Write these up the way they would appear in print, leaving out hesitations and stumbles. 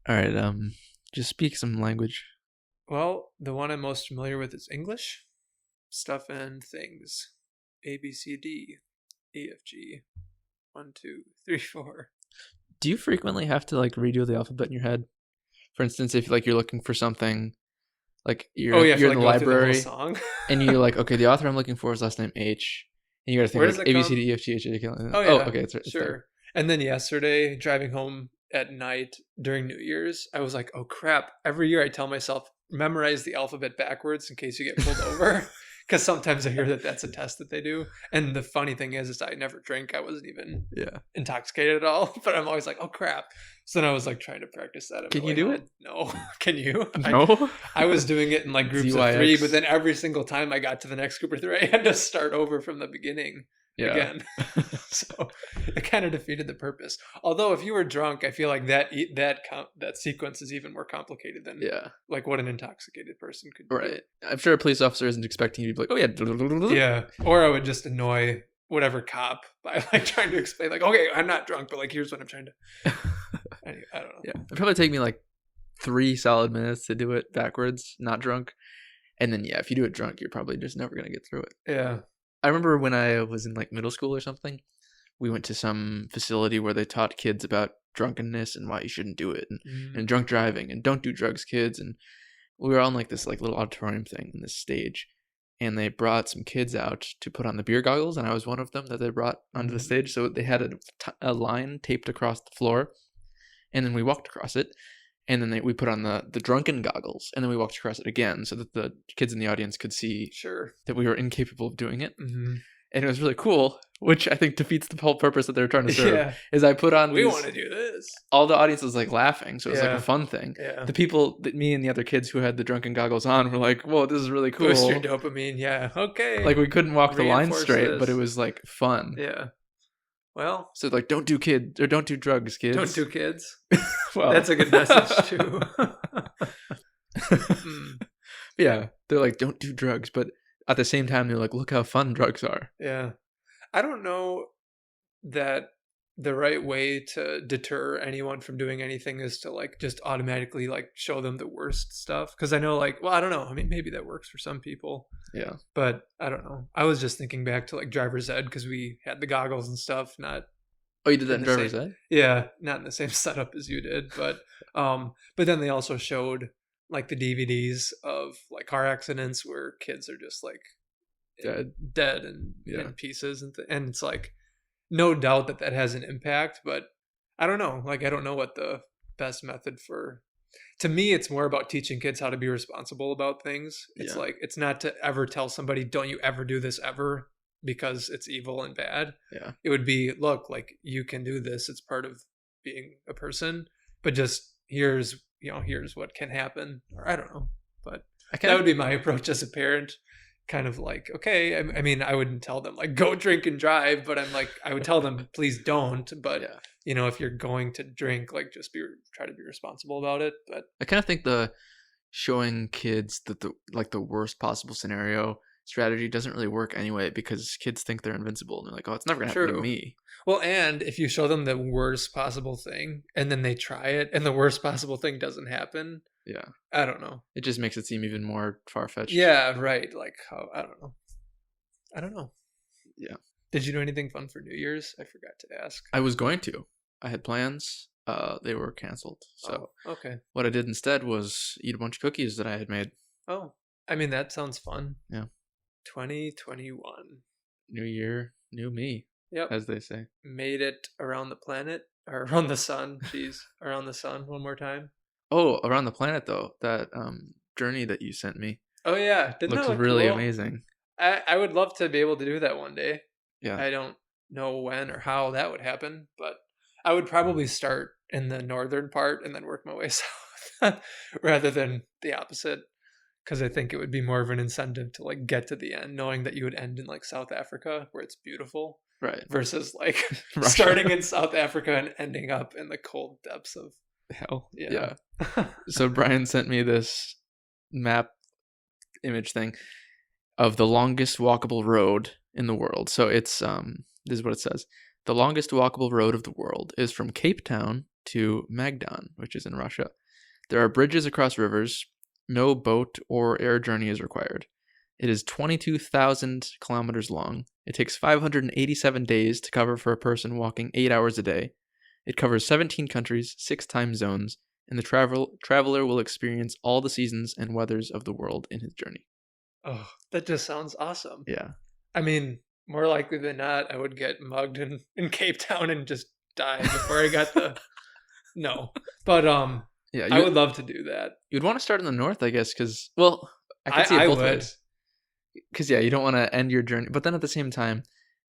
All right. Just speak some language. Well, the one I'm most familiar with is English. Stuff and things. A, B, C, D, E, F, G. 1, 2, 3, 4. Do you frequently have to like redo the alphabet in your head? For instance, if like you're looking for something, like you're in the library, song. and you're like, okay, the author I'm looking for is last name H, and you got to Where think does like it A B come? C D E F G H I J K L M N. Oh, Oh, yeah. okay, it's Sure. there. And then yesterday, driving home at night during New Year's, I was like, oh crap. Every year I tell myself, memorize the alphabet backwards in case you get pulled over. Because sometimes I hear that that's a test that they do. And the funny thing is I never drink. I wasn't even intoxicated at all. But I'm always like, oh crap. So then I was like trying to practice that. Can you do it? No. Can you? No. I was doing it in like groups of 3, but then every single time I got to the next group of 3, I had to start over from the beginning again. So it kind of defeated the purpose. Although if you were drunk, I feel like that sequence is even more complicated than like what an intoxicated person could do. Right. I'm sure a police officer isn't expecting you to be like, oh yeah. Yeah. Or I would just annoy whatever cop by like trying to explain like, okay, I'm not drunk, but like here's what I'm trying to. Anyway, I don't know. Yeah. It'd probably take me like 3 solid minutes to do it backwards, not drunk. And then if you do it drunk, you're probably just never gonna get through it. Yeah. I remember when I was in like middle school or something, we went to some facility where they taught kids about drunkenness and why you shouldn't do it, and drunk driving and don't do drugs, kids. And we were on like this like little auditorium thing in this stage, and they brought some kids out to put on the beer goggles, and I was one of them that they brought onto the stage. So they had a line taped across the floor, and then we walked across it. And then we put on the drunken goggles, and then we walked across it again so that the kids in the audience could see that we were incapable of doing it. Mm-hmm. And it was really cool, which I think defeats the whole purpose that they're trying to serve. Is I put on we want to do this. All the audience was like laughing, so it was like a fun thing. Yeah. The people, me and the other kids who had the drunken goggles on were like, whoa, this is really cool. Boost your dopamine, okay. Like we couldn't walk the line straight, but it was like fun. Yeah. Well, so like, don't do drugs, kids. Don't do kids. Well, that's a good message too. Yeah, they're like, don't do drugs, but at the same time, they're like, look how fun drugs are. Yeah, I don't know that the right way to deter anyone from doing anything is to like just automatically like show them the worst stuff. Because I know like, well, I don't know. I mean, maybe that works for some people. Yeah, but I don't know. I was just thinking back to like driver's ed because we had the goggles and stuff. Not. Oh, you did that in driver's ed? Yeah, not in the same setup as you did, but then they also showed like the DVDs of like car accidents where kids are just like dead and in pieces, and it's like no doubt that has an impact, but I don't know. Like I don't know what the best method for. To me, it's more about teaching kids how to be responsible about things. It's like it's not to ever tell somebody, don't you ever do this ever, because it's evil and bad. Yeah. It would be, look, like you can do this. It's part of being a person, but just here's what can happen. Or I don't know, but that would be my approach as a parent. Kind of like, okay, I mean, I wouldn't tell them like go drink and drive, but I'm like, I would tell them please don't. But if you're going to drink, like just try to be responsible about it. But I kind of think the showing kids that the worst possible scenario strategy doesn't really work anyway, because kids think they're invincible and they're like, oh, it's never gonna happen to me. Well, and if you show them the worst possible thing and then they try it and the worst possible thing doesn't happen, I don't know, it just makes it seem even more far-fetched. Right. Like how I don't know. Did you do anything fun for New Year's? I forgot to ask. I was going to. I had plans. They were canceled. So okay. What I did instead was eat a bunch of cookies that I had made. Oh, I mean, that sounds fun. Yeah. 2021. New year, new me. Yep. As they say. Made it around the planet, or around the sun. Jeez. Around the sun one more time. Oh, around the planet though. That journey that you sent me. Oh yeah. Didn't looks that look really cool? Amazing. I would love to be able to do that one day. Yeah. I don't know when or how that would happen, but I would probably start in the northern part and then work my way south rather than the opposite. Because I think it would be more of an incentive to like get to the end, knowing that you would end in like South Africa where it's beautiful, right? Versus like starting in South Africa and ending up in the cold depths of hell. Yeah. So Brian sent me this map image thing of the longest walkable road in the world. So it's this is what it says: the longest walkable road of the world is from Cape Town to Magdan, which is in Russia. There are bridges across rivers. No boat or air journey is required. It is 22,000 kilometers long. It takes 587 days to cover for a person walking 8 hours a day. It covers 17 countries, 6 time zones, and the traveler will experience all the seasons and weathers of the world in his journey. Oh, that just sounds awesome. Yeah. I mean, more likely than not, I would get mugged in Cape Town and just die before I got the... No. But yeah, I would love to do that. You'd want to start in the north, I guess, because, well, I could see it both ways. Because, yeah, you don't want to end your journey. But then at the same time,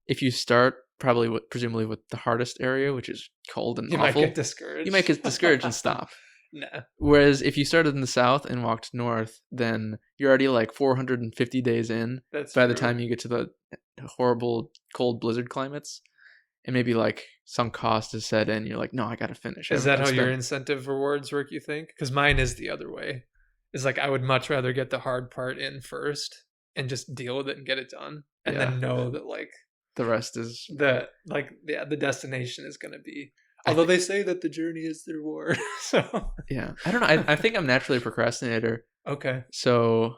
if you start presumably with the hardest area, which is cold and awful, you might get discouraged. You might get discouraged and stop. Nah. Whereas if you started in the south and walked north, then you're already like 450 days in by the time you get to the horrible cold blizzard climates. And maybe like some cost is set in. You're like, no, I got to finish. Is that how your incentive rewards work, you think? Because mine is the other way. It's like I would much rather get the hard part in first and just deal with it and get it done. And then know that like the rest is the destination is going to be. Although they say that the journey is the reward. So yeah, I don't know. I think I'm naturally a procrastinator. Okay. So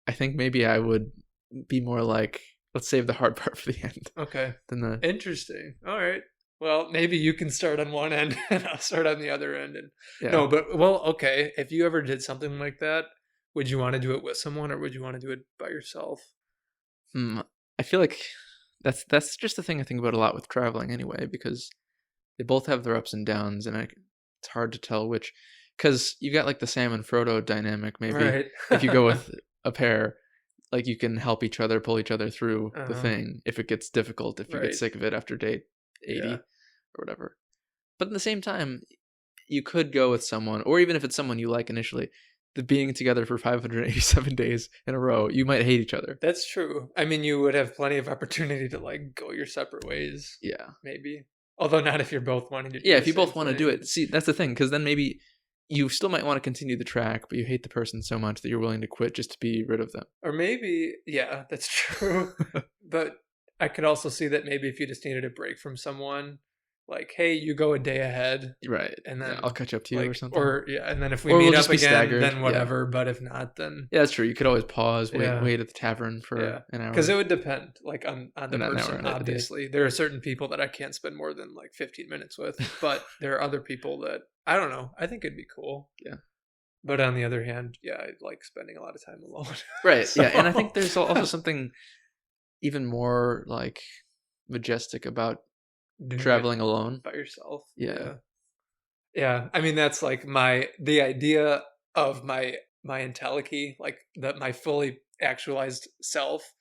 I think maybe I would be more like, let's save the hard part for the end. Okay. Interesting. All right. Well, maybe you can start on one end and I'll start on the other end. And no, but well, okay. If you ever did something like that, would you want to do it with someone or would you want to do it by yourself? I feel like that's just the thing I think about a lot with traveling anyway, because they both have their ups and downs, and it's hard to tell which, because you got like the Sam and Frodo dynamic. Maybe right. If you go with a pair, like you can help each other, pull each other through the thing if it gets difficult, if you get sick of it after day 80 or whatever. But at the same time, you could go with someone, or even if it's someone you like initially, the being together for 587 days in a row, you might hate each other. That's true. I mean, you would have plenty of opportunity to like go your separate ways. Yeah. Maybe. Although not if you're both wanting to do if you both want to do it. See, that's the thing, because then maybe you still might want to continue the track, but you hate the person so much that you're willing to quit just to be rid of them. Or maybe, yeah, that's true. But I could also see that maybe if you just needed a break from someone, like, hey, you go a day ahead. Right. And then I'll catch up to you or something. Or, and then if we meet up again, staggered. Then whatever. But if not, then... Yeah, that's true. You could always pause, wait at the tavern for an hour. Because it would depend, like, on the person, obviously. There are certain people that I can't spend more than, like, 15 minutes with. But there are other people that, I don't know, I think it'd be cool. Yeah. But on the other hand, I like spending a lot of time alone. Right, so. And I think there's also something even more, like, majestic about traveling alone by yourself. Yeah. I mean, that's like the idea of my entelechy, like that my fully actualized self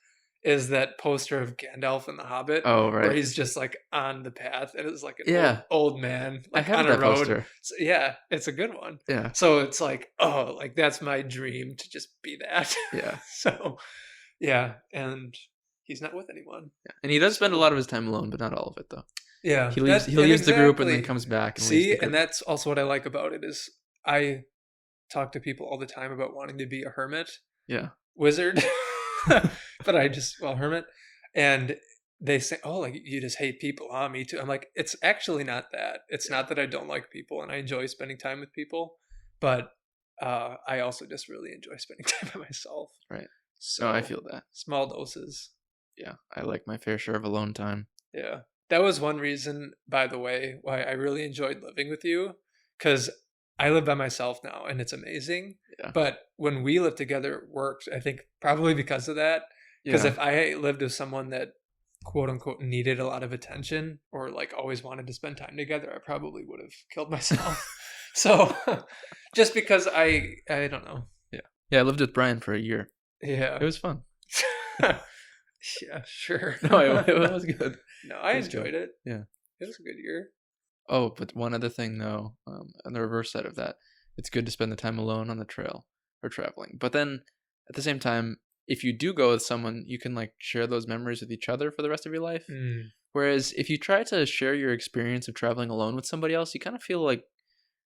is that poster of Gandalf in The Hobbit. Oh, right. Where he's just like on the path and it's like an old man like, I have on a that road. Poster. So, yeah, it's a good one. Yeah. So it's like, oh, like that's my dream to just be that. Yeah. So yeah, and he's not with anyone. Yeah. And he does spend a lot of his time alone, but not all of it though. Yeah. He leaves the group and then comes back. And see, and that's also what I like about it is I talk to people all the time about wanting to be a hermit. Yeah. Wizard. But hermit. And they say, oh, like you just hate people. Me too. I'm like, it's actually not that. It's not that I don't like people and I enjoy spending time with people, but I also just really enjoy spending time by myself. Right. So I feel that. Small doses. Yeah. I like my fair share of alone time. Yeah. That was one reason, by the way, why I really enjoyed living with you, because I live by myself now and it's amazing. Yeah. But when we lived together, it worked, I think, probably because of that. Because if I lived with someone that, quote unquote, needed a lot of attention or like always wanted to spend time together, I probably would have killed myself. So just because I don't know. Yeah. Yeah. I lived with Brian for a year. Yeah. It was fun. Yeah, sure. No, it was good. No, I enjoyed it. Yeah. It was a good year. Oh, but one other thing though, on the reverse side of that, it's good to spend the time alone on the trail or traveling. But then at the same time, if you do go with someone, you can like share those memories with each other for the rest of your life. Whereas if you try to share your experience of traveling alone with somebody else, you kind of feel like,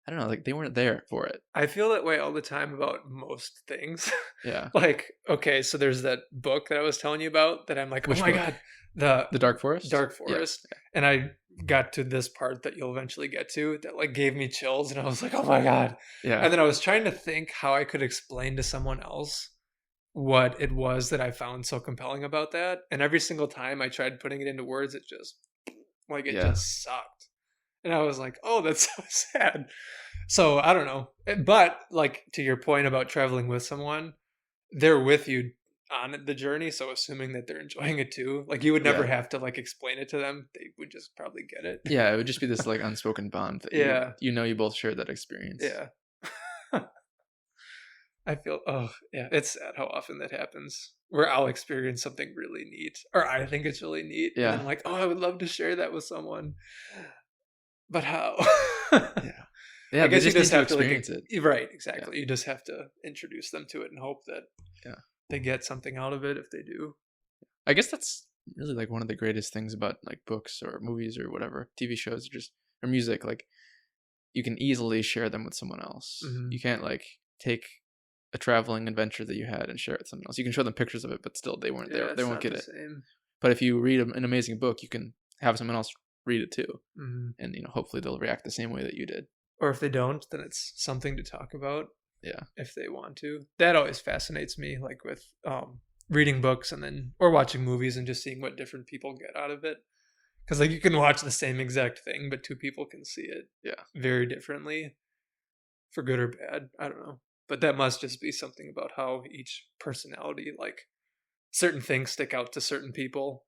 I don't know, like they weren't there for it. I feel that way all the time about most things. Yeah. Like, okay, so there's that book that I was telling you about that I'm like, Which oh my book? God, The Dark Forest? Dark Forest. Yeah. And I got to this part that you'll eventually get to that like gave me chills, and I was like, oh my God. Yeah. And then I was trying to think how I could explain to someone else what it was that I found so compelling about that. And every single time I tried putting it into words, it just just sucked. And I was like, oh, that's so sad. So I don't know. But like to your point about traveling with someone, they're with you on the journey. So assuming that they're enjoying it too, like you would never have to like explain it to them. They would just probably get it. Yeah. It would just be this like unspoken bond that you both share that experience. Yeah. I feel, it's sad how often that happens where I'll experience something really neat or I think it's really neat. Yeah. And I'm like, oh, I would love to share that with someone. But how? Yeah. I guess you just have to experience it. Right. Exactly. Yeah. You just have to introduce them to it and hope that they get something out of it if they do. I guess that's really like one of the greatest things about like books or movies or whatever, TV shows or music. Like you can easily share them with someone else. Mm-hmm. You can't like take a traveling adventure that you had and share it with someone else. You can show them pictures of it, but still they weren't there. They won't get it. Same. But if you read an amazing book, you can have someone else read it too. Mm-hmm. And hopefully they'll react the same way that you did. Or if they don't, then it's something to talk about. Yeah. If they want to. That always fascinates me, like with reading books or watching movies and just seeing what different people get out of it. Because like you can watch the same exact thing, but two people can see it very differently, for good or bad. I don't know. But that must just be something about how each personality, like certain things stick out to certain people.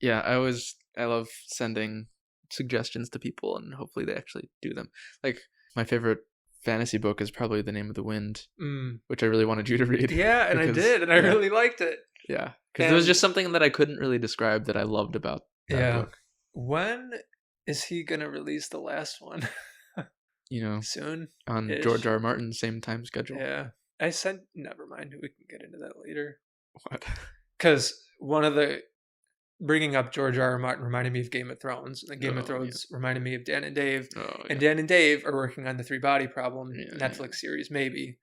Yeah, I love sending suggestions to people and hopefully they actually do them. Like my favorite fantasy book is probably The Name of the Wind, which I really wanted you to read. Yeah, and I did, and I really liked it. Yeah, because there was just something that I couldn't really describe that I loved about that book. When is he going to release the last one? Soon on George R. R. Martin's same time schedule. Yeah, never mind. We can get into that later. What? Because bringing up George R. R. Martin reminded me of Game of Thrones, and Game of Thrones reminded me of Dan and Dave. And Dan and Dave are working on the Three Body Problem Netflix series. Maybe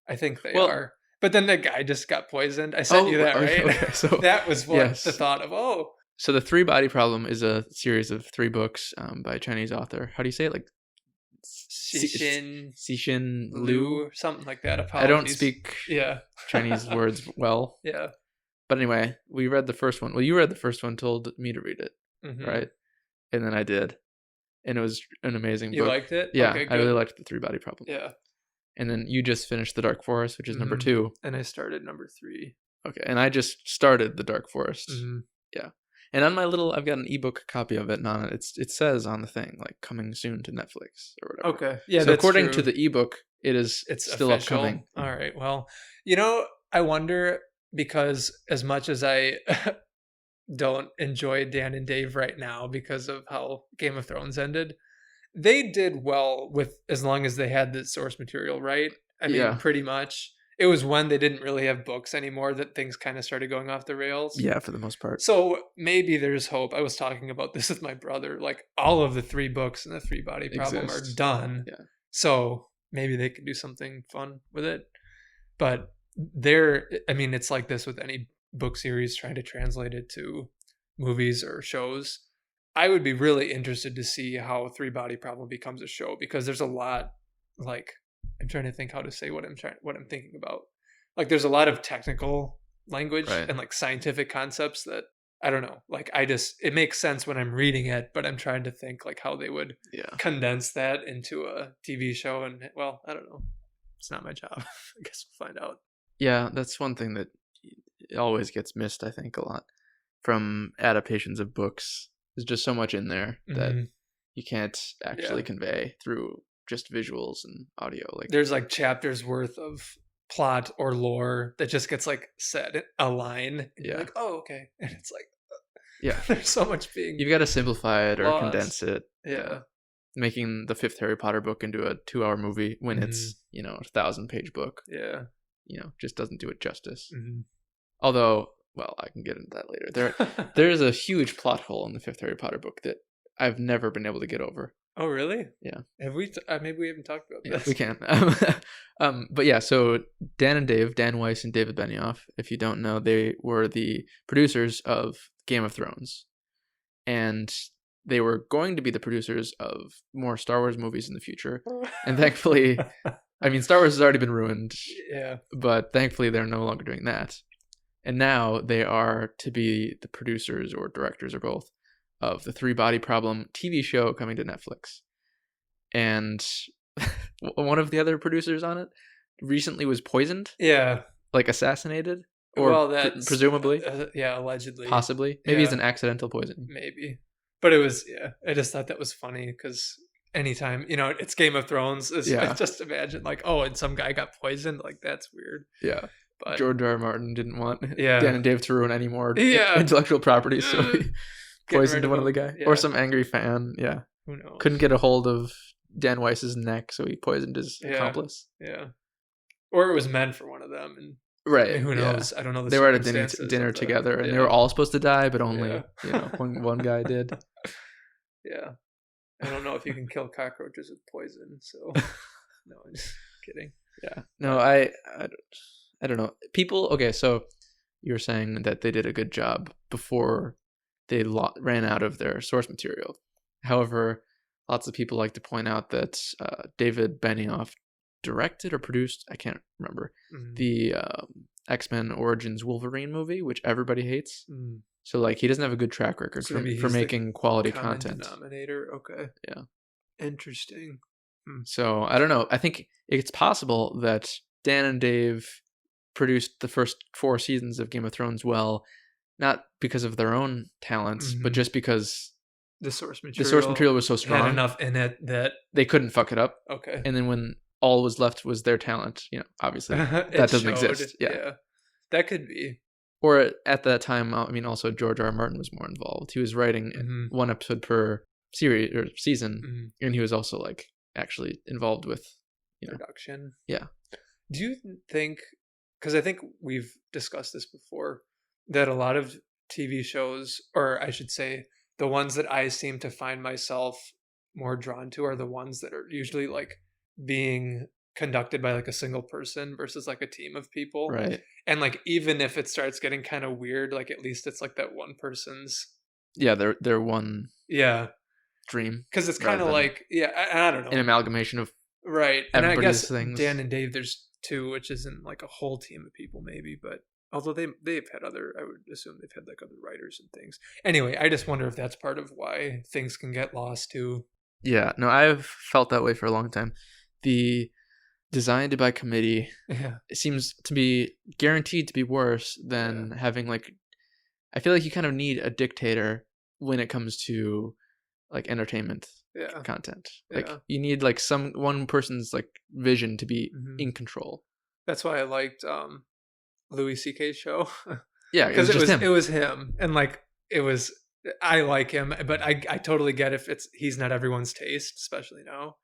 I think they are. But then the guy just got poisoned. I sent you that, right? Okay. So that was the thought of So the Three Body Problem is a series of 3 books by a Chinese author. How do you say it? Like Cixin Liu, something like that. Apologies. I don't speak Chinese words well. Yeah. But anyway, we read the first one. Well, you read the first one, told me to read it, right? And then I did. And it was an amazing book. You liked it? Yeah, okay, I really liked the Three Body Problem. Yeah. And then you just finished The Dark Forest, which is number 2. And I started number 3. Okay, and I just started The Dark Forest. Yeah. And on my I've got an ebook copy of it, and on it, it says on the thing, like, coming soon to Netflix or whatever. Okay. Yeah, so according to the ebook, it's still official. Upcoming. All right. Well, I wonder, because as much as I don't enjoy Dan and Dave right now because of how Game of Thrones ended, they did well with as long as they had the source material, right? I mean, pretty much. It was when they didn't really have books anymore that things kind of started going off the rails. Yeah, for the most part. So maybe there's hope. I was talking about this with my brother. Like all of the 3 books in the Three Body Problem are done. Yeah. So maybe they could do something fun with it. But it's like this with any book series trying to translate it to movies or shows. I would be really interested to see how Three Body Problem becomes a show, because there's a lot, like, I'm trying to think how to say what I'm thinking about. Like, there's a lot of technical language and like scientific concepts that I don't know. Like, it makes sense when I'm reading it, but I'm trying to think like how they would condense that into a TV show. And well, I don't know. It's not my job. I guess we'll find out. Yeah, that's one thing that always gets missed, I think, a lot from adaptations of books. There's just so much in there that you can't actually convey through just visuals and audio. Like, there's like chapters worth of plot or lore that just gets like said a line and you're like, oh, okay. And it's like, there's so much you've got to simplify it or lost. Condense it. Making the 5th Harry Potter book into a 2-hour movie when it's a 1,000-page book just doesn't do it justice. Although, well, I can get into that later. There is a huge plot hole in the 5th Harry Potter book that I've never been able to get over. Oh, really? Yeah. Have we? Maybe we haven't talked about this. Yeah, we can. But yeah, so Dan Weiss and David Benioff, if you don't know, they were the producers of Game of Thrones. And they were going to be the producers of more Star Wars movies in the future. And thankfully, I mean, Star Wars has already been ruined. Yeah. But thankfully, they're no longer doing that. And now they are to be the producers or directors or both of the Three Body Problem TV show coming to Netflix. And one of the other producers on it recently was poisoned. Yeah. Like assassinated. Or that's, presumably. Yeah, allegedly. Possibly. Maybe it's an accidental poisoning. Maybe. But it was, I just thought that was funny because anytime, it's Game of Thrones. I just imagine like, oh, and some guy got poisoned. Like, that's weird. Yeah. But George R. R. Martin didn't want Dan and Dave to ruin any more intellectual property, so he poisoned one of the guys. Yeah. Or some angry fan, Who knows? Couldn't get a hold of Dan Weiss's neck, so he poisoned his accomplice. Yeah. Or it was meant for one of them. And right. I mean, who knows? I don't know. They were at a dinner together, and they were all supposed to die, but only one guy did. Yeah. I don't know if you can kill cockroaches with poison, so no, I'm just kidding. Yeah. No, I don't know. Okay, so you were saying that they did a good job before they ran out of their source material. However, lots of people like to point out that David Benioff directed or produced, I can't remember, the X-Men Origins Wolverine movie, which everybody hates. So, like, he doesn't have a good track record for making quality content. Denominator, okay. Yeah. Interesting. So, I don't know. I think it's possible that Dan and Dave produced the first 4 seasons of Game of Thrones well, not because of their own talents, but just because the source material was so strong, had enough in it that they couldn't fuck it up. Okay. And then when all was left was their talent, obviously that doesn't exist. Yeah, that could be. Or at that time, I mean, also George R. R. Martin was more involved. He was writing 1 episode per series or season, and he was also like actually involved with production. Yeah. Do you think? Because I think we've discussed this before, that a lot of TV shows, or I should say, the ones that I seem to find myself more drawn to are the ones that are usually like being conducted by like a single person versus like a team of people. Right. And like, even if it starts getting kind of weird, like at least it's like that one person's. Yeah, they're one. Yeah. Dream. Because it's kind of like, I don't know. An amalgamation of. Right. And I guess things. Dan and Dave, there's 2, which isn't like a whole team of people maybe, but although they've had I would assume they've had like other writers and things. Anyway, I just wonder if that's part of why things can get lost too. Yeah, no, I've felt that way for a long time. The designed by committee it seems to be guaranteed to be worse than having like, I feel like you kind of need a dictator when it comes to like entertainment content. Like you need like one person's like vision to be in control. That's why I liked Louis C.K.'s show. Yeah, because it was him, and like I like him, but I totally get if he's not everyone's taste, especially now.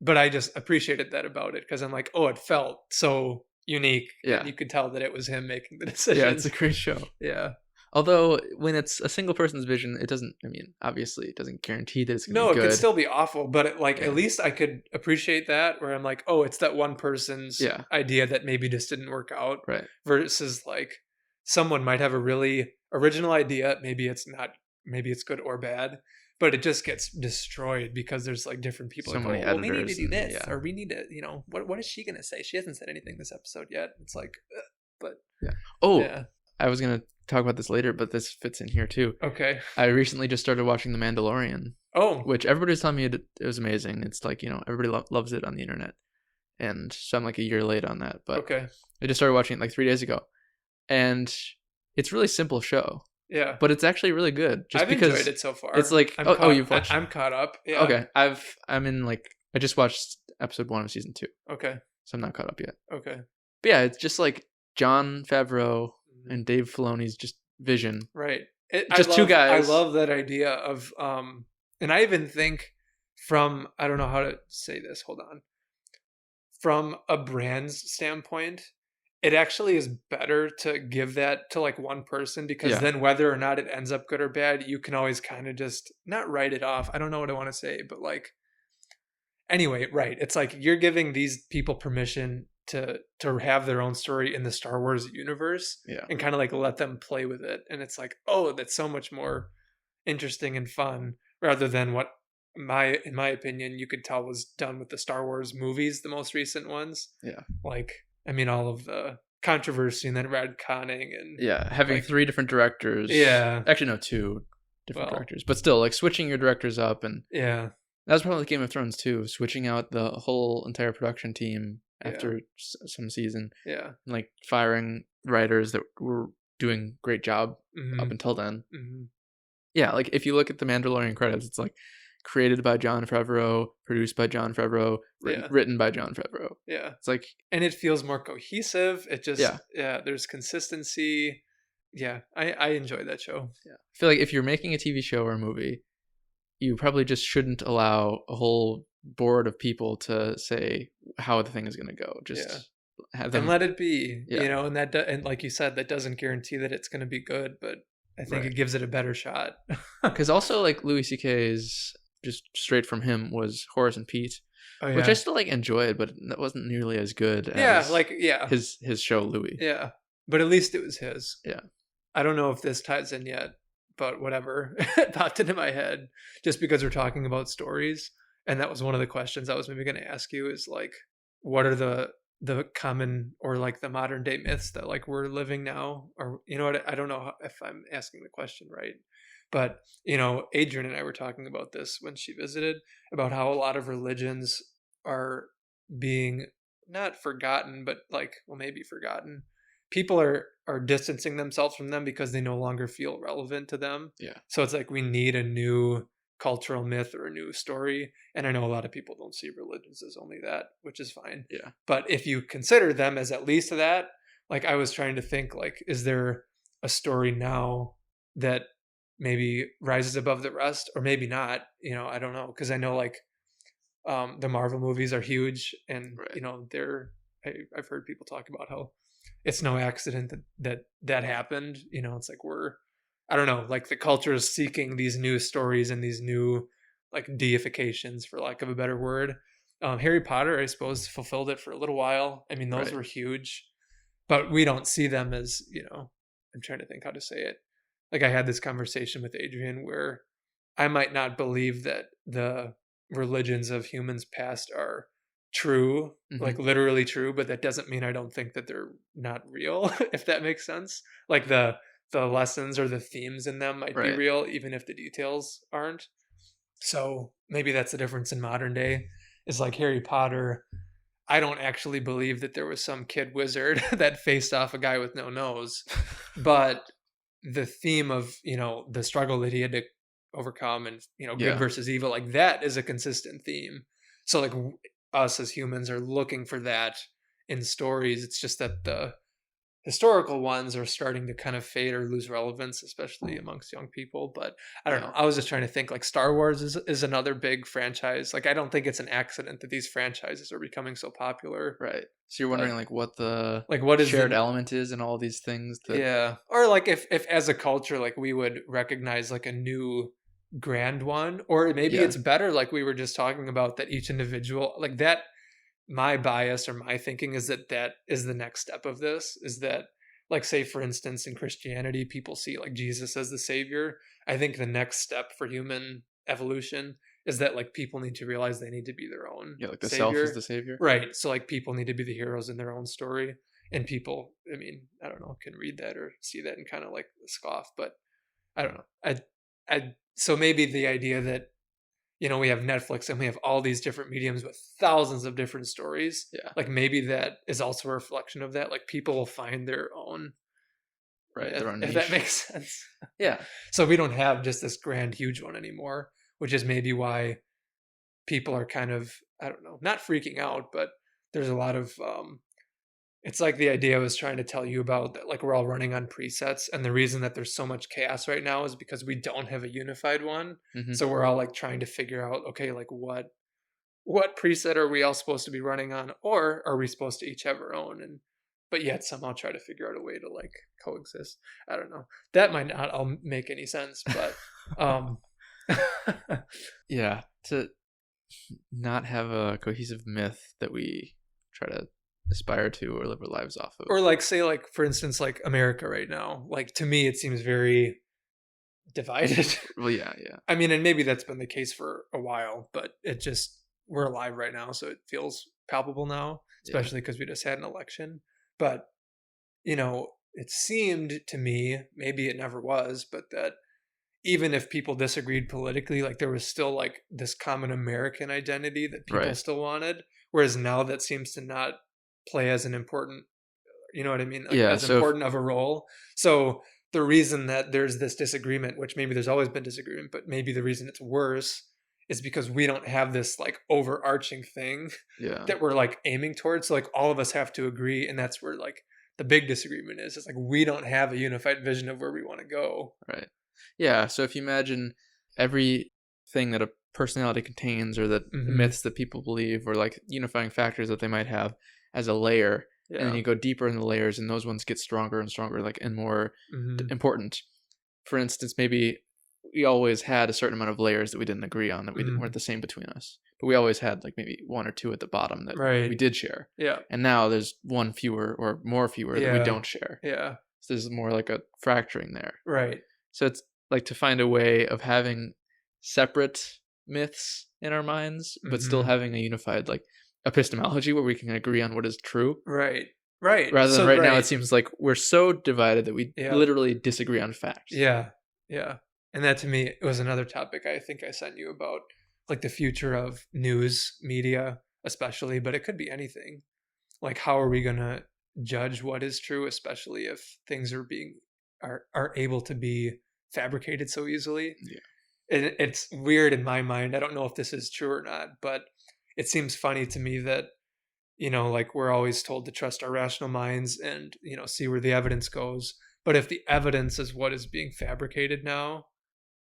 But I just appreciated that about it because I'm like, oh, it felt so unique. Yeah, and you could tell that it was him making the decision. Yeah, it's a great show. Yeah. Although when it's a single person's vision, it doesn't. I mean, obviously, it doesn't guarantee that it's going to be good. No, it could still be awful, but at least I could appreciate that. Where I'm like, oh, it's that one person's idea that maybe just didn't work out, right? Versus like someone might have a really original idea. Maybe it's not. Maybe it's good or bad, but it just gets destroyed because there's like different people. So many editors. We need to do this, or we need to, what is she going to say? She hasn't said anything this episode yet. It's like, but I was going to talk about this later, but this fits in here too. Okay. I recently just started watching The Mandalorian. Oh. Which everybody's telling me it was amazing. It's like, everybody loves it on the internet. And so I'm like a year late on that. But okay. I just started watching it like 3 days ago. And it's a really simple show. Yeah. But it's actually really good. I've enjoyed it so far. It's like, you've watched? I'm caught up. Yeah. Okay. I'm in like, I just watched episode 1 of season 2. Okay. So I'm not caught up yet. Okay. But yeah, it's just like Jon Favreau and Dave Filoni's just vision. Right. Two guys. I love that idea of, and I even think I don't know how to say this. Hold on. From a brand's standpoint, it actually is better to give that to like one person because then whether or not it ends up good or bad, you can always kind of just not write it off. I don't know what I want to say, but like anyway, right. It's like you're giving these people permission to have their own story in the Star Wars universe, and kind of like let them play with it. And it's like, oh, that's so much more interesting and fun rather than what in my opinion you could tell was done with the Star Wars movies, the most recent ones. Like, I mean, all of the controversy and then retconning and having like, 3 different directors. Actually, no, 2 different directors, but still, like switching your directors up, and that was probably Game of Thrones too, switching out the whole entire production team after some season, and like firing writers that were doing great job up until then. Like if you look at the Mandalorian credits, it's like created by Jon Favreau, produced by Jon Favreau, written by Jon Favreau. It's like, and it feels more cohesive. It just there's consistency. I enjoy that show. I feel like if you're making a TV show or a movie, you probably just shouldn't allow a whole board of people to say how the thing is going to go. Just have them and let it be. You know, and that and like you said, that doesn't guarantee that it's going to be good, but I think it gives it a better shot. Because also, like, Louis C.K.'s, just straight from him, was Horace and Pete, which I still like enjoyed, but that wasn't nearly as good as his show Louis. But at least it was his. I don't know if this ties in yet, but whatever. It popped into my head just because we're talking about stories, and that was one of the questions I was maybe going to ask you is like, what are the common or like the modern day myths that like we're living now? Or, you know what, I don't know if I'm asking the question right, but you know, Adrian and I were talking about this when she visited, about how a lot of religions are being not forgotten, but like, well, maybe forgotten. People are distancing themselves from them because they no longer feel relevant to them. So it's like we need a new cultural myth or a new story. And I know a lot of people don't see religions as only that, which is fine. But if you consider them as at least that, like I was trying to think, like, is there a story now that maybe rises above the rest, or maybe not? You know, I don't know, because I know like the Marvel movies are huge, and you know, I've heard people talk about how it's no accident that happened. You know, it's like I don't know, like the culture is seeking these new stories and these new like deifications, for lack of a better word. Harry Potter, I suppose, fulfilled it for a little while. I mean, those were huge, but we don't see them as, you know, I'm trying to think how to say it. Like I had this conversation with Adrian where I might not believe that the religions of humans past are true, like literally true, but that doesn't mean I don't think that they're not real, if that makes sense. Like the lessons or the themes in them might be real, even if the details aren't. So maybe that's the difference in modern day, is like Harry Potter, I don't actually believe that there was some kid wizard that faced off a guy with no nose, but the theme of, you know, the struggle that he had to overcome, and, you know, good versus evil, like that is a consistent theme. So like us as humans are looking for that in stories. It's just that the historical ones are starting to kind of fade or lose relevance, especially amongst young people. But I don't know. I was just trying to think, like Star Wars is another big franchise. Like I don't think it's an accident that these franchises are becoming so popular. Right. So you're wondering like what the is shared element is in all these things that... Or like if as a culture, like we would recognize like a new grand one, or maybe it's better, like we were just talking about, that each individual, like that, my bias or my thinking is that is the next step of this, is that, like, say for instance in Christianity people see like Jesus as the savior. I think the next step for human evolution is that like people need to realize they need to be their own like the savior. self is the savior, right? So like people need to be the heroes in their own story, and people, I mean, I don't know, can read that or see that and kind of like scoff, but I don't know. So maybe the idea that, you know, we have Netflix and we have all these different mediums with thousands of different stories. Like maybe that is also a reflection of that. Like people will find their own, their own niche. If that makes sense. So we don't have just this grand, huge one anymore, which is maybe why people are kind of, I don't know, not freaking out, but there's a lot of, it's like the idea I was trying to tell you about, that like we're all running on presets, and the reason that there's so much chaos right now is because we don't have a unified one. So we're all like trying to figure out, okay, like what preset are we all supposed to be running on, or are we supposed to each have our own, and but yet somehow try to figure out a way to like coexist. I don't know. That might not all make any sense, but not have a cohesive myth that we try to aspire to or live our lives off of. Or like, say, like, for instance, like America right now, like, to me, it seems very divided. Well, yeah. I mean, and maybe that's been the case for a while, but we're alive right now, so it feels palpable now, especially because we just had an election. But, it seemed to me, maybe it never was, but that even if people disagreed politically, like, there was still like this common American identity that people still wanted. Whereas now that seems to not play as an important, you know what I mean? Like, as important of a role. So the reason that there's this disagreement, which maybe there's always been disagreement, but maybe the reason it's worse is because we don't have this like overarching thing that we're like aiming towards. So like all of us have to agree. And that's where like the big disagreement is. It's like, we don't have a unified vision of where we want to go. Right. Yeah. So if you imagine everything that a personality contains, or the myths that people believe, or like unifying factors that they might have as a layer, and then you go deeper in the layers, and those ones get stronger and stronger, like, and more important. For instance, maybe we always had a certain amount of layers that we didn't agree on, that we weren't the same between us, but we always had like maybe one or two at the bottom that we did share. Yeah. And now there's one fewer or more fewer that we don't share. Yeah. So there's more like a fracturing there. Right. So it's like to find a way of having separate myths in our minds, but still having a unified like epistemology where we can agree on what is true. Right. Rather than now, it seems like we're so divided that we literally disagree on facts. Yeah. And that to me, it was another topic I think I sent you about, like the future of news media, especially, but it could be anything. Like, how are we going to judge what is true, especially if things are able to be fabricated so easily? Yeah. And it's weird in my mind. I don't know if this is true or not, but it seems funny to me that, like, we're always told to trust our rational minds and, see where the evidence goes. But if the evidence is what is being fabricated now,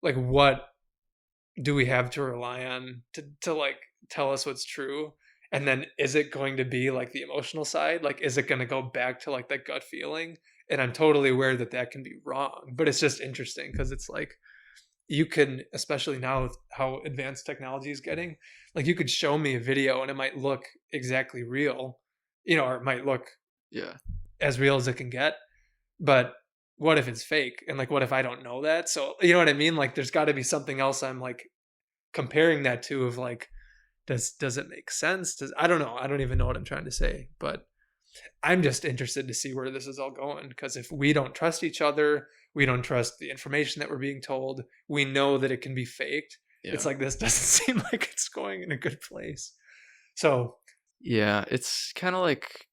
like, what do we have to rely on to like tell us what's true? And then is it going to be like the emotional side? Like, is it going to go back to like that gut feeling? And I'm totally aware that can be wrong, but it's just interesting because it's like, you can, especially now with how advanced technology is getting, like, you could show me a video and it might look exactly real, or it might look as real as it can get. But what if it's fake? And like, what if I don't know that? So, you know what I mean? Like, there's got to be something else I'm like comparing that to, of like, does it make sense? I don't know. I don't even know what I'm trying to say, but I'm just interested to see where this is all going. Because if we don't trust each other, we don't trust the information that we're being told, we know that it can be faked. Yeah. It's like, this doesn't seem like it's going in a good place. So yeah, it's kind of like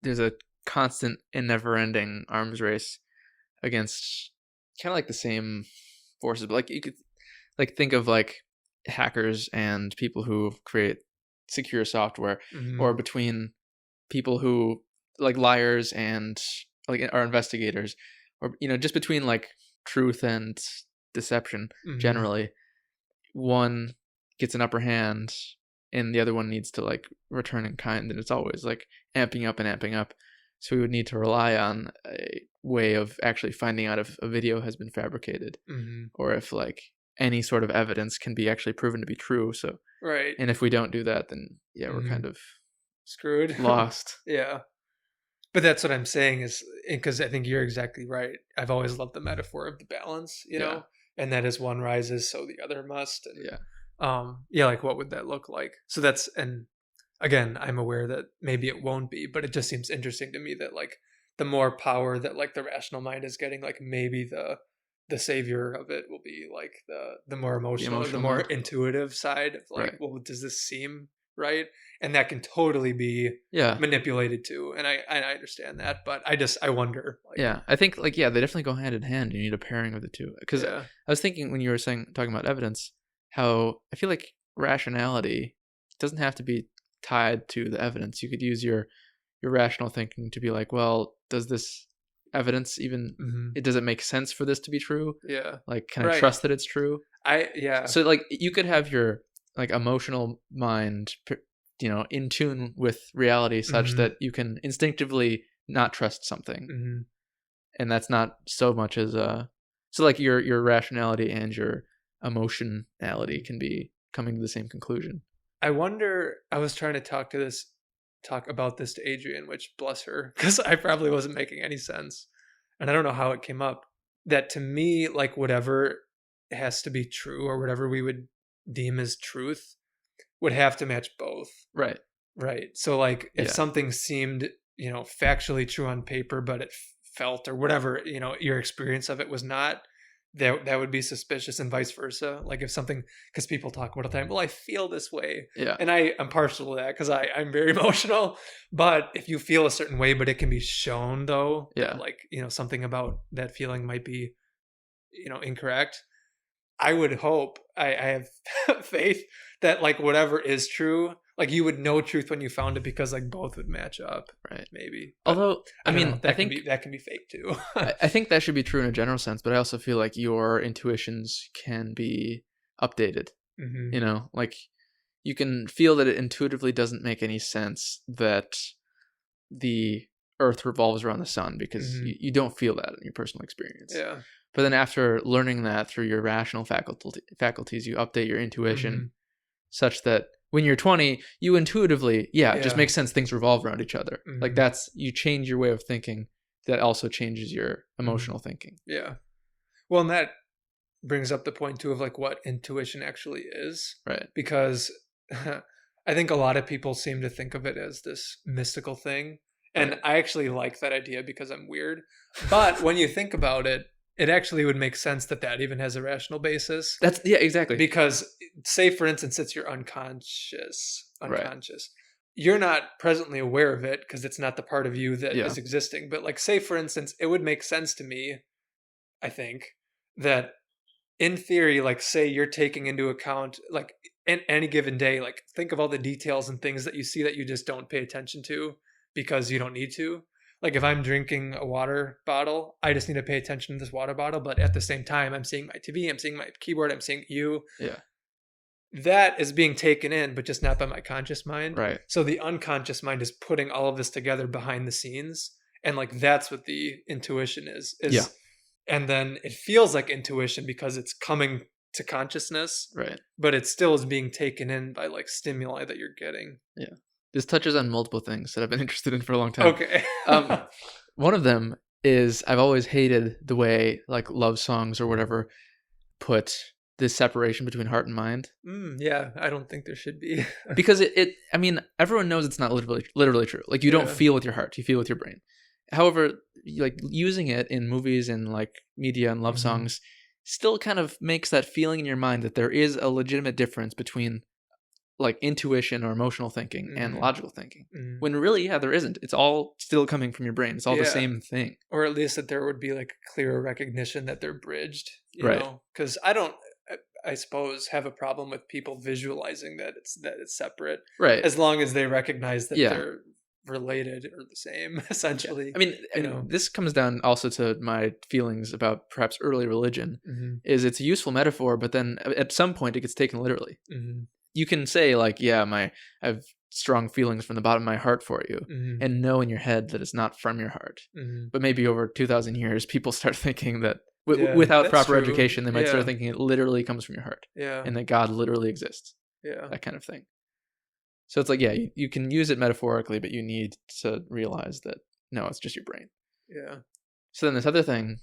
there's a constant and never-ending arms race against kind of like the same forces. But like, you could like think of like hackers and people who create secure software, or between people who like liars and like are investigators, or just between like truth and deception. Generally, one gets an upper hand and the other one needs to like return in kind, and it's always like amping up. So we would need to rely on a way of actually finding out if a video has been fabricated, or if like any sort of evidence can be actually proven to be true. So and if we don't do that, then we're kind of screwed, lost. Yeah. But that's what I'm saying, is because I think you're exactly right. I've always loved the metaphor of the balance, know, and that as one rises, so the other must. And, like, what would that look like? So and again, I'm aware that maybe it won't be, but it just seems interesting to me that like the more power that like the rational mind is getting, like maybe the savior of it will be like the more emotional or the more intuitive side of like, well, does this seem right? And that can totally be manipulated too. And I understand that, but I wonder. Like, I think like, they definitely go hand in hand. You need a pairing of the two. Because I was thinking when you were talking about evidence, how I feel like rationality doesn't have to be tied to the evidence. You could use your rational thinking to be like, well, does this evidence even, does it make sense for this to be true? Yeah. Like, can I trust that it's true? So like you could have your like emotional mind, in tune with reality such that you can instinctively not trust something. And that's not so much as so like your rationality and your emotionality can be coming to the same conclusion. I wonder, I was trying to talk about this to Adrian, which bless her, because I probably wasn't making any sense. And I don't know how it came up. That to me, like whatever has to be true or whatever we would deem as truth would have to match both. Right. Right. So like if something seemed, factually true on paper, but it felt or whatever, your experience of it was not, that would be suspicious, and vice versa. Like if something, because people talk about the time, well, I feel this way. Yeah. And I'm partial to that because I'm very emotional. But if you feel a certain way, but it can be shown though, that like, something about that feeling might be, incorrect. I would hope, I have faith that like whatever is true, like you would know truth when you found it because like both would match up. Right. Maybe. But although, I mean, I think that can be fake too. I think that should be true in a general sense, but I also feel like your intuitions can be updated. Mm-hmm. Like you can feel that it intuitively doesn't make any sense that the Earth revolves around the sun because you don't feel that in your personal experience. Yeah. But then after learning that through your rational faculties, you update your intuition such that when you're 20, you intuitively, it just makes sense things revolve around each other. Like you change your way of thinking. That also changes your emotional thinking. Yeah. Well, and that brings up the point too of like what intuition actually is. Right. Because I think a lot of people seem to think of it as this mystical thing. And I actually like that idea because I'm weird. But when you think about it, it actually would make sense that even has a rational basis. Exactly. Because say, for instance, it's your unconscious. Right. You're not presently aware of it because it's not the part of you that is existing. But like, say, for instance, it would make sense to me, I think, that in theory, like, say you're taking into account, like, in any given day, like, think of all the details and things that you see that you just don't pay attention to because you don't need to. Like if I'm drinking a water bottle, I just need to pay attention to this water bottle. But at the same time, I'm seeing my TV, I'm seeing my keyboard, I'm seeing you. Yeah. That is being taken in, but just not by my conscious mind. Right. So the unconscious mind is putting all of this together behind the scenes. And like, that's what the intuition is. And then it feels like intuition because it's coming to consciousness. Right. But it still is being taken in by like stimuli that you're getting. Yeah. This touches on multiple things that I've been interested in for a long time. Okay. One of them is I've always hated the way like love songs or whatever put this separation between heart and mind. Yeah, I don't think there should be. Because I mean, everyone knows it's not literally true. Like you don't feel with your heart, you feel with your brain. However, like using it in movies and like media and love songs still kind of makes that feeling in your mind that there is a legitimate difference between like intuition or emotional thinking and logical thinking. When really, there isn't. It's all still coming from your brain. It's all the same thing. Or at least that there would be like clearer recognition that they're bridged, you know? Because I suppose, have a problem with people visualizing that it's separate. Right. As long as they recognize that they're related or the same, essentially. I mean, this comes down also to my feelings about perhaps early religion, is it's a useful metaphor, but then at some point it gets taken literally. You can say like, I have strong feelings from the bottom of my heart for you, and know in your head that it's not from your heart. But maybe over 2,000 years, people start thinking that without proper education, they might start thinking it literally comes from your heart, and that God literally exists. That kind of thing. So it's like, you can use it metaphorically, but you need to realize that no, it's just your brain. Yeah. So then this other thing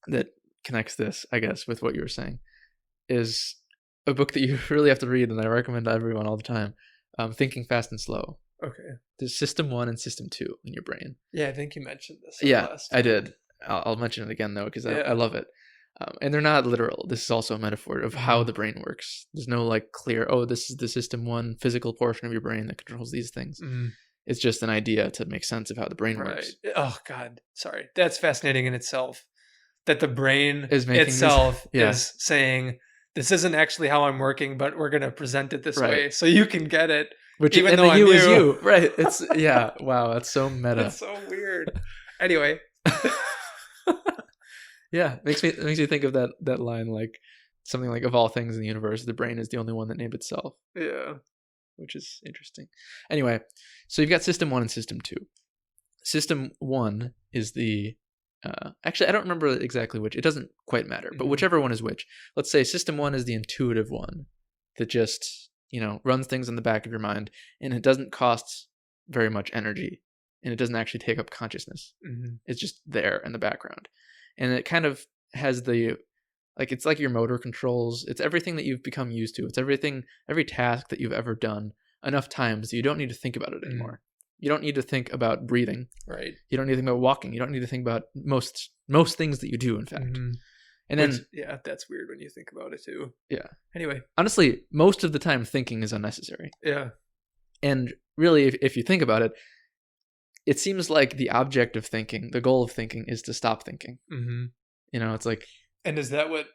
that connects this, I guess, with what you were saying is a book that you really have to read, and I recommend to everyone all the time, Thinking Fast and Slow. Okay. There's System 1 and System 2 in your brain. Yeah, I think you mentioned this. Last time. I did. I'll mention it again, though, because I love it. And they're not literal. This is also a metaphor of how the brain works. There's no like clear, this is the System 1 physical portion of your brain that controls these things. It's just an idea to make sense of how the brain works. Oh, God. Sorry. That's fascinating in itself. That the brain itself is saying, this isn't actually how I'm working, but we're going to present it this way so you can get it. Even though you is you. Right. It's, wow. That's so meta. That's so weird. Anyway. Makes me think of that line, like something like, of all things in the universe, the brain is the only one that named itself. Yeah. Which is interesting. Anyway, so you've got System 1 and System 2. System 1 is the actually, I don't remember exactly which. It doesn't quite matter, but whichever one is which. Let's say System 1 is the intuitive one that just runs things in the back of your mind, and it doesn't cost very much energy, and it doesn't actually take up consciousness. It's just there in the background, and it kind of has it's like your motor controls. It's everything that you've become used to. It's every task that you've ever done enough times that you don't need to think about it anymore. You don't need to think about breathing. Right. You don't need to think about walking. You don't need to think about most things that you do, in fact. And then, that's weird when you think about it too. Yeah. Anyway, honestly, most of the time thinking is unnecessary. Yeah. And really, if you think about it, it seems like the object of thinking, the goal of thinking, is to stop thinking. It's like... And is that what...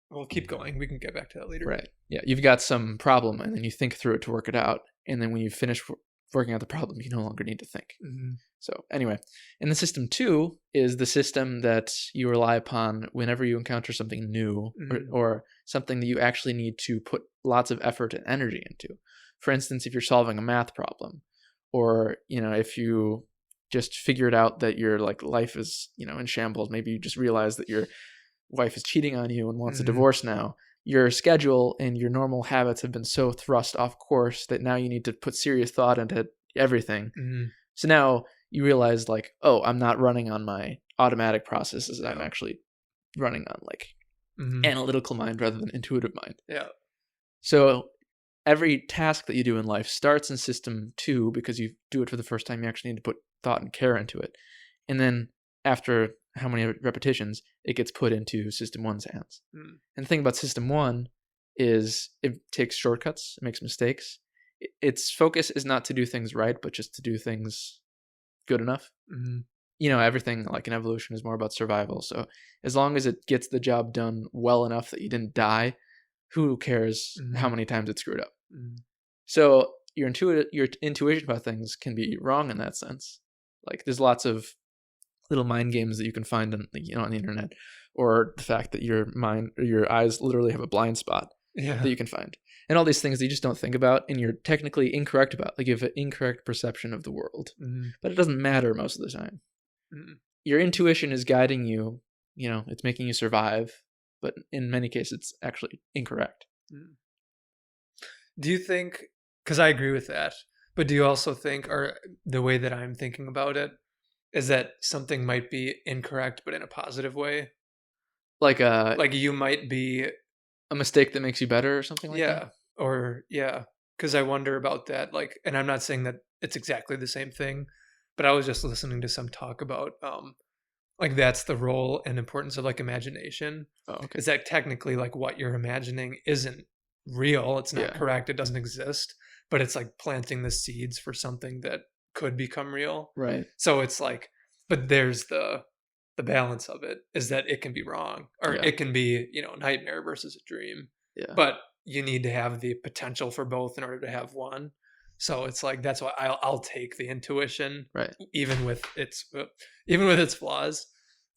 Well, keep going. We can get back to that later. Right. Yeah. You've got some problem, and then you think through it to work it out. And then when you finish working out the problem, you no longer need to think. So anyway, and the system 2 is the system that you rely upon whenever you encounter something new or something that you actually need to put lots of effort and energy into. For instance, if you're solving a math problem, or, if you just figured out that your life is, in shambles, maybe you just realize that your wife is cheating on you and wants a divorce now. Your schedule and your normal habits have been so thrust off course that now you need to put serious thought into everything. So now you realize oh, I'm not running on my automatic processes. I'm actually running on analytical mind rather than intuitive mind. Yeah. So every task that you do in life starts in system 2 because you do it for the first time. You actually need to put thought and care into it. And then after how many repetitions, it gets put into system 1's hands. And the thing about system 1 is it takes shortcuts, it makes mistakes. Its focus is not to do things right, but just to do things good enough. Everything in evolution is more about survival. So as long as it gets the job done well enough that you didn't die, who cares how many times it screwed up? So your intuition about things can be wrong in that sense. There's lots of little mind games that you can find on the internet, or the fact that your mind or your eyes literally have a blind spot that you can find, and all these things that you just don't think about, and you're technically incorrect about. You have an incorrect perception of the world, but it doesn't matter most of the time. Your intuition is guiding you. It's making you survive, but in many cases, it's actually incorrect. Do you think? Because I agree with that, but do you also think, or the way that I'm thinking about it, is that something might be incorrect, but in a positive way? Like you might be... A mistake that makes you better or something like that? Because I wonder about that. And I'm not saying that it's exactly the same thing, but I was just listening to some talk about, that's the role and importance of, imagination. Oh, okay. Is that technically, what you're imagining isn't real. It's not correct. It doesn't exist. But it's, planting the seeds for something that could become real. Right. So it's but there's the balance of it is that it can be wrong, or it can be, nightmare versus a dream. Yeah. But you need to have the potential for both in order to have one. So it's that's why I'll take the intuition, right, even with its flaws,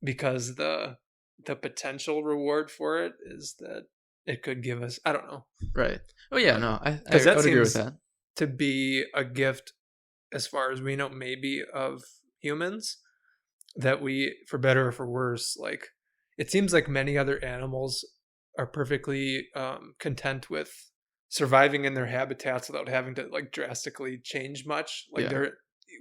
because the potential reward for it is that it could give us, I don't know. Right. Oh yeah, no, I would agree with that. To be a gift, as far as we know, maybe of humans, that we, for better or for worse, it seems like many other animals are perfectly content with surviving in their habitats without having to drastically change much.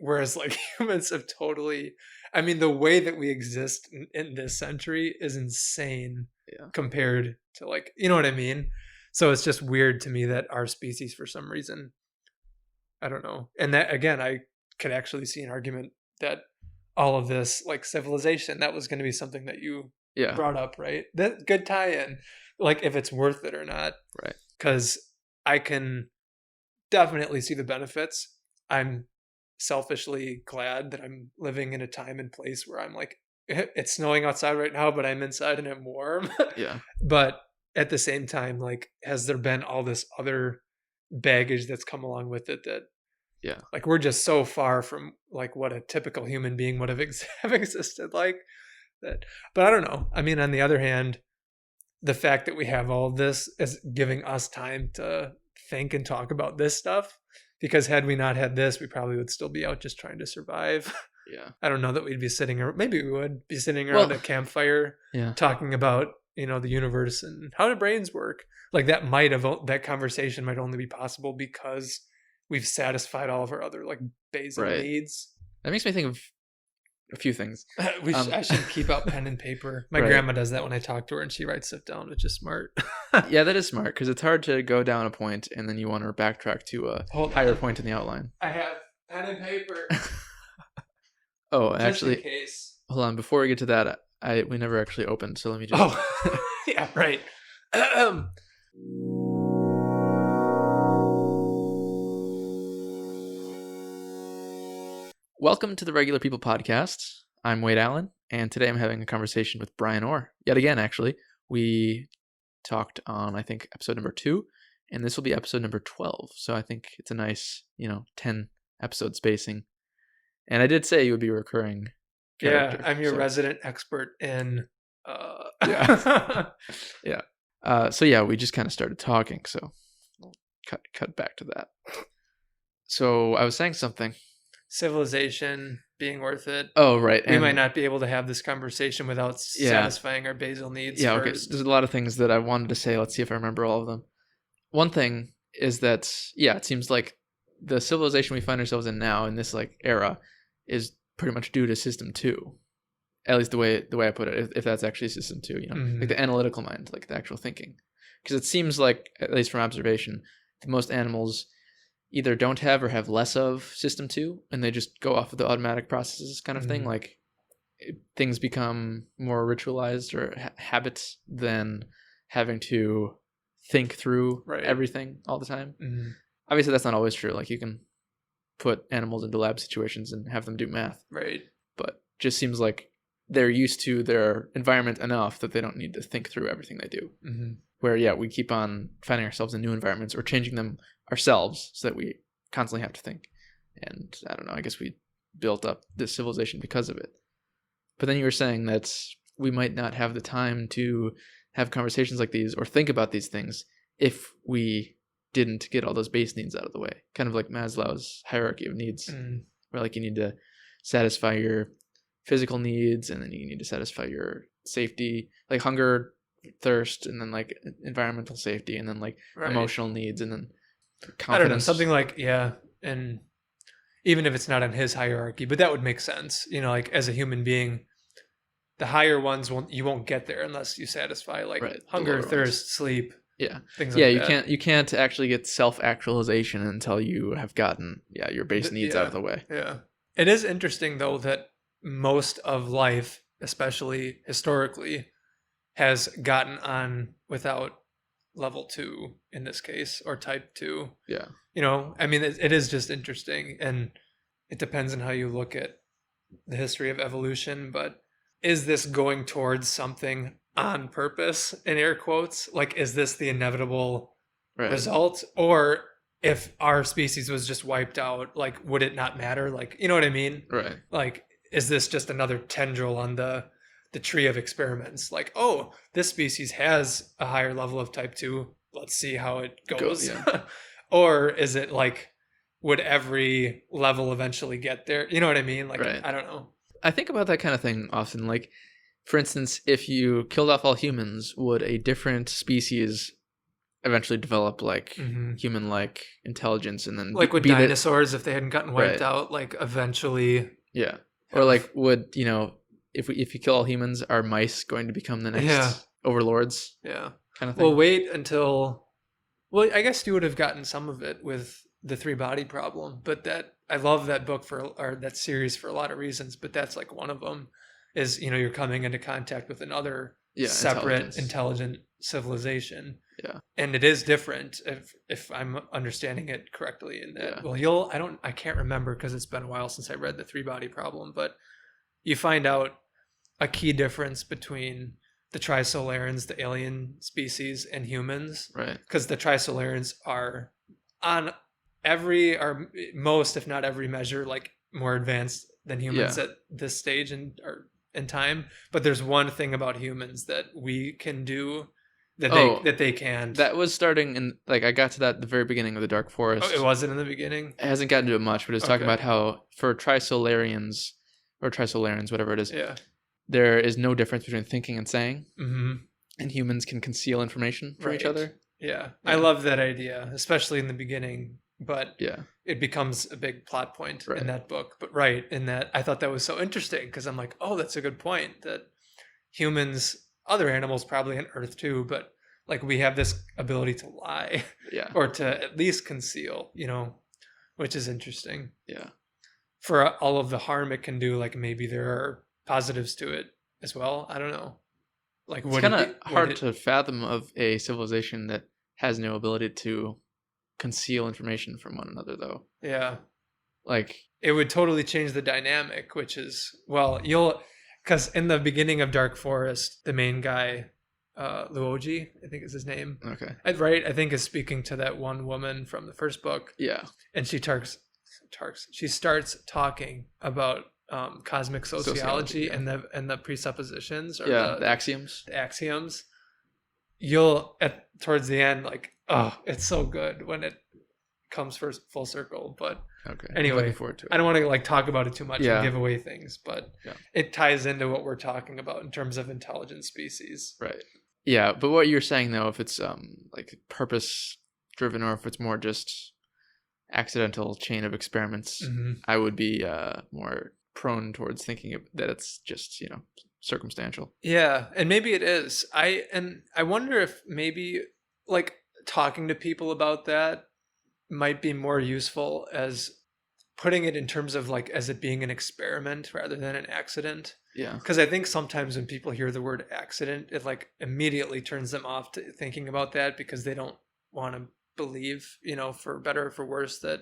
Whereas humans have totally, the way that we exist in this century is insane compared to you know what I mean? So it's just weird to me that our species, for some reason, I don't know. And that, again, I could actually see an argument that all of this, civilization, that was going to be something that you brought up, right? That good tie-in, if it's worth it or not. Right. Because I can definitely see the benefits. I'm selfishly glad that I'm living in a time and place where I'm it's snowing outside right now, but I'm inside and I'm warm. Yeah. But at the same time, has there been all this other baggage that's come along with it that, we're just so far from what a typical human being would have existed that. But I don't know. On the other hand, the fact that we have all of this is giving us time to think and talk about this stuff, because had we not had this, we probably would still be out just trying to survive. Yeah. I don't know that we'd be maybe we would be sitting around a campfire talking about the universe and how do brains work? Like that conversation might only be possible because we've satisfied all of our other like basal needs. That makes me think of a few things. I should keep out pen and paper. My grandma does that when I talk to her, and she writes stuff down, which is smart. Yeah, that is smart, because it's hard to go down a point and then you want to backtrack to a higher point in the outline. I have pen and paper. Oh, just actually, in case. Hold on. Before we get to that, we never actually opened, so let me just... Oh, yeah, right. Welcome to the Regular People Podcast. I'm Wade Allen, and today I'm having a conversation with Brian Orr. Yet again, actually. We talked on, I think, episode number 2, and this will be episode number 12. So I think it's a nice, 10 episode spacing. And I did say you would be a recurring character. Yeah, I'm your resident expert in... Yeah. Yeah. So yeah, we just kind of started talking, so I'll cut back to that. So I was saying something. Civilization being worth it. Oh, right. We might not be able to have this conversation without satisfying our basal needs first. Okay. There's a lot of things that I wanted to say. Let's see if I remember all of them. One thing is that, it seems like the civilization we find ourselves in now, in this like era, is pretty much due to system 2. At least the way I put it, if that's actually system 2, like the analytical mind, like the actual thinking. Because it seems like, at least from observation, that most animals either don't have or have less of system 2, and they just go off of the automatic processes kind of thing. Like things become more ritualized or habits than having to think through everything all the time. Obviously, that's not always true. Like you can put animals into lab situations and have them do math. Right. But just seems like they're used to their environment enough that they don't need to think through everything they do. Where, we keep on finding ourselves in new environments or changing them ourselves so that we constantly have to think. And I don't know, I guess we built up this civilization because of it. But then you were saying that we might not have the time to have conversations like these or think about these things if we didn't get all those base needs out of the way. Kind of like Maslow's hierarchy of needs, where like you need to satisfy your physical needs, and then you need to satisfy your safety, like hunger, thirst, and then like environmental safety, and then like emotional needs, and then confidence. I don't know, something like, and even if it's not on his hierarchy, but that would make sense. Like as a human being, the higher ones you won't get there unless you satisfy like hunger, thirst, sleep. Yeah. Things like that. You can't actually get self-actualization until you have gotten your base needs out of the way. Yeah. It is interesting though that most of life, especially historically, has gotten on without level 2 in this case, or type 2. Yeah. I mean, it is just interesting, and it depends on how you look at the history of evolution, but is this going towards something on purpose, in air quotes? Like, is this the inevitable result? Or if our species was just wiped out, like, would it not matter? Like, you know what I mean? Right. Like, is this just another tendril on the tree of experiments? Like, oh, this species has a higher level of type 2. Let's see how it goes. Or is it like, would every level eventually get there? You know what I mean? Like, I don't know. I think about that kind of thing often. Like, for instance, if you killed off all humans, would a different species eventually develop like human-like intelligence, and then like with dinosaurs, if they hadn't gotten wiped out, like eventually, or like would if you kill all humans, are mice going to become the next overlords? Yeah, kind of thing. Well, wait until. Well, I guess you would have gotten some of it with the 3-body problem, but I love that book or that series for a lot of reasons. But that's like one of them. Is you're coming into contact with another separate intelligent civilization. Yeah. And it is different if I'm understanding it correctly in that. Well, I can't remember because it's been a while since I read the 3-body problem, but you find out a key difference between the Trisolarans, the alien species, and humans. Right. Because the Trisolarans are on most, if not every measure, like more advanced than humans at this stage in time. But there's one thing about humans that we can do that they can't. That was starting in, like, I got to that at the very beginning of the Dark Forest. Oh, it wasn't in the beginning? It hasn't gotten to it much, but it was talking about how for Trisolarians, or Trisolarans, whatever it is, there is no difference between thinking and saying. and humans can conceal information from each other. Yeah. I love that idea, especially in the beginning, but it becomes a big plot point in that book. But in that, I thought that was so interesting because I'm like, oh, that's a good point, that humans, other animals probably on Earth too, but like we have this ability to lie or to at least conceal, which is interesting. Yeah. For all of the harm it can do, like maybe there are positives to it as well. I don't know. Like, it's kind of hard to fathom of a civilization that has no ability to conceal information from one another, though. Yeah. Like, it would totally change the dynamic, which is, because in the beginning of Dark Forest, the main guy, Luoji, I think is his name. Okay. I think is speaking to that one woman from the first book. Yeah. And she starts talking about cosmic sociology and the presuppositions or the axioms. The axioms. Towards the end, like, oh, it's so good when it comes full circle. But anyway, looking forward to it. I don't want to like talk about it too much and give away things, but it ties into what we're talking about in terms of intelligent species. Right. Yeah, but what you're saying though, if it's like purpose driven or if it's more just accidental chain of experiments, I would be more prone towards thinking that it's just circumstantial. Yeah, and maybe it is. I wonder if maybe like talking to people about that might be more useful as putting it in terms of like as it being an experiment rather than an accident. Yeah, because I think sometimes when people hear the word accident, it like immediately turns them off to thinking about that because they don't want to believe, for better or for worse, that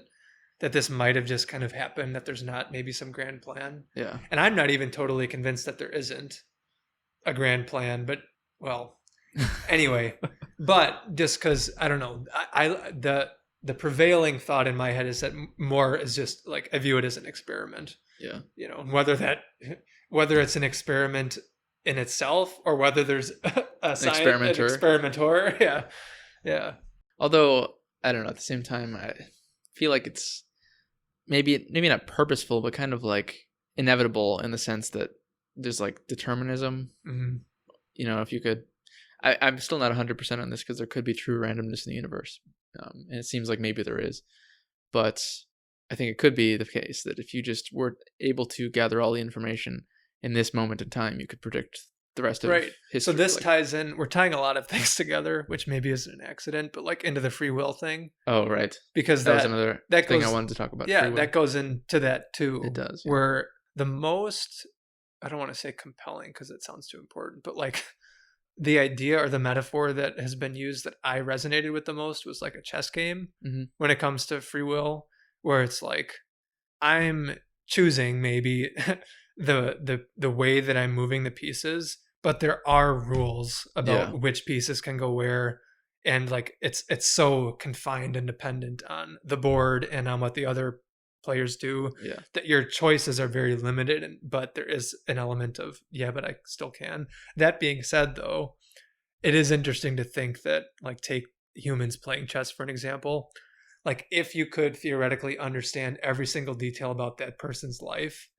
this might have just kind of happened, that there's not maybe some grand plan. Yeah. And I'm not even totally convinced that there isn't a grand plan, but anyway, but just because I don't know, the prevailing thought in my head is that more is just like, I view it as an experiment. Yeah. Whether it's an experiment in itself or whether there's an experimenter. Yeah. Yeah. Although, I don't know, at the same time, I feel like it's maybe not purposeful, but kind of like inevitable in the sense that there's like determinism. Mm-hmm. If you could, I'm still not 100% on this because there could be true randomness in the universe. And it seems like maybe there is. But I think it could be the case that if you just were able to gather all the information in this moment in time, you could predict the rest of history. So this ties in, we're tying a lot of things together, which maybe isn't an accident, but like into the free will thing. Oh, right. Because that was another thing I wanted to talk about. Yeah, that goes into that too. It does. Yeah. Where the most, I don't want to say compelling because it sounds too important, but like the idea or the metaphor that has been used that I resonated with the most was like a chess game when it comes to free will, where it's like I'm choosing maybe the way that I'm moving the pieces, but there are rules about which pieces can go where, and like it's so confined and dependent on the board and on what the other players do that your choices are very limited, but there is an element of but I still can. That being said, though, it is interesting to think that, like, take humans playing chess for an example. Like, if you could theoretically understand every single detail about that person's life,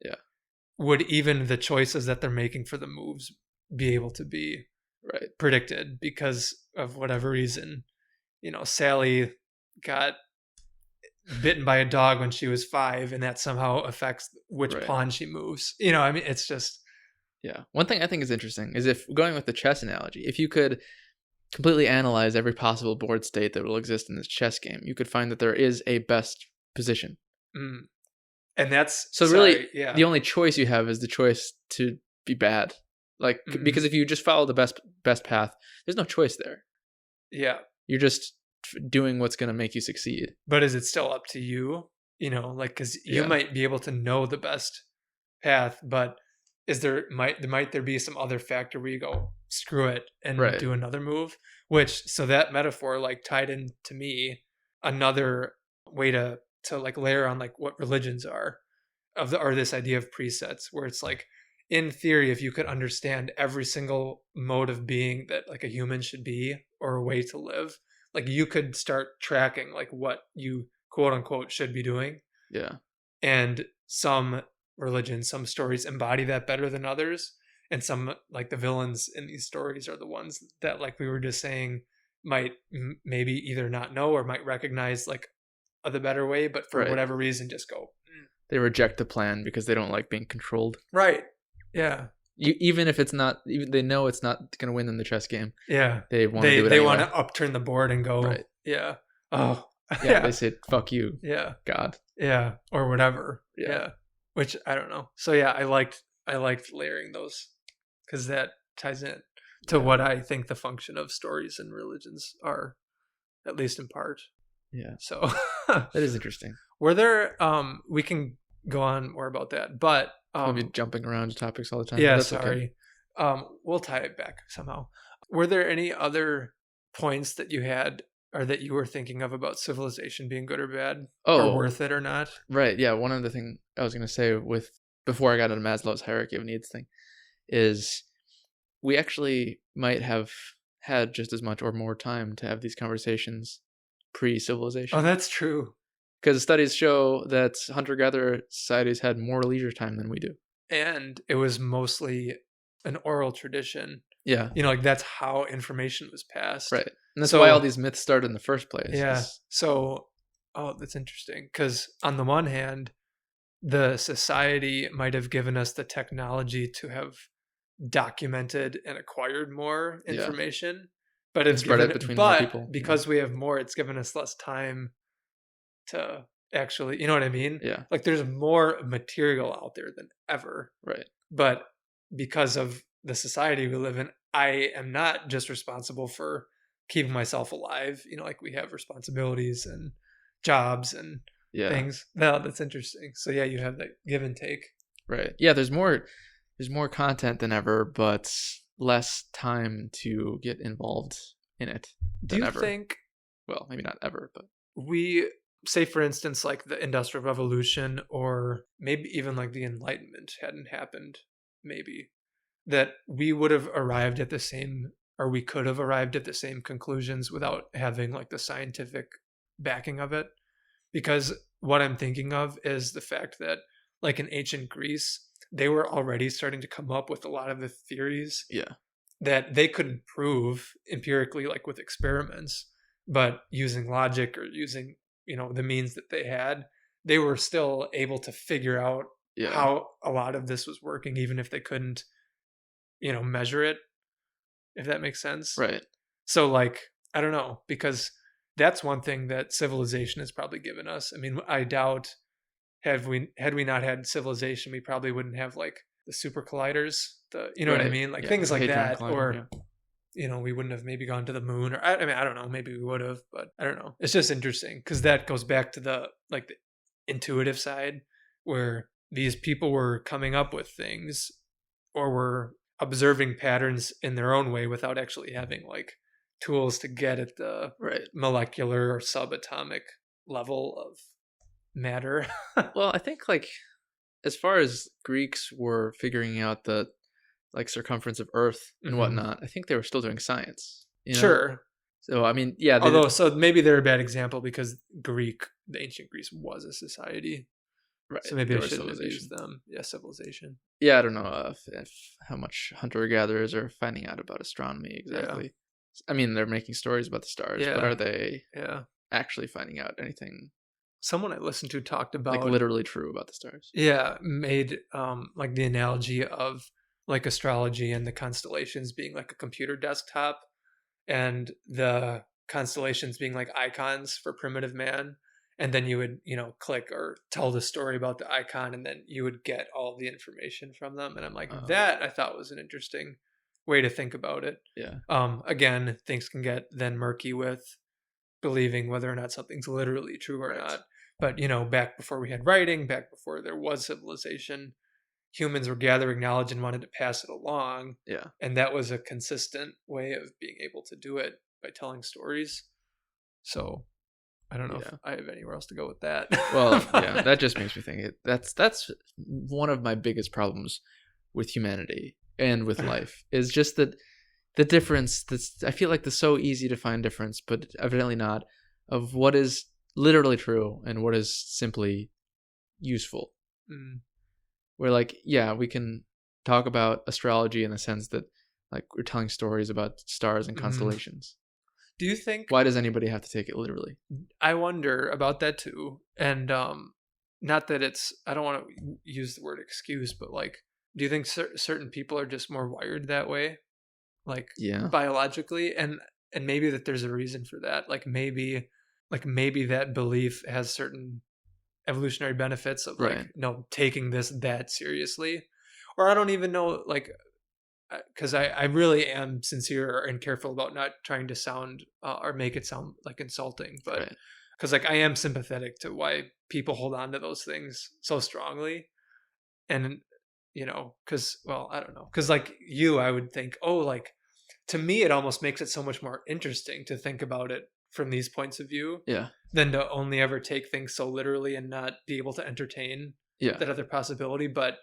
would even the choices that they're making for the moves be able to be predicted because of whatever reason? Sally got bitten by a dog when she was 5, and that somehow affects which pawn she moves. It's just... Yeah. One thing I think is interesting is, if going with the chess analogy, if you could completely analyze every possible board state that will exist in this chess game, you could find that there is a best position. Mm. And that's... the only choice you have is the choice to be bad. Like, because if you just follow the best path, there's no choice there. Yeah. You're just doing what's going to make you succeed. But is it still up to you? Because you might be able to know the best path, but might there be some other factor where you go, screw it, and do another move? So that metaphor, like, tied in to me another way to like layer on like what religions are or this idea of presets, where it's like, in theory, if you could understand every single mode of being that like a human should be or a way to live, like, you could start tracking like what you quote unquote should be doing. Yeah. And some religions, some stories embody that better than others. And some, like, the villains in these stories are the ones that, like we were just saying, might maybe either not know or might recognize like the better way, but for whatever reason just go. They reject the plan because they don't like being controlled. Right. Yeah. Even if it's not, even they know it's not going to win them the chess game. Yeah. They want to do it They anyway. want to upturn the board and go. Right. Yeah. Oh. Yeah. They say, fuck you. Yeah. God. Yeah. Or whatever. Yeah. Which I don't know. So yeah, I liked layering those because that ties in to what I think the function of stories and religions are, at least in part. Yeah. So that is interesting. Were there we can go on more about that, but we'll be jumping around to topics all the time. Yeah, sorry. Okay. We'll tie it back somehow. Were there any other points that you had or that you were thinking of about civilization being good or bad, or worth it or not? Right. Yeah. One of the things I was going to say before I got into Maslow's hierarchy of needs thing is we actually might have had just as much or more time to have these conversations pre-civilization. Oh, that's true. Because studies show that hunter-gatherer societies had more leisure time than we do. And it was mostly an oral tradition. Yeah. Like that's how information was passed. Right. And that's why all these myths started in the first place. Yeah. So, that's interesting. Because on the one hand, the society might have given us the technology to have documented and acquired more information. But it's spread it between more people. Because we have more, it's given us less time to actually, you know what I mean? Yeah. Like there's more material out there than ever. Right. But because of the society we live in, I am not just responsible for keeping myself alive. Like we have responsibilities and jobs and things. No, that's interesting. So yeah, you have that give and take. Right. Yeah, there's more content than ever, but less time to get involved in it than Do you ever. think, well, maybe not ever, but we say, for instance, like the Industrial Revolution or maybe even like the Enlightenment hadn't happened, maybe, that we would have arrived at the same, or we could have arrived at the same conclusions without having like the scientific backing of it? Because what I'm thinking of is the fact that like in ancient Greece, they were already starting to come up with a lot of the theories that they couldn't prove empirically, like with experiments, but using logic or using, the means that they had, they were still able to figure out how a lot of this was working, even if they couldn't, measure it, if that makes sense. Right. So like, I don't know, because that's one thing that civilization has probably given us. I mean, I doubt had we not had civilization, we probably wouldn't have like the super colliders, you know what I mean? Like things like that, or, we wouldn't have maybe gone to the moon, or I mean, I don't know, maybe we would have, but I don't know. It's just interesting because that goes back to the intuitive side where these people were coming up with things or were observing patterns in their own way without actually having like tools to get at the molecular or subatomic level of matter. Well, I think like as far as Greeks were figuring out the like circumference of Earth and whatnot, I think they were still doing science. Sure. So I mean, yeah. Although, so maybe they're a bad example because the ancient Greece was a society, right? So maybe I shouldn't have used them. Yeah, civilization. Yeah, I don't know if how much hunter-gatherers are finding out about astronomy exactly. Yeah. I mean, they're making stories about the stars, but are they actually finding out anything? Someone I listened to talked about like literally true about the stars. Yeah, made like the analogy of like astrology and the constellations being like a computer desktop, and the constellations being like icons for primitive man. And then you would, click or tell the story about the icon, and then you would get all the information from them. And I'm like, that I thought was an interesting way to think about it. Yeah. Again, things can get then murky with believing whether or not something's literally true or not. But, back before we had writing, back before there was civilization, humans were gathering knowledge and wanted to pass it along. Yeah. And that was a consistent way of being able to do it by telling stories. So I don't know if I have anywhere else to go with that. Well, yeah, that just makes me think that's one of my biggest problems with humanity and with life is just that the difference I feel like the so easy to find difference, but evidently not, of what is literally true and what is simply useful. Where like, we can talk about astrology in the sense that like we're telling stories about stars and constellations. Do you think... Why does anybody have to take it literally? I wonder about that too. And not that it's... I don't want to use the word excuse, but like, do you think certain people are just more wired that way? Like, biologically? And maybe that there's a reason for that. Like maybe that belief has certain evolutionary benefits of like, taking this that seriously. Or I don't even know, like, because I really am sincere and careful about not trying to sound or make it sound like insulting, but because like I am sympathetic to why people hold on to those things so strongly. And, you know, because, well, I don't know, because like I would think, oh, like, to me, it almost makes it so much more interesting to think about it from these points of view than to only ever take things so literally and not be able to entertain that other possibility. But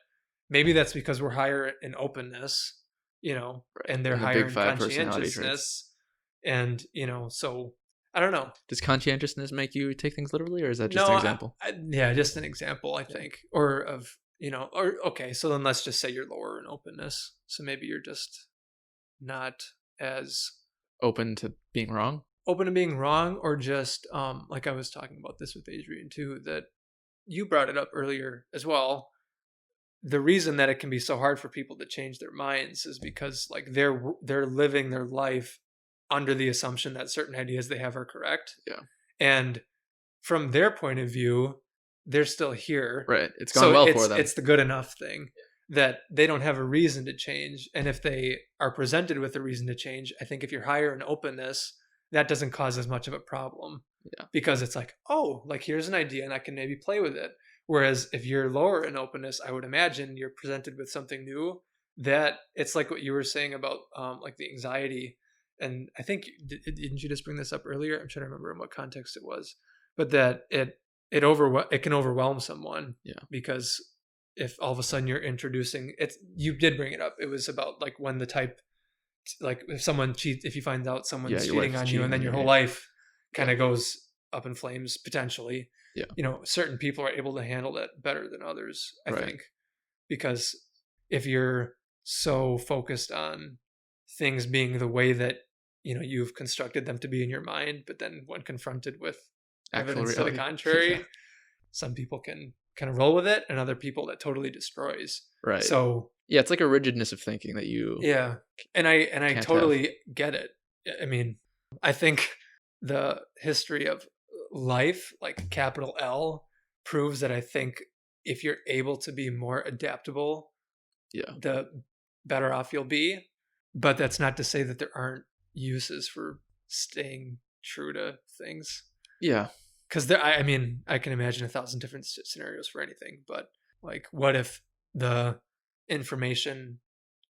maybe that's because we're higher in openness, you know, and they're higher in conscientiousness. And, you know, so I don't know. Does conscientiousness make you take things literally, or is that just an example? Just an example, I think. Or of, you know, or okay, so then let's just say you're lower in openness. So maybe you're just not as open to being wrong, or just like I was talking about this with Adrian too, that you brought it up earlier as well. The reason that it can be so hard for people to change their minds is because like they're living their life under the assumption that certain ideas they have are correct. Yeah. And from their point of view, they're still here. Right. It's gone well for them. It's the good enough thing that they don't have a reason to change. And if they are presented with a reason to change, I think if you're higher in openness, that doesn't cause as much of a problem. Yeah. Because it's like, oh, like here's an idea and I can maybe play with it. Whereas if you're lower in openness, I would imagine you're presented with something new that it's like what you were saying about like the anxiety. And I think, didn't you just bring this up earlier? I'm trying to remember in what context it was, but that it can overwhelm someone. Yeah. Because if all of a sudden you're introducing it, you did bring it up. It was about like when the type, like if someone cheats, if you find out someone's cheating on you, and then your whole life kind of goes up in flames potentially. Yeah. You know, certain people are able to handle that better than others, I think, because if you're so focused on things being the way that, you know, you've constructed them to be in your mind, but then when confronted with evidence to the contrary, some people can kind of roll with it, and other people that totally destroys. Right. So yeah, it's like a rigidness of thinking that you and I totally get it. I mean, I think the history of life, like capital L, proves that I think if you're able to be more adaptable, the better off you'll be. But that's not to say that there aren't uses for staying true to things. Yeah. Because I mean, I can imagine 1,000 different scenarios for anything. But like, what if the information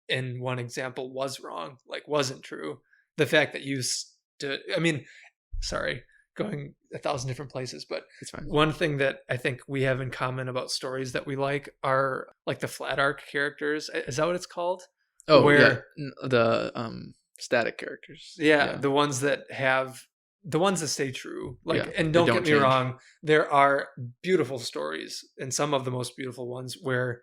in one example was wrong, like wasn't true? The fact that you stood, I mean, sorry, going 1,000 different places, but it's fine. One thing that I think we have in common about stories that we like are like the flat arc characters. Is that what it's called? Oh, where the static characters. Yeah, the ones that stay true. Like, and don't get me wrong, there are beautiful stories, and some of the most beautiful ones where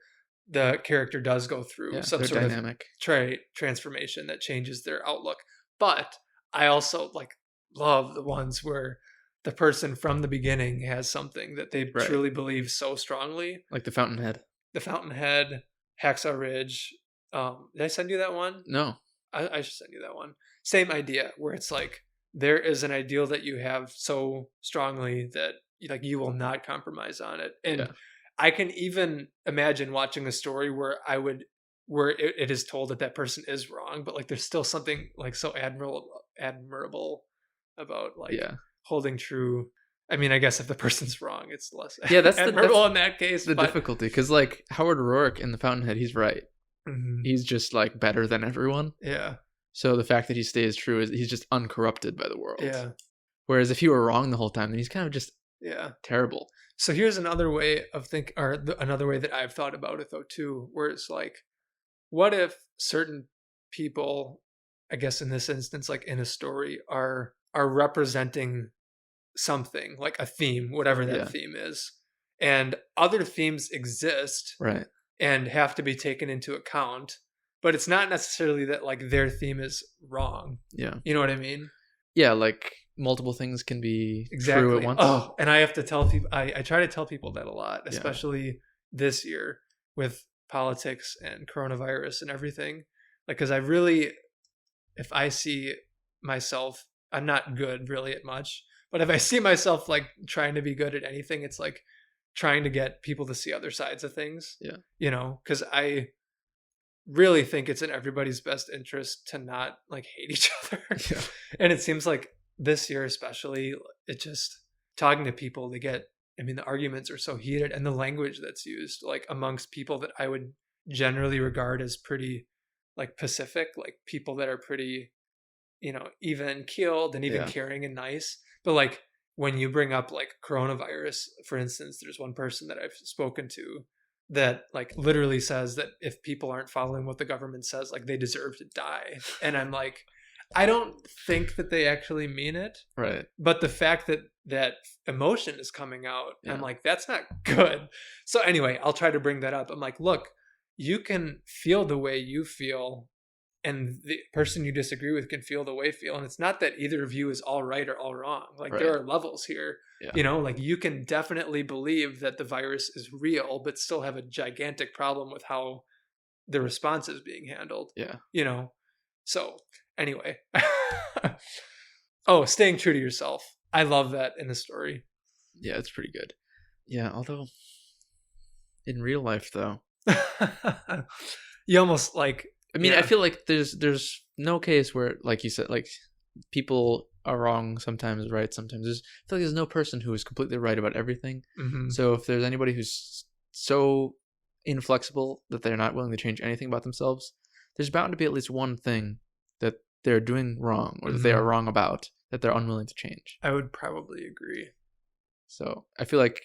the character does go through some sort dynamic of transformation that changes their outlook. But I also like love the ones where the person from the beginning has something that they truly believe so strongly. Like the Fountainhead, Hacksaw Ridge. Did I send you that one? No. I should send you that one. Same idea, where it's like there is an ideal that you have so strongly that like you will not compromise on it. And I can even imagine watching a story where it is told that person is wrong, but like there's still something like so admirable about like holding true. I mean, I guess if the person's wrong, it's less that's admirable in that case. The difficulty, because like Howard Rourke in The Fountainhead, he's right. Mm-hmm. He's just like better than everyone. Yeah. So the fact that he stays true is he's just uncorrupted by the world. Yeah. Whereas if he were wrong the whole time, then he's kind of just terrible. So here's another way of another way that I've thought about it though too, where it's like, what if certain people, I guess in this instance, like in a story, are representing something, like a theme, whatever that theme is, and other themes exist, right? and have to be taken into account. But it's not necessarily that like their theme is wrong. Yeah. You know what I mean? Yeah, like multiple things can be exactly. true at once. Oh, and I have to tell people, I try to tell people that a lot, especially this year with politics and coronavirus and everything. Like, because I really, if I see myself, I'm not good really at much, but if I see myself like trying to be good at anything, it's like trying to get people to see other sides of things. Yeah. You know, because I really think it's in everybody's best interest to not like hate each other. Yeah. And it seems like this year especially, it just talking to people, they get, I mean, the arguments are so heated, and the language that's used like amongst people that I would generally regard as pretty like pacific, like people that are pretty, you know, even keeled and even caring and nice. But like when you bring up like coronavirus, for instance, there's one person that I've spoken to that like literally says that if people aren't following what the government says, like they deserve to die. And I'm like, I don't think that they actually mean it. Right. But the fact that that emotion is coming out, I'm like, that's not good. So anyway, I'll try to bring that up. I'm like, look, you can feel the way you feel, and the person you disagree with can feel the way you feel. And it's not that either of you is all right or all wrong. Like there are levels here, you know, like you can definitely believe that the virus is real, but still have a gigantic problem with how the response is being handled. Yeah. You know? So anyway, oh, staying true to yourself. I love that in the story. Yeah, it's pretty good. Yeah. Although in real life though, you almost like, I mean, I feel like there's no case where, like you said, like people are wrong sometimes, right? Sometimes I feel like there's no person who is completely right about everything. Mm-hmm. So if there's anybody who's so inflexible that they're not willing to change anything about themselves, there's bound to be at least one thing that they're doing wrong, or that they are wrong about, that they're unwilling to change. I would probably agree. So I feel like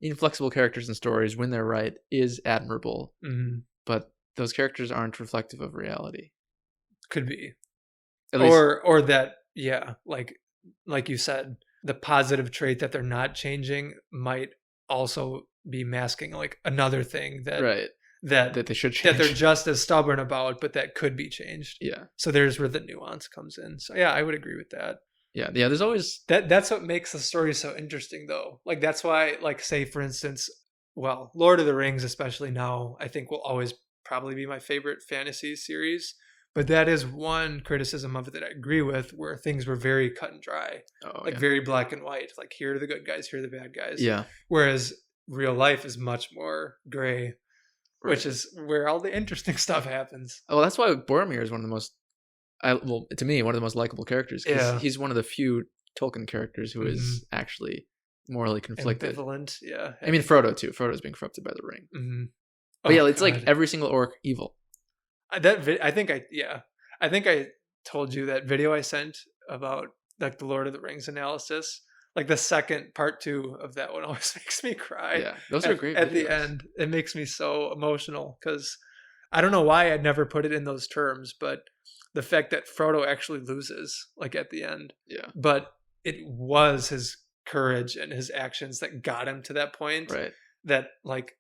inflexible characters in stories, when they're right, is admirable. Mm-hmm. But those characters aren't reflective of reality. Could be. At least, or that, like you said, the positive trait that they're not changing might also be masking like another thing that that they should change, that they're just as stubborn about, but that could be changed. Yeah. So there's where the nuance comes in. So yeah, I would agree with that. Yeah. There's always that's what makes the story so interesting, though. Like that's why, like, say for instance, well, Lord of the Rings, especially now, I think will always probably be my favorite fantasy series. But that is one criticism of it that I agree with, where things were very cut and dry, very black and white. Like here are the good guys, here are the bad guys. Yeah. Whereas real life is much more gray, which is where all the interesting stuff happens. Well, that's why Boromir is one of the most, to me, one of the most likable characters. Because he's one of the few Tolkien characters who is actually morally conflicted. Ambivalent, yeah. I mean, Frodo too. Frodo's being corrupted by the ring. Mm-hmm. But yeah, it's like every single orc evil. I think I told you that video I sent about like the Lord of the Rings analysis. Like the second part 2 of that one always makes me cry. Yeah, those are great. At the end, it makes me so emotional because I don't know why I'd never put it in those terms, but the fact that Frodo actually loses, like at the end. Yeah. But it was his courage and his actions that got him to that point. Right. That like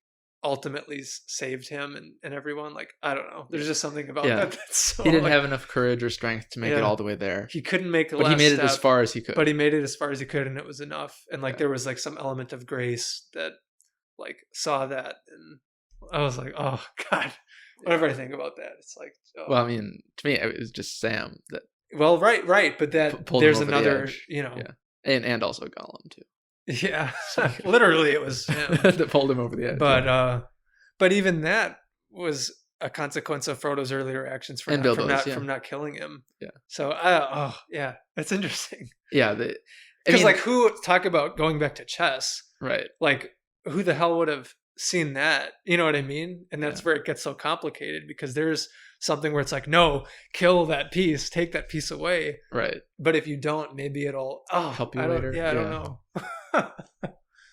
ultimately saved him and everyone. Like, I don't know. There's just something about that that's so, he didn't have enough courage or strength to make it all the way there. He couldn't make the but he made it as far as he could. But he made it as far as he could, and it was enough. And like there was like some element of grace that like saw that, and I was like, oh God. Whenever I think about that, it's like, well, I mean, to me, it was just Sam that. Well, right, but that there's another, you know, and also Gollum too. Yeah, literally, it was him that pulled him over the edge. But even that was a consequence of Frodo's earlier actions from not killing him. Yeah. So, that's interesting. Yeah, because like who talk about going back to chess, right? Like who the hell would have seen that? You know what I mean? And that's where it gets so complicated, because there's something where it's like, no, kill that piece, take that piece away. Right. But if you don't, maybe it'll help you later. I don't know.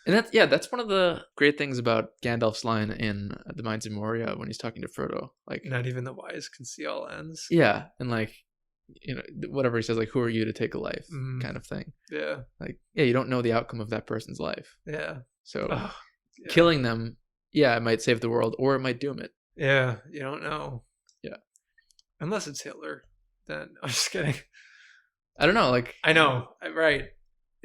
And that's one of the great things about Gandalf's line in The Mines of Moria when he's talking to Frodo. Like, not even the wise can see all ends. Yeah, and like, you know, whatever he says, like, who are you to take a life, kind of thing. Yeah. Like, you don't know the outcome of that person's life. Yeah. So killing them yeah, it might save the world or it might doom it. Yeah, you don't know. Yeah. Unless it's Hitler, then I'm just kidding. I don't know. Like, I know, right.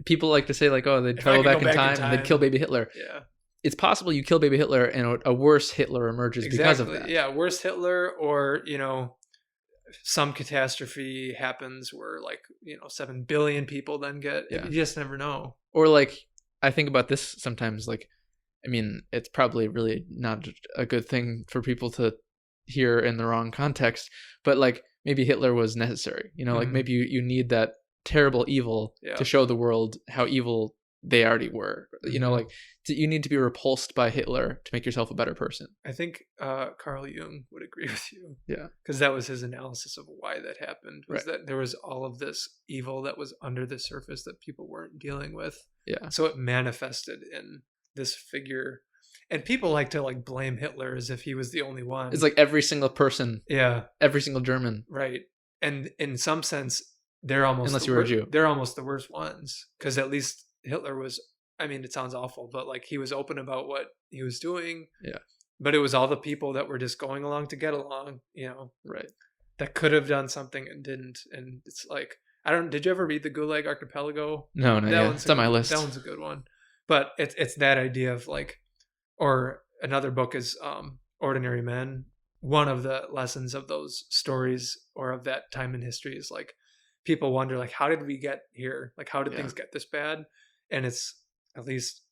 People like to say like, oh, they'd travel back in time and they'd kill baby Hitler. Yeah. It's possible you kill baby Hitler and a worse Hitler emerges because of that. Yeah, worse Hitler, or, you know, some catastrophe happens where, like, you know, 7 billion people then get, you just never know. Or like, I think about this sometimes, like, I mean, it's probably really not a good thing for people to hear in the wrong context, but like maybe Hitler was necessary, you know, like maybe you need that terrible evil to show the world how evil they already were, you know, like you need to be repulsed by Hitler to make yourself a better person. I think Carl Jung would agree with you. Yeah. Because that was his analysis of why that happened, was that there was all of this evil that was under the surface that people weren't dealing with. Yeah. So it manifested in this figure. And people like to like blame Hitler as if he was the only one. It's like every single person. Yeah. Every single German. Right. And in some sense, they're almost unless you were a Jew. They're almost the worst ones. Because at least Hitler was, I mean, it sounds awful, but like he was open about what he was doing. Yeah. But it was all the people that were just going along to get along, you know. Right. That could have done something and didn't. And it's like, did you ever read the Gulag Archipelago? No, it's on my list. That one's a good one. But it's that idea of like, or another book is Ordinary Men. One of the lessons of those stories or of that time in history is like, people wonder like, how did we get here? Like, how did things get this bad? And it's, at least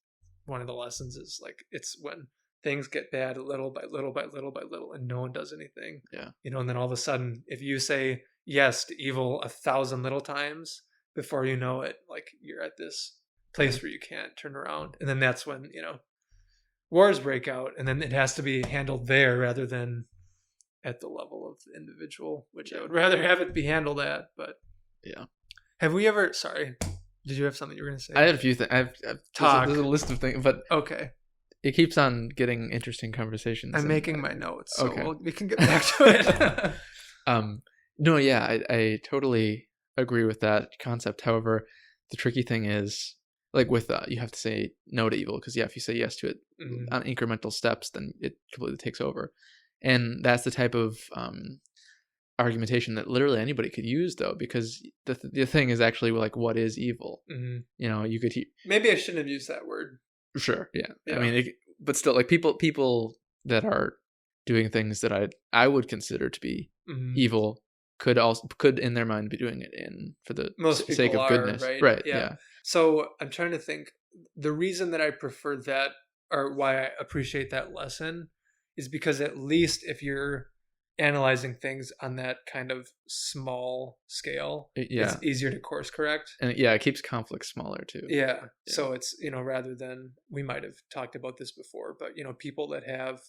one of the lessons is like, it's when things get bad little by little by little by little and no one does anything. Yeah. You know, and then all of a sudden, if you say yes to evil 1,000 little times, before you know it, like you're at this place where you can't turn around. And then that's when, you know, wars break out, and then it has to be handled there rather than at the level of the individual, which I would rather have it be handled at. But yeah. Have we ever, sorry, did you have something you were going to say? I had a few things. I've there's a list of things, but okay. It keeps on getting interesting conversations. I'm making my notes, so we can get back to it. No, yeah, I totally agree with that concept. However, the tricky thing is, like with you have to say no to evil, because if you say yes to it on incremental steps, then it completely takes over. And that's the type of argumentation that literally anybody could use, though, because the thing is actually like, what is evil? You know, you could maybe I shouldn't have used that word. Sure, yeah. I mean, but still, like people that are doing things that I would consider to be evil could in their mind be doing it for the sake of goodness, right? Yeah. So I'm trying to think. The reason that I prefer that, or why I appreciate that lesson, is because at least if you're analyzing things on that kind of small scale, it's easier to course correct. And it keeps conflict smaller too. Yeah. So it's, you know, rather than, we might have talked about this before, but, you know, people that have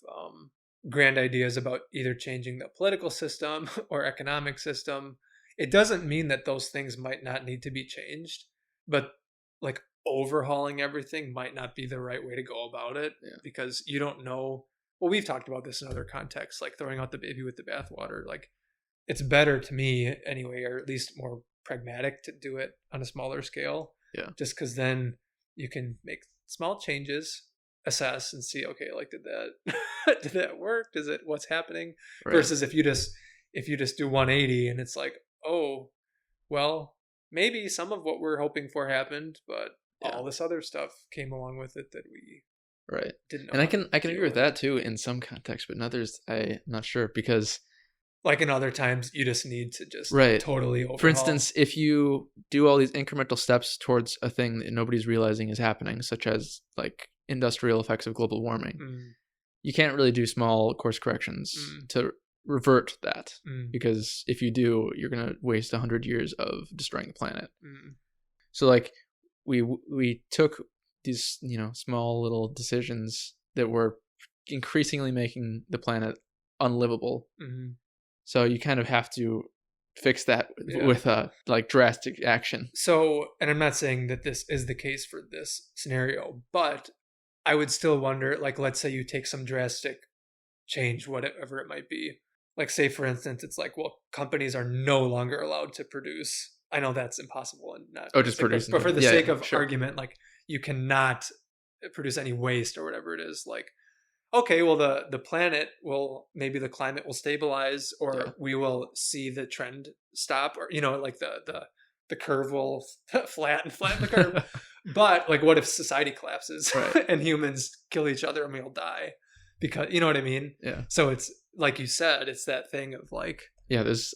grand ideas about either changing the political system or economic system, it doesn't mean that those things might not need to be changed, but like overhauling everything might not be the right way to go about it, because you don't know. Well, we've talked about this in other contexts, like throwing out the baby with the bathwater. Like, it's better to me anyway, or at least more pragmatic, to do it on a smaller scale. Yeah. Just because then you can make small changes, assess, and see, okay, like did that work? Is it what's happening? Right. Versus if you just do 180 and it's like, oh, well, maybe some of what we're hoping for happened, but all this other stuff came along with it that we didn't know. And I can agree with that too in some contexts, but in others I'm not sure, because like in other times you just need to just totally overhaul. For instance, if you do all these incremental steps towards a thing that nobody's realizing is happening, such as like industrial effects of global warming, you can't really do small course corrections to revert that, because if you do, you're going to waste 100 years of destroying the planet. So like we took these, you know, small little decisions that were increasingly making the planet unlivable. So you kind of have to fix that with like drastic action. So, and I'm not saying that this is the case for this scenario, but I would still wonder, like, let's say you take some drastic change, whatever it might be. Like, say, for instance, it's like, well, companies are no longer allowed to produce. I know that's impossible and not. Just producing. But for the sake of argument, like, you cannot produce any waste or whatever it is. Like, okay, well, the planet will, maybe the climate will stabilize, or we will see the trend stop, or, like the curve will flatten the curve. But like, what if society collapses and humans kill each other and we all die? Because, you know what I mean? Yeah. So it's like you said, it's that thing of like, there's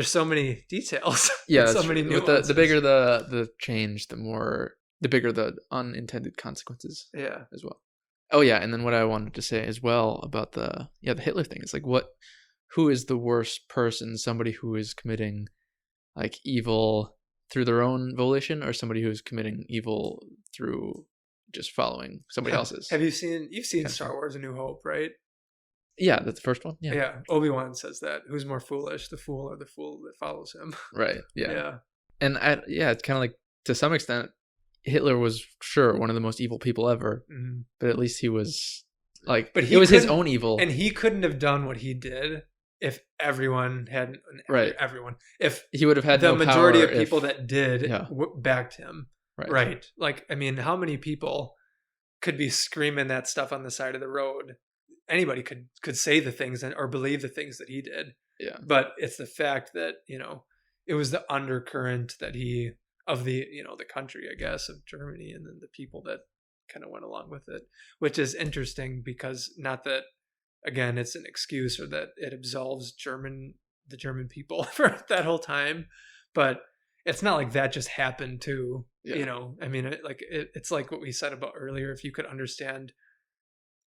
so many details. Yeah, so many nuances. The bigger the change, the bigger the unintended consequences. Yeah, as well. Oh yeah, and then what I wanted to say as well about the Hitler thing is like, who is the worst person? Somebody who is committing like evil through their own volition, or somebody who is committing evil through just following somebody else's? You've seen Star Wars: A New Hope, right? Yeah, that's the first one. Yeah. Obi-Wan says that. Who's more foolish, the fool or the fool that follows him? Right. Yeah. Yeah. And it's kind of like, to some extent, Hitler was sure one of the most evil people ever, but at least he was like, but it was his own evil, and he couldn't have done what he did if everyone had everyone. If he would have had the majority of people that did backed him, right? Like, I mean, how many people could be screaming that stuff on the side of the road? Anybody could say the things or believe the things that he did. Yeah. But it's the fact that, it was the undercurrent that of the, the country, I guess, of Germany, and then the people that kind of went along with it, which is interesting because, not that, again, it's an excuse or that it absolves the German people for that whole time, but it's not like that just happened too. I mean, it's like what we said about earlier. If you could understand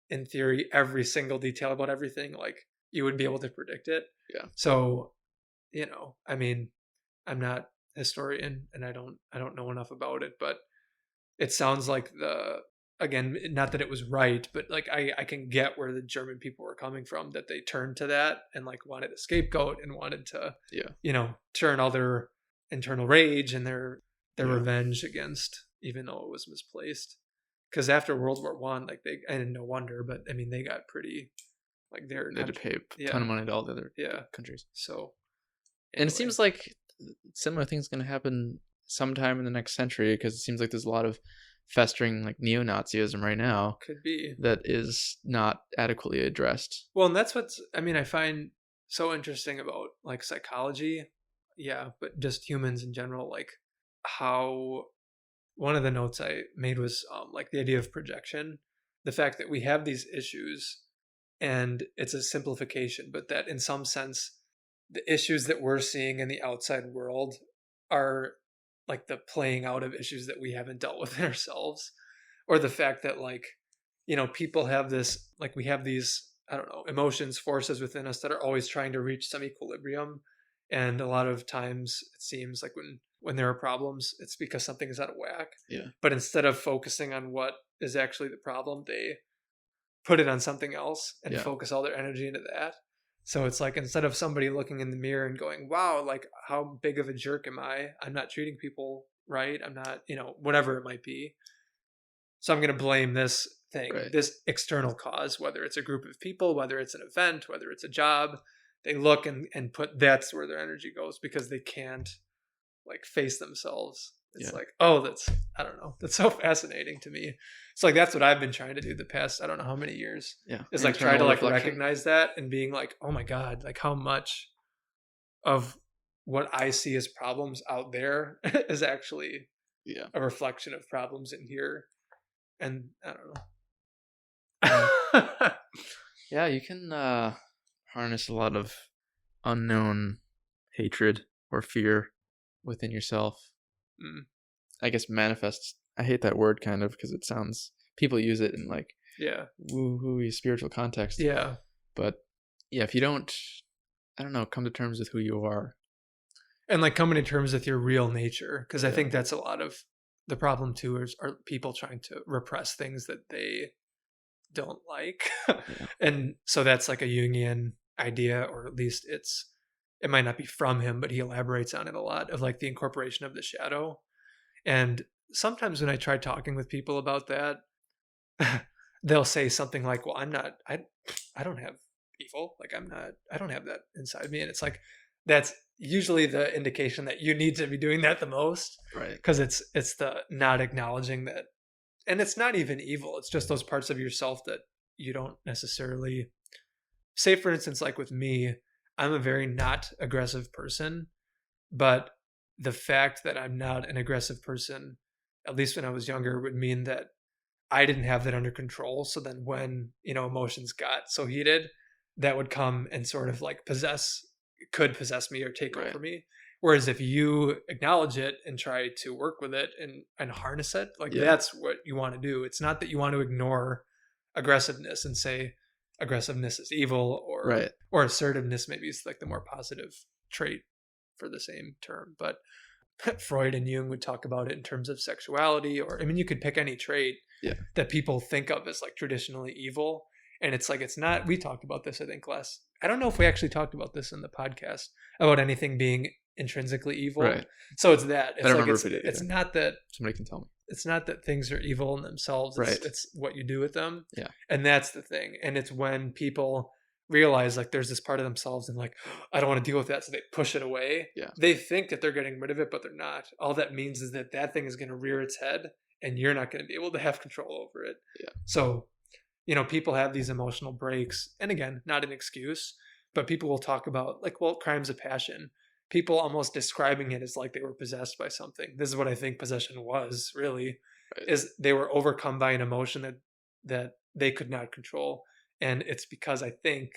in theory every single detail about everything, like, you would be able to predict it. Yeah. So, I mean, I'm not a historian and I don't know enough about it, but it sounds like again, not that it was right, but like I can get where the German people were coming from, that they turned to that and like wanted a scapegoat and wanted to turn all their internal rage and their revenge against, even though it was misplaced. Because after World War I, like and no wonder, but I mean, they got pretty, like, they had to pay a ton of money to all the other countries. So, anyway. And it seems like similar things going to happen sometime in the next century, because it seems like there's a lot of festering like neo-Nazism right now. Could be. That is not adequately addressed. Well, and that's I find so interesting about like psychology. Yeah, but just humans in general, like how. One of the notes I made was like the idea of projection, the fact that we have these issues and it's a simplification, but that in some sense, the issues that we're seeing in the outside world are like the playing out of issues that we haven't dealt with in ourselves, or the fact that like, people have this, like, we have these, I don't know, emotions, forces within us that are always trying to reach some equilibrium. And a lot of times it seems like when there are problems, it's because something is out of whack. Yeah. But instead of focusing on what is actually the problem, they put it on something else and focus all their energy into that. So it's like, instead of somebody looking in the mirror and going, wow, like, how big of a jerk am I? I'm not treating people right. I'm not, whatever it might be. So I'm going to blame this thing, this external cause, whether it's a group of people, whether it's an event, whether it's a job. They look and put, that's where their energy goes, because they can't like face themselves. It's like, oh, I don't know. That's so fascinating to me. It's like, that's what I've been trying to do the past, I don't know how many years. Yeah. Is like try to like recognize that and being like, oh my God, like how much of what I see as problems out there is actually a reflection of problems in here. And I don't know. Yeah, you can harness a lot of unknown hatred or fear within yourself. I guess manifests. I hate that word kind of, because it sounds, people use it in like woo-hoo spiritual context. Yeah. But if you don't, I don't know, come to terms with who you are. And like coming to terms with your real nature. Because I think that's a lot of the problem too, are people trying to repress things that they don't like. And so that's like a Jungian idea, or at least it might not be from him, but he elaborates on it a lot, of like the incorporation of the shadow. And sometimes when I try talking with people about that, they'll say something like, well, I don't have evil. Like I don't have that inside me. And it's like, that's usually the indication that you need to be doing that the most. Right. Because it's the not acknowledging that. And it's not even evil. It's just those parts of yourself that you don't necessarily say, for instance, like with me, I'm a very not aggressive person, but the fact that I'm not an aggressive person, at least when I was younger, would mean that I didn't have that under control. So then when, emotions got so heated, that would come and sort of like could possess me or take over me. Whereas if you acknowledge it and try to work with it and harness it, like that's what you want to do. It's not that you want to ignore aggressiveness and say aggressiveness is evil, or assertiveness maybe is like the more positive trait for the same term. But Freud and Jung would talk about it in terms of sexuality, or you could pick any trait that people think of as like traditionally evil. And it's like, it's not, we talked about this, I think I don't know if we actually talked about this in the podcast about anything being intrinsically evil. Right. So it's that. It's, like, it's not that somebody can tell me. It's not that things are evil in themselves. It's what you do with them. Yeah. And that's the thing. And it's when people realize like there's this part of themselves and like, I don't want to deal with that. So they push it away. Yeah. They think that they're getting rid of it, but they're not. All that means is that thing is going to rear its head and you're not going to be able to have control over it. Yeah. So, people have these emotional breaks. And again, not an excuse, but people will talk about like, well, crimes of passion. People almost describing it as like they were possessed by something. This is what I think possession was really, is they were overcome by an emotion that they could not control. And it's because I think,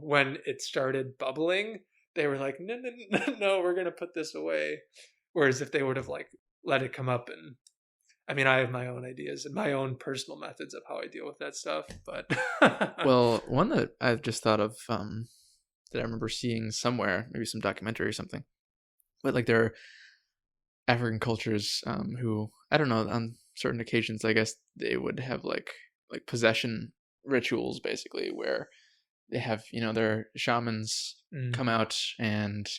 when it started bubbling, they were like, no, we're going to put this away. Whereas if they would have like let it come up and, I have my own ideas and my own personal methods of how I deal with that stuff. But well, one that I've just thought of, that I remember seeing somewhere, maybe some documentary or something, but like there are African cultures who, I don't know, on certain occasions, I guess they would have like possession rituals basically, where they have, their shamans come out and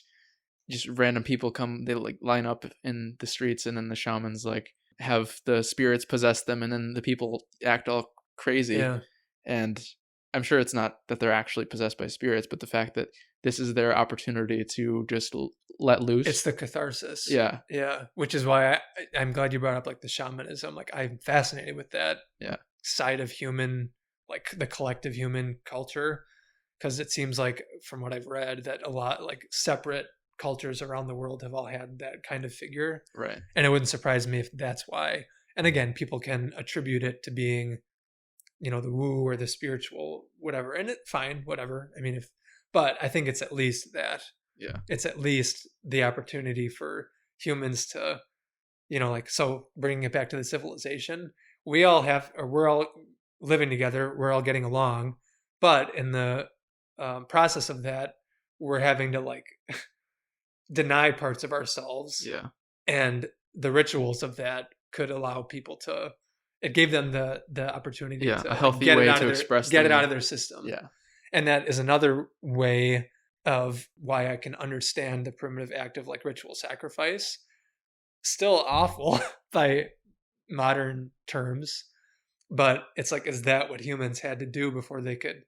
just random people come, they like line up in the streets, and then the shamans like have the spirits possess them, and then the people act all crazy. Yeah. And I'm sure it's not that they're actually possessed by spirits, but the fact that this is their opportunity to just let loose. It's the catharsis. Yeah. Yeah. Which is why I'm glad you brought up like the shamanism. Like I'm fascinated with that side of human, like the collective human culture. Because it seems like from what I've read that a lot like separate cultures around the world have all had that kind of figure. Right. And it wouldn't surprise me if that's why. And again, people can attribute it to being, the woo or the spiritual, whatever. And fine, whatever. But I think it's at least that. Yeah. It's at least the opportunity for humans to, so bringing it back to the civilization, we're all living together. We're all getting along. But in the process of that, we're having to like deny parts of ourselves. Yeah. And the rituals of that could allow people to, it gave them the opportunity to a healthy way to express get it out of their system. Yeah. And that is another way of why I can understand the primitive act of like ritual sacrifice. Still awful by modern terms, but it's like, is that what humans had to do before they could,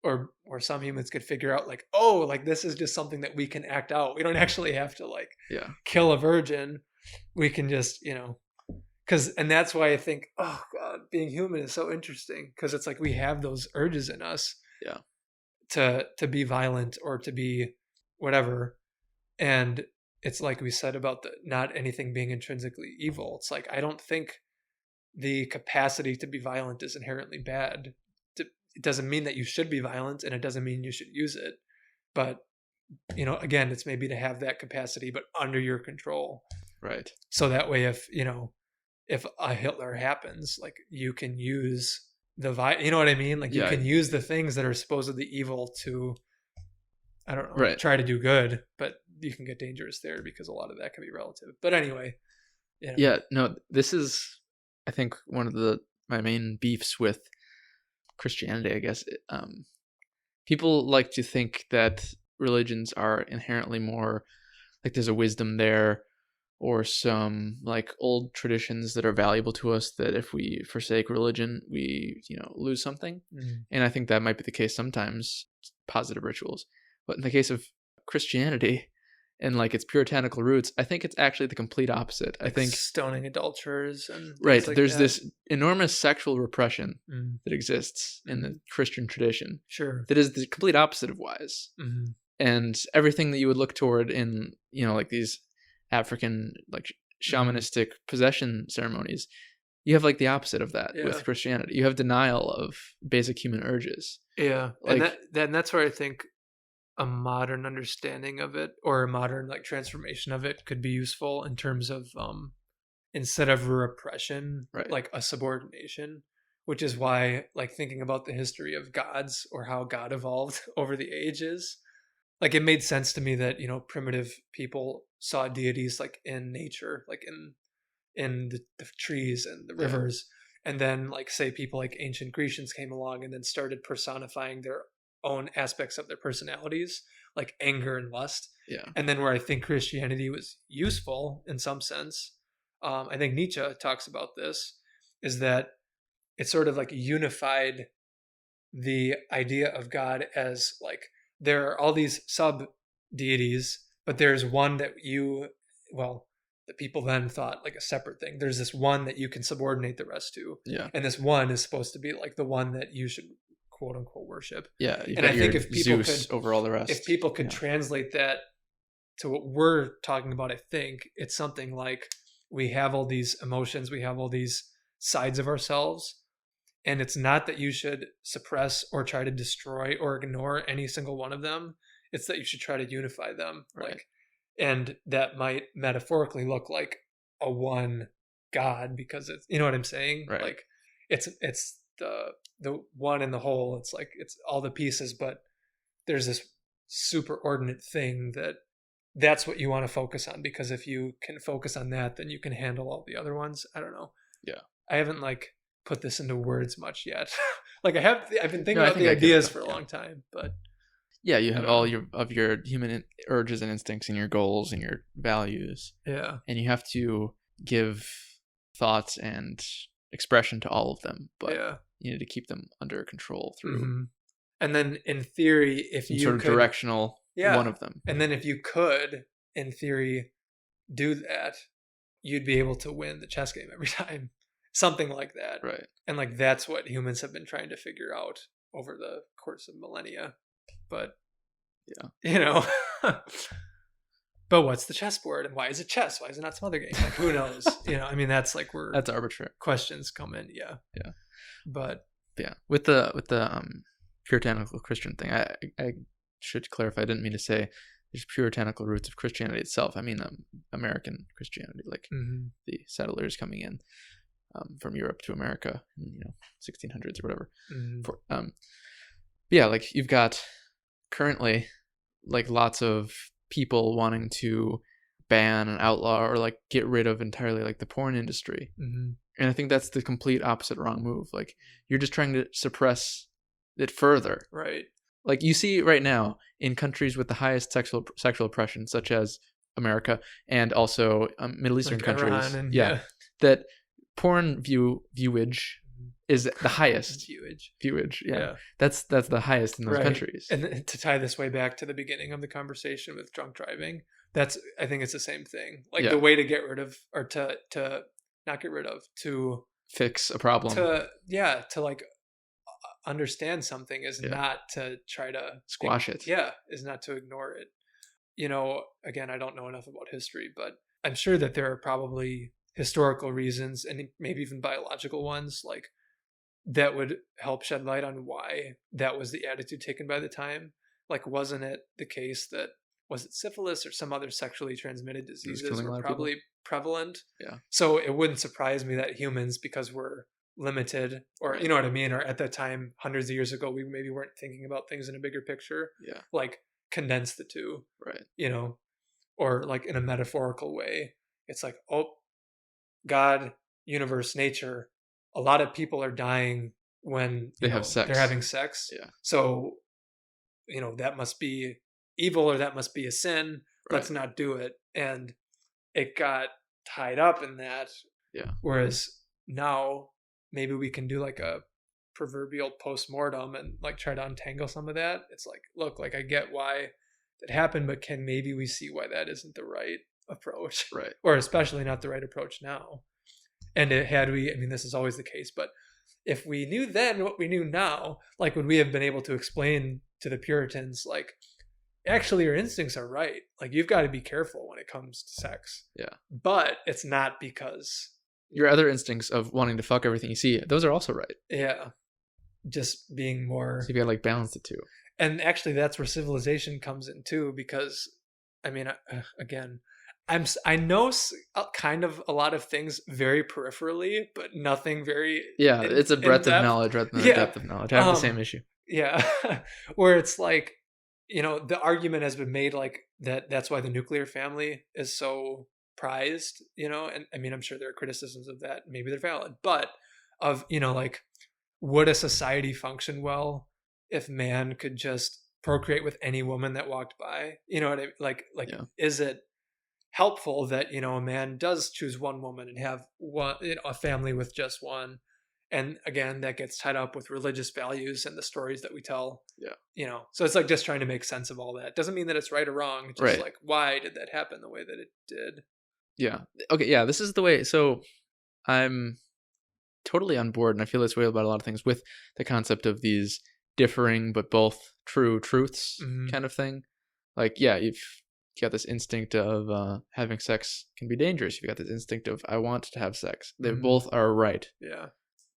or some humans could figure out like, oh, like this is just something that we can act out. We don't actually have to like kill a virgin. We can just, and that's why I think, oh God, being human is so interesting, because it's like we have those urges in us to be violent or to be whatever. And it's like we said about not anything being intrinsically evil. It's like, I don't think the capacity to be violent is inherently bad. It doesn't mean that you should be violent, and it doesn't mean you should use it. But, again, it's maybe to have that capacity, but under your control. Right. So that way, if a Hitler happens, like you can use you know what I mean? Like you can use the things that are supposedly evil to, I don't know, try to do good, but you can get dangerous there because a lot of that can be relative. But anyway. Yeah, no, this is, I think, one of my main beefs with Christianity, I guess. People like to think that religions are inherently more, like there's a wisdom there, or some like old traditions that are valuable to us, that if we forsake religion, we, lose something. Mm-hmm. And I think that might be the case sometimes, positive rituals. But in the case of Christianity, and like its puritanical roots, I think it's actually the complete opposite. Like I think stoning adulterers and right. like There's that. this enormous sexual repression Mm. that exists in the Christian tradition. Sure. That is the complete opposite of Weiss. Mm-hmm. And everything that you would look toward in, you know, like these African, like shamanistic possession ceremonies, you have like the opposite of that with Christianity. You have denial of basic human urges. Yeah. Like, and that's where I think a modern understanding of it, or a modern like transformation of it, could be useful in terms of instead of repression, right. like a subordination, which is why like thinking about the history of gods or how God evolved over the ages, like it made sense to me that, you know, primitive people saw deities like in nature, like in the trees and the rivers. And then like say people like ancient Grecians came along and then started personifying their own aspects of their personalities, like anger and lust. Yeah. And then where I think Christianity was useful in some sense, I think Nietzsche talks about this, is that it sort of like unified the idea of God as like, there are all these sub deities, but there's one that the people then thought like a separate thing. There's this one that you can subordinate the rest to. Yeah. And this one is supposed to be like the one that you should quote unquote worship. Yeah. And I think if people Zeus could over all the rest, if people could translate that to what we're talking about, I think it's something like we have all these emotions, we have all these sides of ourselves. And it's not that you should suppress or try to destroy or ignore any single one of them. It's that you should try to unify them. Right. Like, and that might metaphorically look like a one God, because it's, you know what I'm saying? Right. Like it's the one in the whole. It's like, it's all the pieces, but there's this superordinate thing that's what you want to focus on, because if you can focus on that, then you can handle all the other ones. I don't know. Yeah. I haven't like put this into words much yet. Like I've been thinking about the ideas for a long time, but yeah, you have all your human urges and instincts and your goals and your values. Yeah. And you have to give thoughts and expression to all of them, but you need to keep them under control through. Mm-hmm. And then in theory, if you sort of could, directional one of them. And then if you could, in theory, do that, you'd be able to win the chess game every time. Something like that. Right. And like that's what humans have been trying to figure out over the course of millennia. But you know, but what's the chessboard and why is it chess? Why is it not some other game? Like who knows? You know, I mean that's like where that's arbitrary. Questions come in, yeah. But with the puritanical Christian thing, I should clarify. I didn't mean to say there's puritanical roots of Christianity itself. I mean American Christianity, like the settlers coming in from Europe to America in 1600s or whatever. Like you've got currently like lots of people wanting to ban and outlaw or like get rid of entirely like the porn industry. And I think that's the complete opposite wrong move. Like you're just trying to suppress it further. Right. Like you see right now in countries with the highest sexual oppression, such as America and also Middle Eastern like countries. And, that porn viewage is the highest. Viewage. Yeah. That's the highest in those countries. And to tie this way back to the beginning of the conversation with drunk driving, I think it's the same thing. Like the way to get rid of, or to not get rid of, to fix a problem. To like understand something is not to try to squash it. Yeah, is not to ignore it. You know, again, I don't know enough about history, but I'm sure that there are probably historical reasons and maybe even biological ones like that would help shed light on why that was the attitude taken by the time. Like, wasn't it the case that, was it syphilis or some other sexually transmitted diseases were probably prevalent? Yeah. So it wouldn't surprise me that humans, because we're limited, or you know what I mean, or at that time hundreds of years ago we maybe weren't thinking about things in a bigger picture, like condense the two, right? You know, or like in a metaphorical way, it's like, oh, God, universe, nature, a lot of people are dying when they have sex. They're having sex. Yeah. So, that must be evil, or that must be a sin. Right. Let's not do it. And it got tied up in that. Yeah. Whereas now maybe we can do like a proverbial post-mortem and like try to untangle some of that. It's like, look, like I get why that happen, but can maybe we see why that isn't the right approach, right? Or especially not the right approach now. And had we, I mean, this is always the case, but if we knew then what we knew now, like would we have been able to explain to the Puritans, like, actually your instincts are right. Like you've got to be careful when it comes to sex. Yeah. But it's not because your other instincts of wanting to fuck everything you see, those are also right. Yeah. Just being more. So you gotta like balance the two. And actually that's where civilization comes in too, because I mean, again, I know kind of a lot of things very peripherally, but nothing very. Yeah, it's a breadth of knowledge rather than a depth of knowledge. I have the same issue. Yeah, where it's like, the argument has been made like that's why the nuclear family is so prized, and I mean, I'm sure there are criticisms of that. Maybe they're valid, but of, like, would a society function well if man could just procreate with any woman that walked by? You know what I mean? Like, yeah. Is it helpful that, a man does choose one woman and have one, a family with just one? And again, that gets tied up with religious values and the stories that we tell. Yeah. So it's like just trying to make sense of all that. Doesn't mean that it's right or wrong. It's just like, why did that happen the way that it did? Yeah. Okay. Yeah. This is the way. So I'm totally on board, and I feel this way about a lot of things, with the concept of these differing but both true truths kind of thing. Like, yeah, you've got this instinct of having sex can be dangerous. You've got this instinct of I want to have sex. They both are right. Yeah.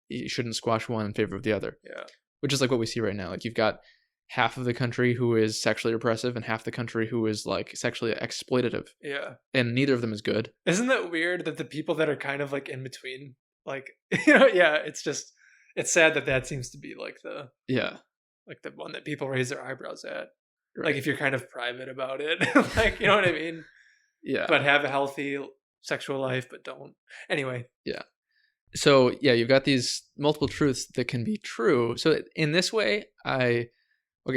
You shouldn't squash one in favor of the other. Yeah. Which is like what we see right now. Like you've got half of the country who is sexually repressive and half the country who is like sexually exploitative. Yeah. And neither of them is good. Isn't that weird that the people that are kind of like in between, like, yeah, it's sad that seems to be like the one that people raise their eyebrows at. Right. Like if you're kind of private about it, like, you know what I mean? Yeah. But have a healthy sexual life, but don't. Anyway. Yeah. So yeah, you've got these multiple truths that can be true. So in this way,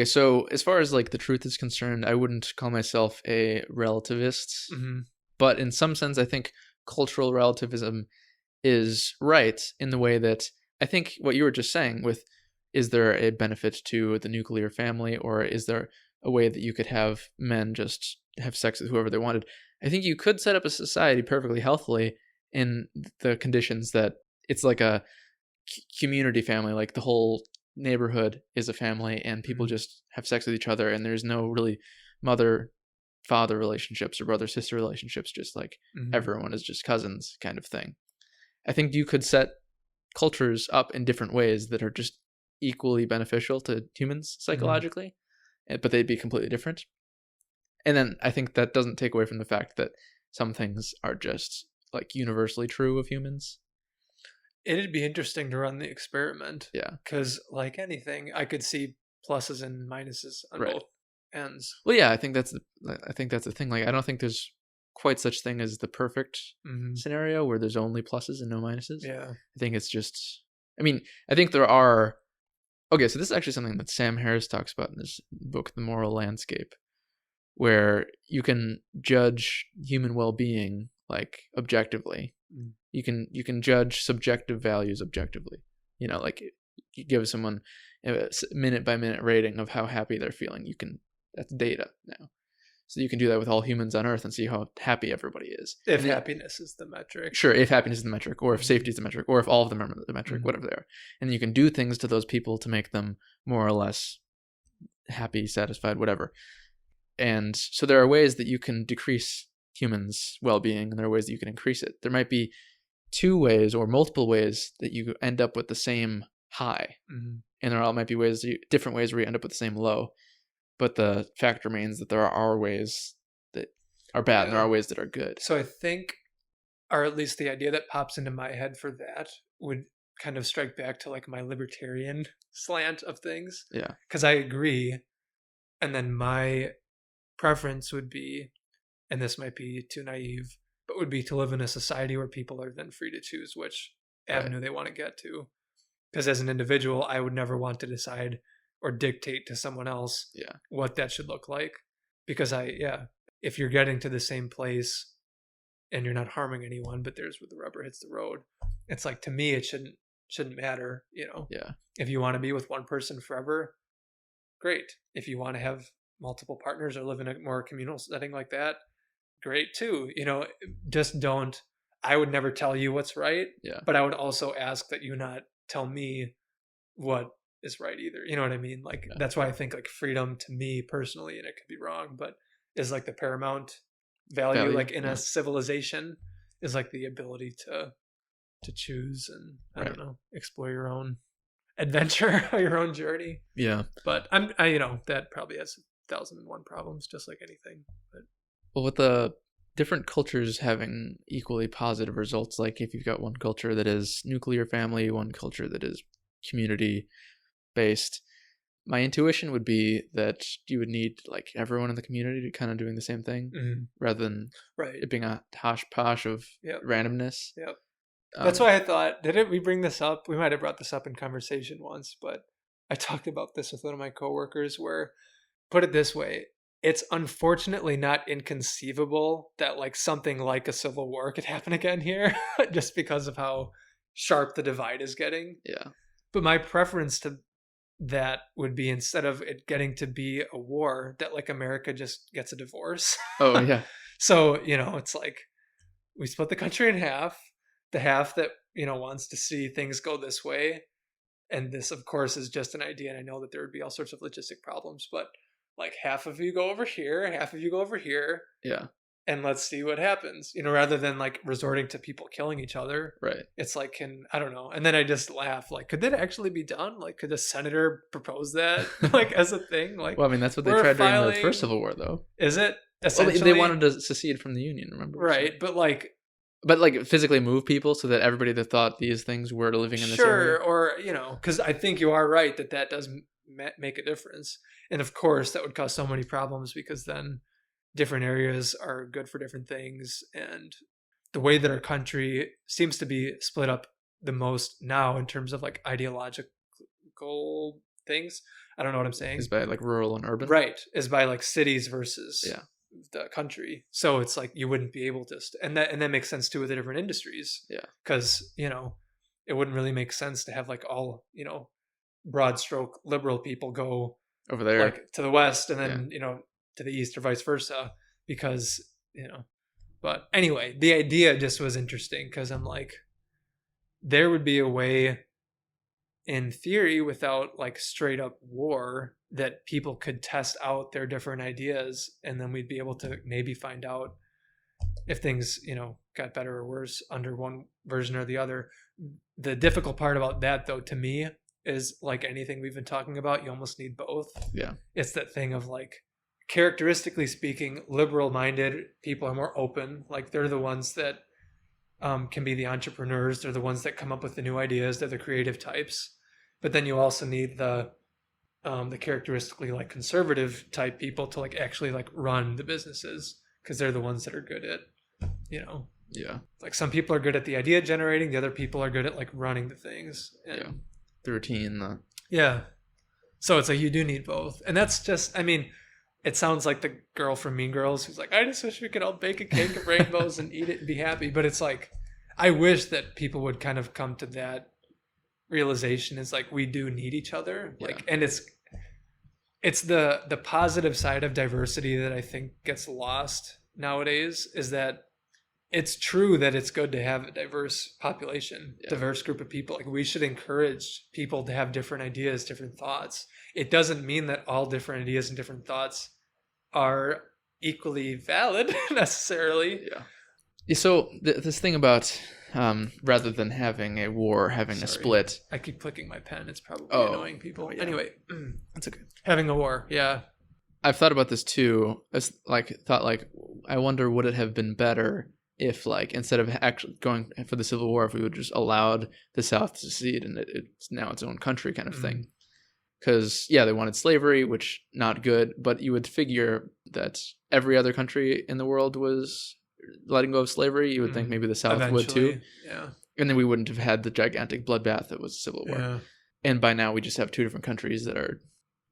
so as far as like the truth is concerned, I wouldn't call myself a relativist, but in some sense, I think cultural relativism is right in the way that I think what you were just saying with, is there a benefit to the nuclear family, or is there a way that you could have men just have sex with whoever they wanted? I think you could set up a society perfectly healthily in the conditions that it's like a community family, like the whole neighborhood is a family and people just have sex with each other, and there's no really mother-father relationships or brother-sister relationships, just like everyone is just cousins kind of thing. I think you could set cultures up in different ways that are just equally beneficial to humans psychologically, but they'd be completely different. And then I think that doesn't take away from the fact that some things are just like universally true of humans. It'd be interesting to run the experiment. Yeah. Because like anything, I could see pluses and minuses on both ends. Well, yeah, I think that's the thing. Like, I don't think there's quite such thing as the perfect scenario where there's only pluses and no minuses. Yeah. I think it's just, I think there are, so this is actually something that Sam Harris talks about in his book, The Moral Landscape, where you can judge human well-being like objectively. You can judge subjective values objectively. Like you give someone a minute by minute rating of how happy they're feeling. That's data now. So you can do that with all humans on Earth and see how happy everybody is. If happiness is the metric. Sure, if happiness is the metric, or if safety is the metric, or if all of them are the metric, whatever they are. And you can do things to those people to make them more or less happy, satisfied, whatever. And so there are ways that you can decrease humans' well-being, and there are ways that you can increase it. There might be two ways or multiple ways that you end up with the same high. And there might be different ways where you end up with the same low. But the fact remains that there are ways that are bad and there are ways that are good. So I think, or at least the idea that pops into my head for that would kind of strike back to like my libertarian slant of things. Yeah. Because I agree. And then my preference would be, and this might be too naive, but would be to live in a society where people are then free to choose which avenue they want to get to. Because as an individual, I would never want to decide or dictate to someone else what that should look like. Because if you're getting to the same place and you're not harming anyone, but there's where the rubber hits the road, it's like, to me, it shouldn't matter, Yeah. If you want to be with one person forever, great. If you want to have multiple partners or live in a more communal setting like that, great too. Just don't. I would never tell you what's right. Yeah. But I would also ask that you not tell me what is right either. You know what I mean? Like that's why I think like freedom to me personally, and it could be wrong, but is like the paramount value like in a civilization is like the ability to choose and I don't know, explore your own adventure, your own journey. Yeah. But that probably has 1,001 problems, just like anything. But well, with the different cultures having equally positive results, like if you've got one culture that is nuclear family, one culture that is community based, my intuition would be that you would need like everyone in the community to kind of doing the same thing rather than it being a posh of randomness. Yep. That's why I thought, didn't we bring this up? We might have brought this up in conversation once, but I talked about this with one of my coworkers where, put it this way, it's unfortunately not inconceivable that like something like a civil war could happen again here just because of how sharp the divide is getting. Yeah. But my preference to that would be, instead of it getting to be a war, that like America just gets a divorce. Oh yeah. So, it's like we split the country in half, the half that, wants to see things go this way. And this of course is just an idea. And I know that there would be all sorts of logistic problems, but like half of you go over here, half of you go over here. Yeah. And let's see what happens, rather than like resorting to people killing each other. Right. It's like, I don't know. And then I just laugh, like, could that actually be done? Like, could a senator propose that like as a thing? Like, well, I mean, that's what they tried during the first Civil War, though. Is it? Well, they wanted to secede from the Union, remember? Right. So. But like physically move people so that everybody that thought these things were living in this area. Sure. Or, because I think you are right that does make a difference. And of course that would cause so many problems, because then different areas are good for different things. And the way that our country seems to be split up the most now in terms of like ideological things, I don't know what I'm saying, is by like rural and urban. Right. Is by like cities versus the country. So it's like you wouldn't be able to and that makes sense too with the different industries. Yeah. Because, it wouldn't really make sense to have like all, broad stroke liberal people go over there like to the west and then, to the east or vice versa, because, but anyway, the idea just was interesting because I'm like, there would be a way in theory without like straight up war that people could test out their different ideas, and then we'd be able to maybe find out if things, got better or worse under one version or the other. The difficult part about that though, to me, is like anything we've been talking about, you almost need both. Yeah. It's that thing of like, characteristically speaking, liberal-minded people are more open. Like they're the ones that can be the entrepreneurs. They're the ones that come up with the new ideas. They're the creative types. But then you also need the characteristically like conservative type people to like actually like run the businesses, because they're the ones that are good at, Yeah. Like some people are good at the idea generating. The other people are good at like running the things. And, the routine. Yeah. So it's like you do need both. And that's just, I mean, it sounds like the girl from Mean Girls who's like, I just wish we could all bake a cake of rainbows and eat it and be happy. But it's like, I wish that people would kind of come to that realization. Is like, we do need each other. Like, and it's the positive side of diversity that I think gets lost nowadays, is that it's true that it's good to have a diverse population, diverse group of people. Like we should encourage people to have different ideas, different thoughts. It doesn't mean that all different ideas and different thoughts are equally valid necessarily. Yeah. So this thing about rather than having a war, having a split. I keep clicking my pen. It's probably annoying people. Anyway, that's okay. Having a war. Yeah. I've thought about this too. I wonder, would it have been better if, like, instead of actually going for the Civil War, if we would just allowed the South to secede and it's now its own country kind of thing. Because, they wanted slavery, which not good, but you would figure that every other country in the world was letting go of slavery. You would think maybe the South would too. Yeah. And then we wouldn't have had the gigantic bloodbath that was the Civil War. Yeah. And by now we just have two different countries that are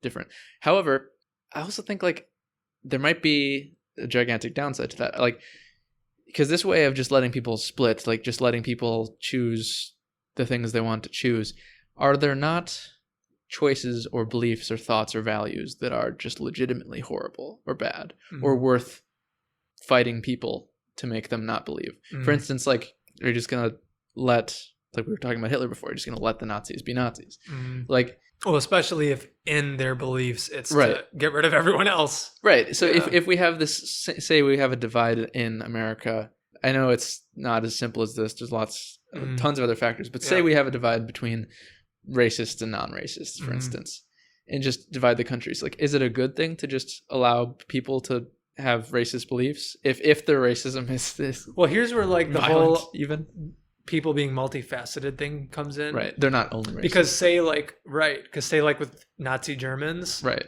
different. However, I also think, like, there might be a gigantic downside to that. Like, because this way of just letting people split, like just letting people choose the things they want to choose, are there not choices or beliefs or thoughts or values that are just legitimately horrible or bad or worth fighting people to make them not believe. For instance, like, you're just going to let, like we were talking about Hitler before, you're just going to let the Nazis be Nazis. Like, well, especially if in their beliefs it's to get rid of everyone else. Right. So if we have this, say we have a divide in America, I know it's not as simple as this. There's tons of other factors, but say we have a divide between racists and non-racists, for instance, and just divide the countries. Like, is it a good thing to just allow people to have racist beliefs if their racism is this? Well, here's where like the violent, whole even people being multifaceted thing comes in. Right. They're not only racist. Because say like with Nazi Germans, right.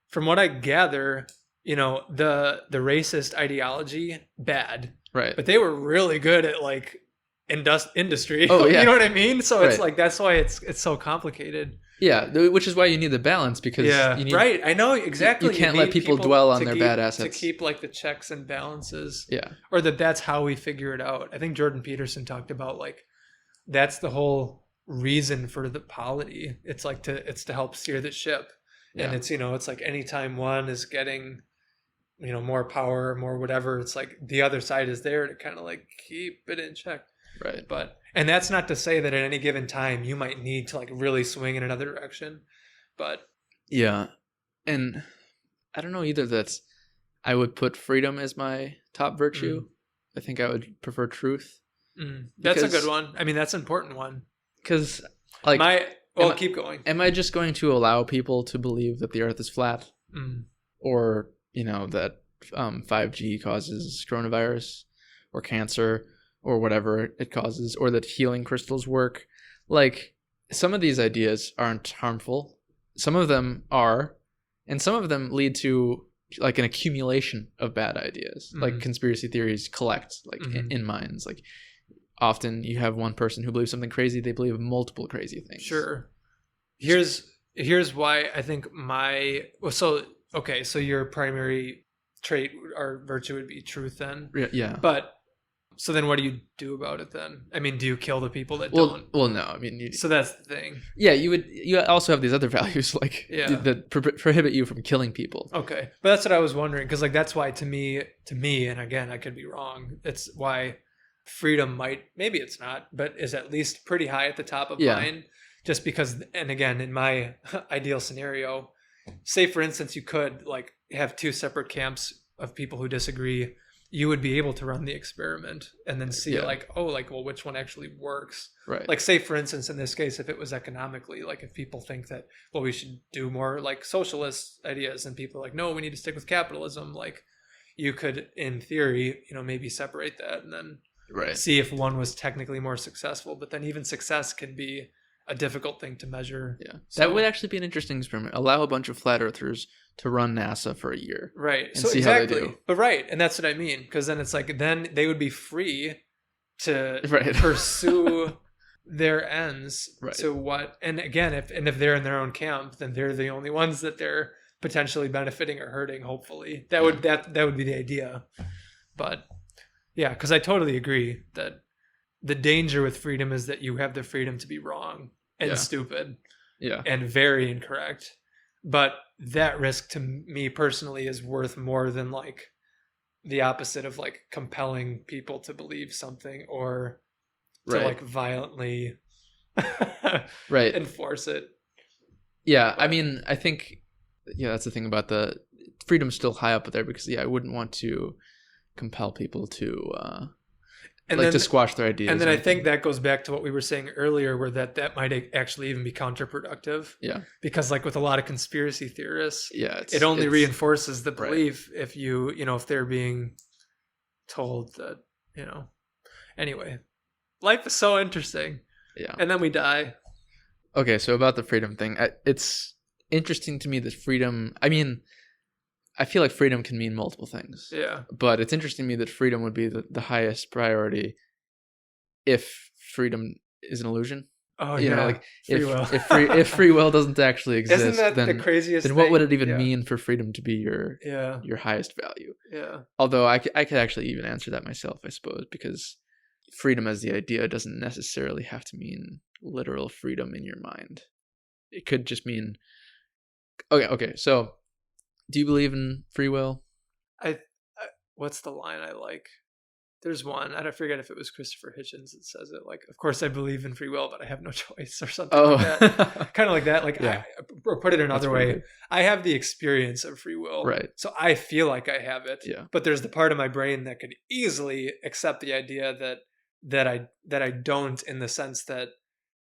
From what I gather, you know, the racist ideology, bad. Right. But they were really good at like industry. Oh, yeah. You know what I mean? So it's like, that's why it's so complicated. Yeah, which is why you need the balance, because you need, right. I know exactly. You can't let people dwell on their bad assets. To keep like the checks and balances. Yeah. Or that's how we figure it out. I think Jordan Peterson talked about like that's the whole reason for the polity. It's like it's to help steer the ship. Yeah. And it's, you know, it's like anytime one is getting, you know, more power, more whatever, it's like the other side is there to kind of like keep it in check. Right. And that's not to say that at any given time you might need to like really swing in another direction. But yeah. And I don't know either I would put freedom as my top virtue. I think I would prefer truth. That's a good one. I mean, that's an important one. Because like keep going. Am I just going to allow people to believe that the earth is flat? Or, you know, that 5G causes coronavirus or cancer or whatever it causes, or that healing crystals work? Like, some of these ideas aren't harmful. Some of them are, and some of them lead to like an accumulation of bad ideas. Like conspiracy theories collect like in minds. Like, often you have one person who believes something crazy, they believe multiple crazy things. Sure. Here's why I think so your primary trait or virtue would be truth then. Yeah. But so then what do you do about it then? I mean, do you kill the people that don't? Well, no. I mean, so that's the thing. Yeah, you also have these other values like that prohibit you from killing people. Okay. But that's what I was wondering, because like that's why to me, and again, I could be wrong. It's why freedom maybe it's not, but is at least pretty high at the top of mine. Just because, and again, in my ideal scenario, say for instance, you could like have two separate camps of people who disagree. You would be able to run the experiment and then see which one actually works. Right. Like say for instance, in this case, if it was economically, like if people think that, well, we should do more like socialist ideas, and people are like, no, we need to stick with capitalism. Like you could, in theory, you know, maybe separate that and then see if one was technically more successful. But then even success can be a difficult thing to measure. Yeah. So, that would actually be an interesting experiment. Allow a bunch of flat earthers to run NASA for a year. Right. And see how they do. But right. And that's what I mean. Because then it's like, then they would be free to pursue their ends to what, and again, if they're in their own camp, then they're the only ones that they're potentially benefiting or hurting, hopefully. That would be the idea. But yeah, because I totally agree that the danger with freedom is that you have the freedom to be wrong and stupid and very incorrect. But that risk to me personally is worth more than like the opposite of like compelling people to believe something or to like violently enforce it. Yeah. I mean, I think, that's the thing about the freedom's still high up there, because I wouldn't want to compel people to, to squash their ideas. And then I think that goes back to what we were saying earlier, where that might actually even be counterproductive. Yeah. Because like with a lot of conspiracy theorists, it only reinforces the belief if if they're being told that, Anyway, life is so interesting. Yeah. And then we die. Okay, so about the freedom thing, it's interesting to me that freedom, I mean, I feel like freedom can mean multiple things. Yeah. But it's interesting to me that freedom would be the highest priority if freedom is an illusion. Oh, like free will. if free will doesn't actually exist, isn't that the craziest then what would it even mean for freedom to be your highest value? Yeah. Although I could actually even answer that myself, I suppose, because freedom as the idea doesn't necessarily have to mean literal freedom in your mind. it could just mean, okay. So do you believe in free will? I what's the line I like? There's one. I don't forget if it was Christopher Hitchens that says it. Like, of course I believe in free will, but I have no choice, or something like that. Kind of like that. Like, or put it another way. Good. I have the experience of free will, right? So I feel like I have it. Yeah. But there's the part of my brain that could easily accept the idea that I don't, in the sense that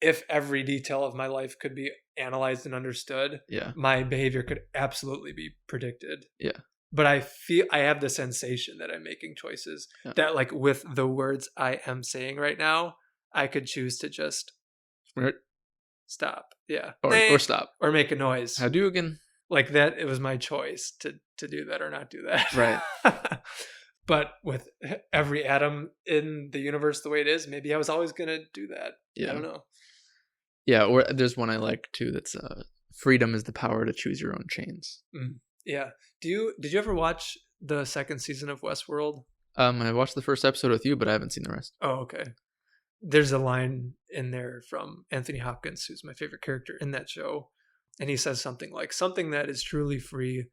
if every detail of my life could be analyzed and understood, my behavior could absolutely be predicted. Yeah. But I have the sensation that I'm making choices that, like, with the words I am saying right now, I could choose to just stop. Yeah. Or stop. Or make a noise. How do again? Like that, it was my choice to do that or not do that. Right. But with every atom in the universe the way it is, maybe I was always going to do that. Yeah. I don't know. Yeah. Or there's one I like too that's freedom is the power to choose your own chains. Yeah. Did you ever watch the second season of Westworld? I watched the first episode with you, but I haven't seen the rest. Oh, okay. There's a line in there from Anthony Hopkins, who's my favorite character in that show. And he says something like, something that is truly free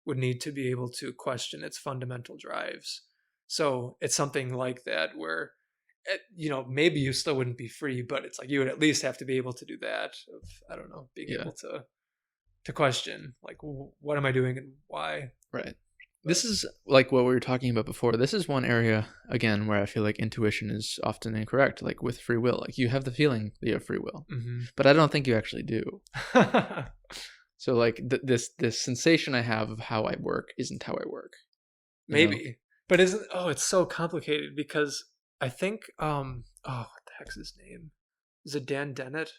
would need to be able to question its fundamental drives. So it's something like that where, maybe you still wouldn't be free, but it's like you would at least have to be able to do that. I don't know, being able to question, like, what am I doing and why? Right. This is like what we were talking about before. This is one area, again, where I feel like intuition is often incorrect, like with free will. Like you have the feeling that you have free will, but I don't think you actually do. So like this sensation I have of how I work isn't how I work. Maybe. But it's so complicated because I think, what the heck's his name? Is it Dan Dennett?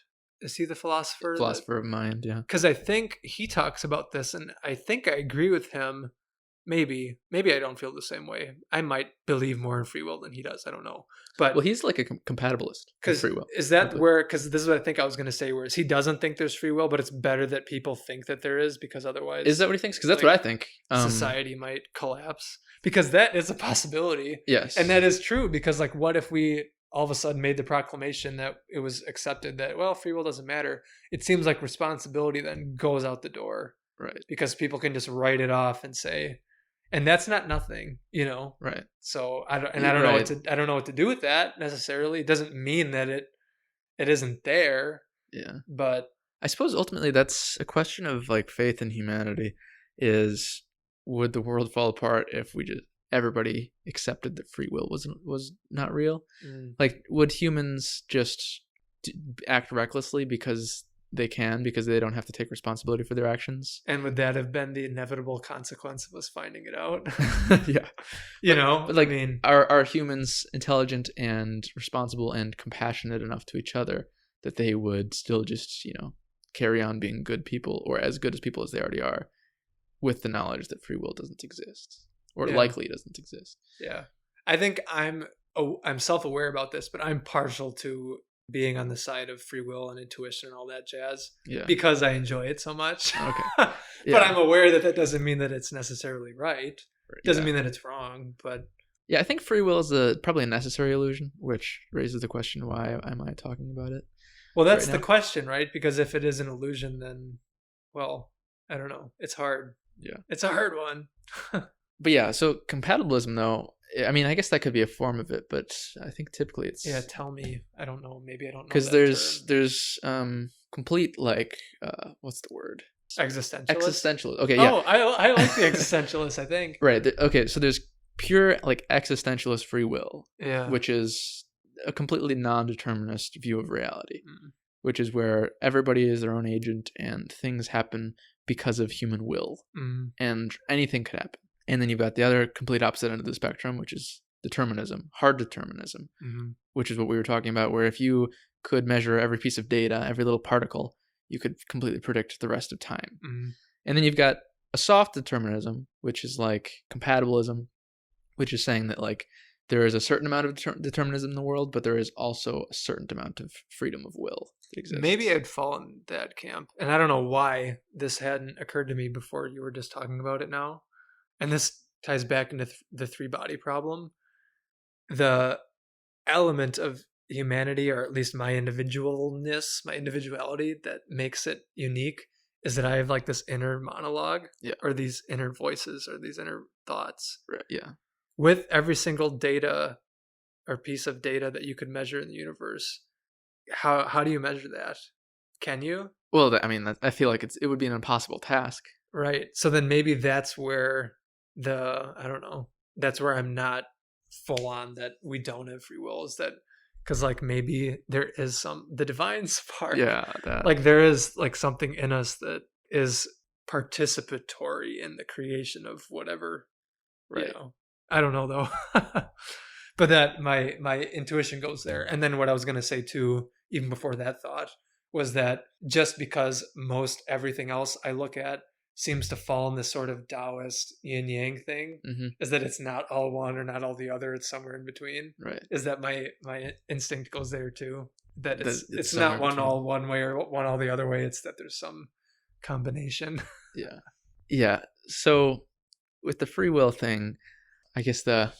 Is he the philosopher? Philosopher of mind, yeah. Because I think he talks about this, and I think I agree with him. Maybe I don't feel the same way. I might believe more in free will than he does. I don't know. But well, he's like a compatibilist with free will. Is that where? Because this is what I think I was going to say. Whereas he doesn't think there's free will, but it's better that people think that there is, because otherwise, is that what he thinks? Because that's what I think. Society might collapse, because that is a possibility. Yes, and that is true. Because like, what if we all of a sudden made the proclamation that it was accepted that, well, free will doesn't matter? It seems like responsibility then goes out the door, right? Because people can just write it off and say, and that's not nothing, right? So I don't know what to do with that necessarily. It doesn't mean that it isn't there. Yeah, but I suppose ultimately that's a question of like faith in humanity. Is would the world fall apart if we just everybody accepted that free will was not real? Like, would humans just act recklessly because they don't have to take responsibility for their actions? And would that have been the inevitable consequence of us finding it out? Yeah. But like, I mean, are humans intelligent and responsible and compassionate enough to each other that they would still just, carry on being good people, or as good as people as they already are, with the knowledge that free will doesn't exist, or likely doesn't exist? Yeah. I think I'm self-aware about this, but I'm partial to being on the side of free will and intuition and all that jazz, because I enjoy it so much. Okay. But I'm aware that doesn't mean that it's necessarily right. Doesn't mean that it's wrong, but I think free will is probably a necessary illusion, which raises the question, why am I talking about it? Well, that's the question, right? Because if it is an illusion, then, well, I don't know. It's hard. Yeah. It's a hard one. But yeah, so compatibilism, though, I mean, I guess that could be a form of it, but I think typically it's... Yeah, tell me. I don't know. Maybe I don't know. Because there's complete, like, what's the word? Existentialist. Okay, yeah. Oh, I like the existentialist, I think. Right. Okay, so there's pure, like, existentialist free will, which is a completely non-determinist view of reality, which is where everybody is their own agent and things happen because of human will, and anything could happen. And then you've got the other complete opposite end of the spectrum, which is determinism, hard determinism, which is what we were talking about, where if you could measure every piece of data, every little particle, you could completely predict the rest of time. And then you've got a soft determinism, which is like compatibilism, which is saying that like there is a certain amount of determinism in the world, but there is also a certain amount of freedom of will that exists. Maybe I'd fall in that camp. And I don't know why this hadn't occurred to me before you were just talking about it now. And this ties back into the three-body problem. The element of humanity, or at least my individualness, my individuality, that makes it unique is that I have like this inner monologue, or these inner voices, or these inner thoughts. Right. Yeah. With every single data or piece of data that you could measure in the universe, how do you measure that? Can you? Well, I mean, I feel like it would be an impossible task. Right. So then maybe that's where I don't know, that's where I'm not full on that we don't have free will, is that because like maybe there is the divine spark. Yeah. Like there is like something in us that is participatory in the creation of whatever. Right. You know, I don't know though. But that my intuition goes there. And then what I was going to say too, even before that thought, was that just because most everything else I look at seems to fall in this sort of Taoist yin yang thing, is that it's not all one or not all the other, it's somewhere in between. Right. Is that my instinct goes there too, that it's not one all one way or one all the other way, it's that there's some combination. Yeah. So with the free will thing, I guess the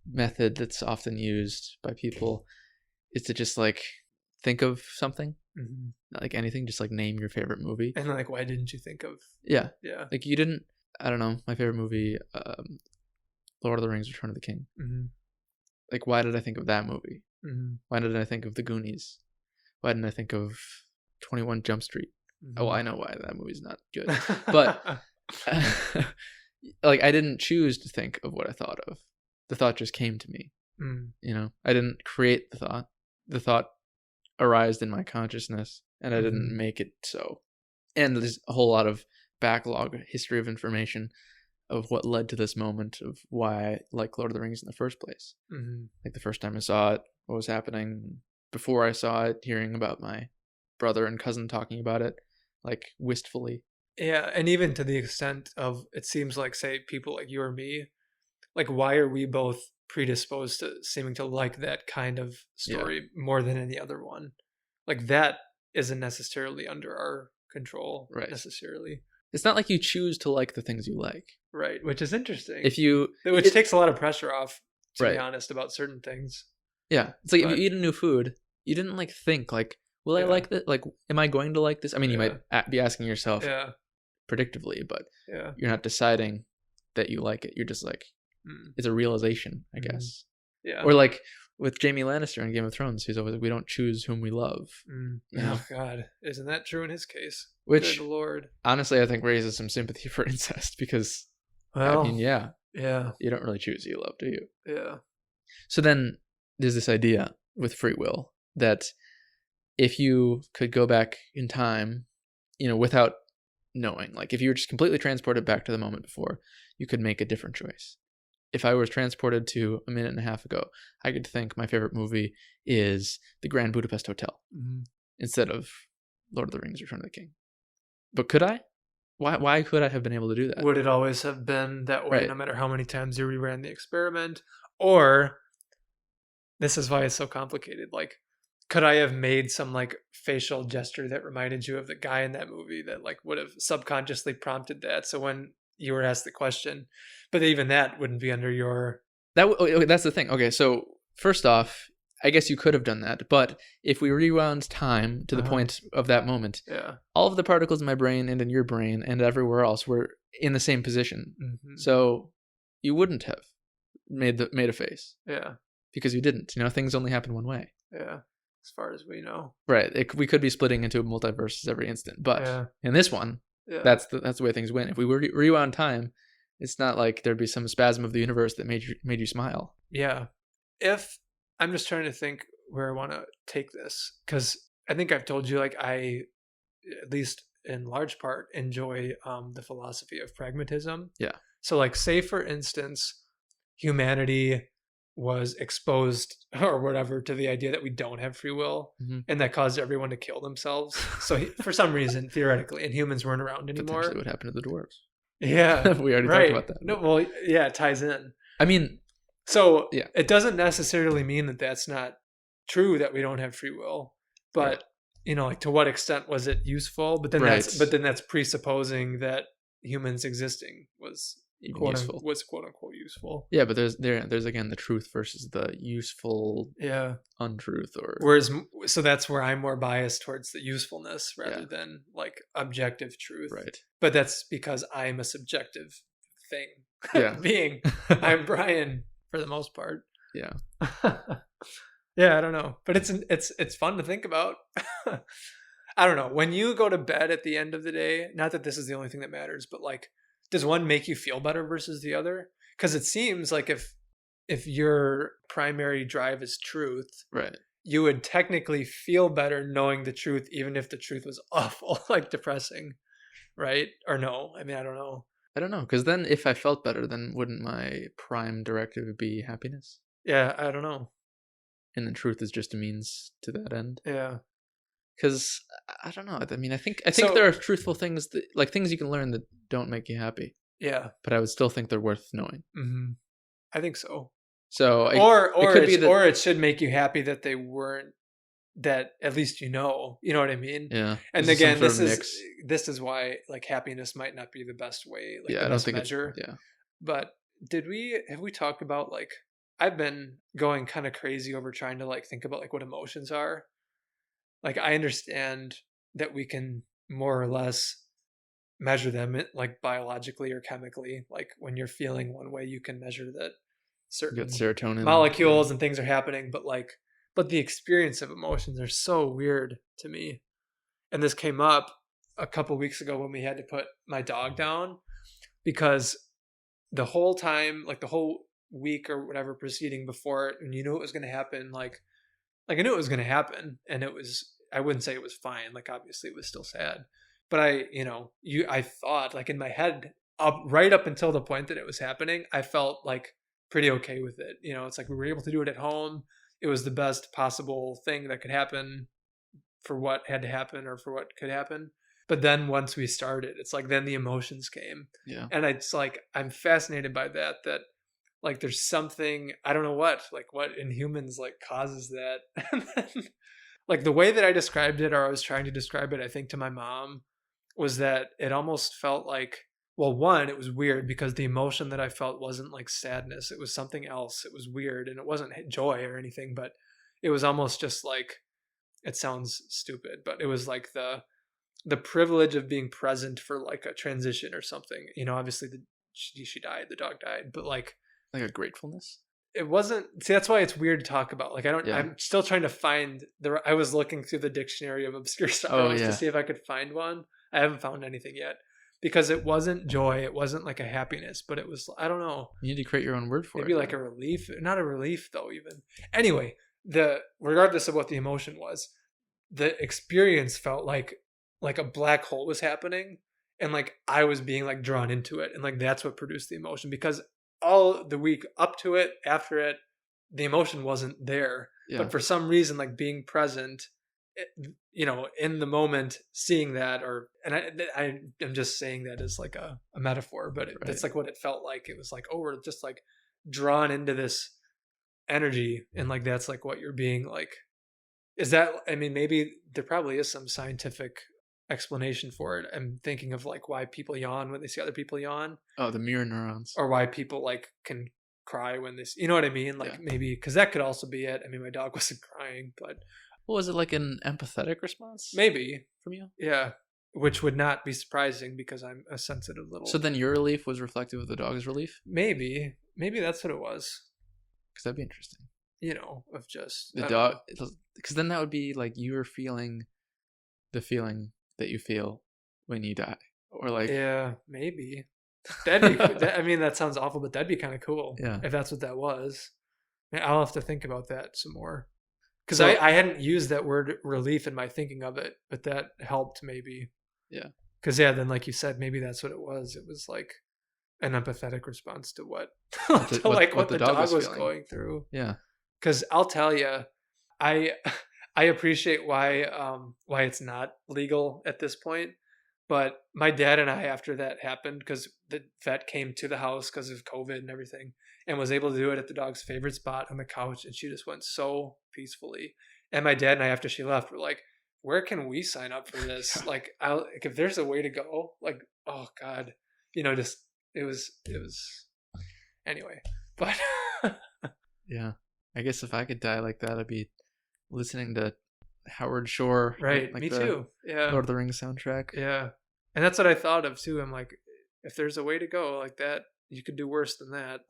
method that's often used by people is to just like think of something. Not like anything, just like name your favorite movie. And like, why didn't you think of? Yeah. Like you didn't. I don't know. My favorite movie, Lord of the Rings: Return of the King. Like, why did I think of that movie? Why didn't I think of The Goonies? Why didn't I think of 21 Jump Street? Oh, I know why that movie's not good. But like, I didn't choose to think of what I thought of. The thought just came to me. You know, I didn't create the thought. The thought arised in my consciousness, and I didn't make it so. And there's a whole lot of backlog history of information of what led to this moment of why I like Lord of the Rings in the first place. Like the first time I saw it, what was happening before I saw it, hearing about my brother and cousin talking about it, like wistfully. Yeah, and even to the extent of, it seems like, say, people like you or me, like why are we both predisposed to seeming to like that kind of story more than any other one? Like that isn't necessarily under our control, necessarily. It's not like you choose to like the things you like, right? Which is interesting. Which takes a lot of pressure off, to be honest, about certain things. Yeah, it's like if you eat a new food, you didn't like think like, will I like that? Like, am I going to like this? I mean, you might be asking yourself predictively, but you're not deciding that you like it. You're just like, it's a realization, I guess. Yeah. Or like with Jaime Lannister in Game of Thrones, he's always like, we don't choose whom we love. You know? Oh God, isn't that true in his case? Which, good Lord, honestly, I think raises some sympathy for incest because, well, I mean, yeah, you don't really choose who you love, do you? Yeah. So then there's this idea with free will that if you could go back in time, you know, without knowing, like if you were just completely transported back to the moment before, you could make a different choice. If I was transported to a minute and a half ago, I could think my favorite movie is The Grand Budapest Hotel instead of Lord of the Rings: Return of the King. But could I? Why could I have been able to do that? Would it always have been that way, no matter how many times you reran the experiment? Or, this is why it's so complicated, like, could I have made some like facial gesture that reminded you of the guy in that movie that like would have subconsciously prompted that? So when you were asked the question, but even that wouldn't be under your... That's the thing. Okay, so first off, I guess you could have done that, but if we rewound time to the point of that moment, all of the particles in my brain and in your brain and everywhere else were in the same position. So you wouldn't have made a face. Yeah. Because you didn't. You know, things only happen one way. Yeah. As far as we know. Right. We could be splitting into multiverses every instant, but in this one, that's the way things went. If we rewound time, it's not like there'd be some spasm of the universe that made you smile. Yeah. If I'm just trying to think where I want to take this, because I think I've told you, like, I, at least in large part, enjoy the philosophy of pragmatism. Yeah. So, like, say for instance, humanity was exposed or whatever to the idea that we don't have free will, and that caused everyone to kill themselves. So for some reason, theoretically, and humans weren't around anymore. Potentially what happened to the dwarves. Yeah. We already talked about that. No, well, yeah, it ties in. I mean, so it doesn't necessarily mean that that's not true, that we don't have free will, but you know, like, to what extent was it useful? But then that's presupposing that humans existing was useful. Was quote unquote useful. Yeah, but there's again the truth versus the useful untruth, or whereas so that's where I'm more biased towards the usefulness rather than like objective truth. Right. But that's because I'm a subjective thing. Yeah. Being I'm Brian for the most part. Yeah. Yeah, I don't know. But it's fun to think about. I don't know. When you go to bed at the end of the day, not that this is the only thing that matters, but like, does one make you feel better versus the other? Because it seems like if your primary drive is truth, right, you would technically feel better knowing the truth, even if the truth was awful, like depressing, right? Or no? I mean, I don't know. I don't know, because then if I felt better, then wouldn't my prime directive be happiness? Yeah, I don't know. And the truth is just a means to that end. Yeah. Because I don't know. I mean, I think there are truthful things that, like, things you can learn that don't make you happy. Yeah. But I would still think they're worth knowing. Mm-hmm. I think so. So or it should make you happy that they weren't, that at least you know what I mean? Yeah. And again, this is why like happiness might not be the best way, like the best measure. Yeah. But have we talked about, like, I've been going kind of crazy over trying to like think about like what emotions are. Like, I understand that we can more or less measure them like biologically or chemically. Like when you're feeling one way, you can measure that certain serotonin molecules and things are happening. But the experience of emotions are so weird to me. And this came up a couple weeks ago when we had to put my dog down, because the whole time, like the whole week or whatever preceding before it, and you knew it was going to happen, like I knew it was going to happen, and I wouldn't say it was fine. Like, obviously it was still sad, but I thought, like, in my head, right up until the point that it was happening, I felt like pretty okay with it. It's like we were able to do it at home. It was the best possible thing that could happen for what had to happen or for what could happen. But then once we started, it's like, then the emotions came. Yeah. And it's like, I'm fascinated by that like there's something, I don't know what in humans like causes that. And then, like, the way that I described it, or I was trying to describe it, I think, to my mom, was that it almost felt like, well, one, it was weird because the emotion that I felt wasn't like sadness. It was something else. It was weird, and it wasn't joy or anything, but it was almost just like, it sounds stupid, but it was like the privilege of being present for like a transition or something. Obviously she died, the dog died, but like a gratefulness. It wasn't. See, that's why it's weird to talk about. Like, I'm still trying to find I was looking through the dictionary of obscure sorrows to see if I could find one. I haven't found anything yet, because it wasn't joy. It wasn't like a happiness, but it was, I don't know. You need to create your own word for it. Maybe like a relief. Not a relief though, even. Anyway, regardless of what the emotion was, the experience felt like a black hole was happening, and like I was being like drawn into it, and like that's what produced the emotion, because all the week up to it, after it, the emotion wasn't there. Yeah. But for some reason, like being present, in the moment, seeing that, I am just saying that as like a metaphor, but that's like what it felt like. It was like, oh, we're just like drawn into this energy, and like that's like what you're being like. Is that, I mean, maybe there probably is some scientific explanation for it. I'm thinking of like why people yawn when they see other people yawn. Oh, the mirror neurons. Or why people like can cry when this, you know what I mean? Like maybe, because that could also be it. I mean, my dog wasn't crying, but was it like an empathetic response? Maybe from you. Yeah, which would not be surprising because I'm a sensitive little. So then your relief was reflective of the dog's relief. Maybe that's what it was. Because that'd be interesting. Of just the dog. Because then that would be like you were feeling the feeling that you feel when you die, or like, yeah, maybe that'd be. I mean, that sounds awful, but that'd be kind of cool. Yeah, if that's what that was. I'll have to think about that some more, because I hadn't used that word relief in my thinking of it, but that helped maybe. Yeah, because then like you said, maybe that's what it was. It was like an empathetic response to what the dog was going through. Yeah, because I'll tell you, I appreciate why it's not legal at this point, but my dad and I, after that happened, because the vet came to the house because of COVID and everything, and was able to do it at the dog's favorite spot on the couch, and she just went so peacefully. And my dad and I, after she left, were like, where can we sign up for this? Like, if there's a way to go, like, oh God, just It was anyway, but yeah, I guess if I could die like that, I'd be listening to Howard Shore, right. like Me the too. Yeah. Lord of the Rings soundtrack. Yeah. And that's what I thought of too. I'm like, if there's a way to go like that, you could do worse than that.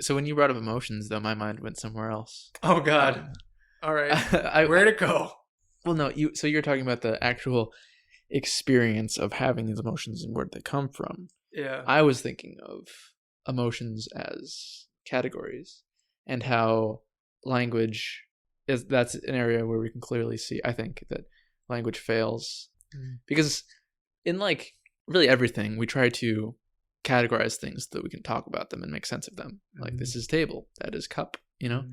So when you brought up emotions, though, my mind went somewhere else. Oh God. All right. Where'd it go? Well, no, so you're talking about the actual experience of having these emotions and where they come from. Yeah. I was thinking of emotions as categories and how language that's an area where we can clearly see, I think, that language fails. Because in like really everything, we try to categorize things so that we can talk about them and make sense of them. Like this is table, that is cup, you know?